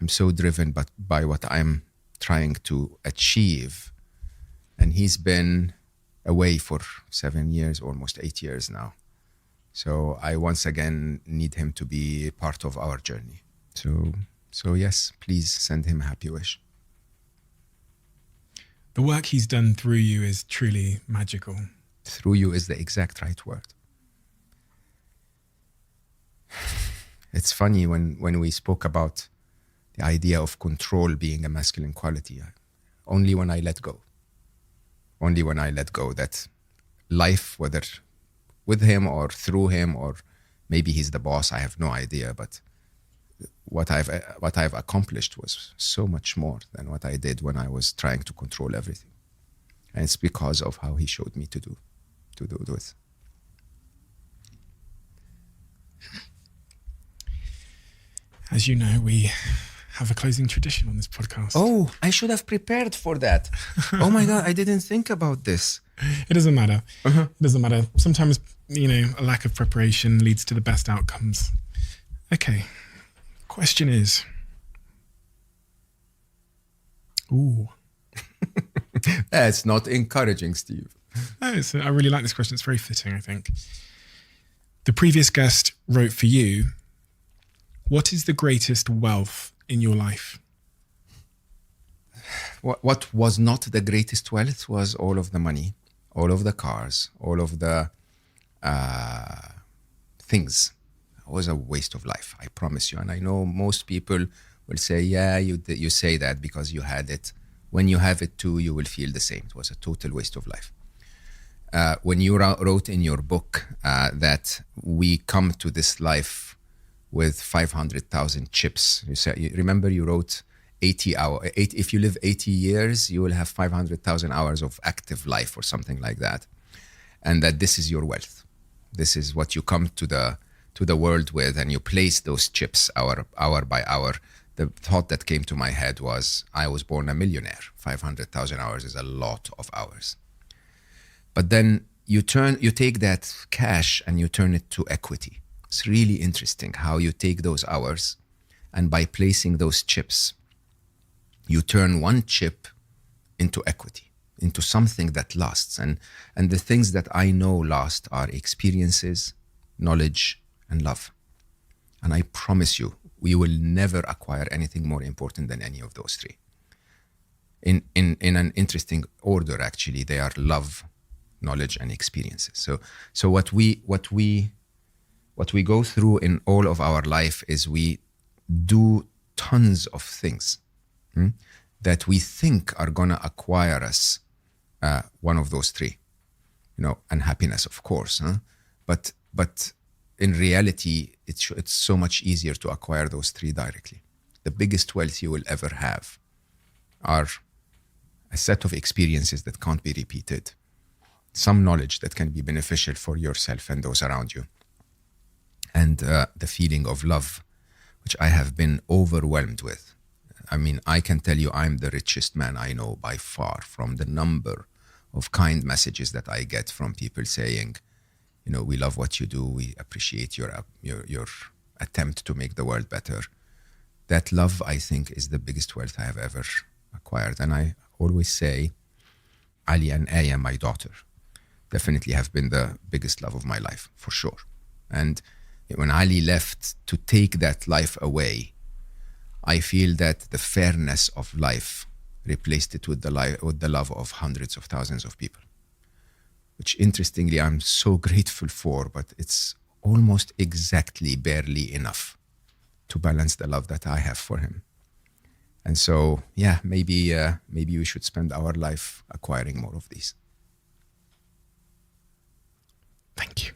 I'm so driven by what I'm trying to achieve. And he's been away for 7 years, almost 8 years now. So I once again need him to be part of our journey. So yes, please send him a happy wish. The work he's done through you is truly magical. Through you is the exact right word. It's funny when we spoke about the idea of control being a masculine quality, only when I let go. Only when I let go that life, whether with him or through him, or maybe he's the boss, I have no idea, but what I've accomplished was so much more than what I did when I was trying to control everything. And it's because of how he showed me to do this. As you know, we have a closing tradition on this podcast. Oh, I should have prepared for that. Oh my God, I didn't think about this. It doesn't matter. It doesn't matter. Sometimes, a lack of preparation leads to the best outcomes. Okay. Question is. Ooh. That's not encouraging, Steve. No, I really like this question. It's very fitting, I think. The previous guest wrote for you, what is the greatest wealth in your life? What was not the greatest wealth was all of the money, all of the cars, all of the things. It was a waste of life, I promise you. And I know most people will say, yeah, you say that because you had it. When you have it too, you will feel the same. It was a total waste of life. When you wrote in your book that we come to this life with 500,000 chips, remember you wrote 80 hours. If you live 80 years, you will have 500,000 hours of active life or something like that. And that this is your wealth. This is what you come to the world with, and you place those chips hour by hour. The thought that came to my head was, I was born a millionaire. 500,000 hours is a lot of hours. But then you take that cash and you turn it to equity. It's really interesting how you take those hours, and by placing those chips, you turn one chip into equity, into something that lasts. And the things that I know last are experiences, knowledge, and love. And I promise you, we will never acquire anything more important than any of those three. In an interesting order, actually, they are love, knowledge, and experiences. So what we go through in all of our life is we do tons of things that we think are gonna acquire us one of those three, and happiness, of course. But in reality, it's so much easier to acquire those three directly. The biggest wealth you will ever have are a set of experiences that can't be repeated, some knowledge that can be beneficial for yourself and those around you, and the feeling of love, which I have been overwhelmed with. I mean, I can tell you I'm the richest man I know by far, from the number of kind messages that I get from people saying, we love what you do. We appreciate your attempt to make the world better. That love, I think, is the biggest wealth I have ever acquired. And I always say, Ali and Aya, my daughter, definitely have been the biggest love of my life, for sure. And when Ali left to take that life away, I feel that the fairness of life replaced it with the love of hundreds of thousands of people, which interestingly I'm so grateful for, but it's almost exactly barely enough to balance the love that I have for him. And so, yeah, maybe we should spend our life acquiring more of these. Thank you.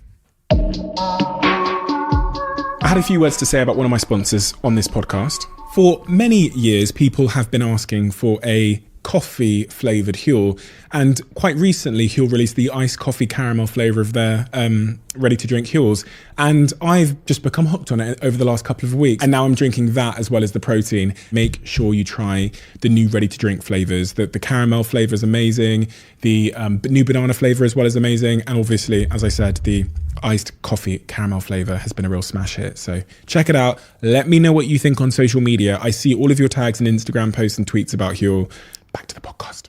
I had a few words to say about one of my sponsors on this podcast. For many years, people have been asking for a coffee flavoured Huel, and quite recently Huel released the iced coffee caramel flavour of their ready to drink Huels, and I've just become hooked on it over the last couple of weeks, and now I'm drinking that as well as the protein. Make sure you try the new ready to drink flavours. The caramel flavour is amazing, the new banana flavour as well is amazing, and obviously, as I said, the iced coffee caramel flavour has been a real smash hit. So check it out. Let me know what you think on social media. I see all of your tags and Instagram posts and tweets about Huel. Back to the podcast.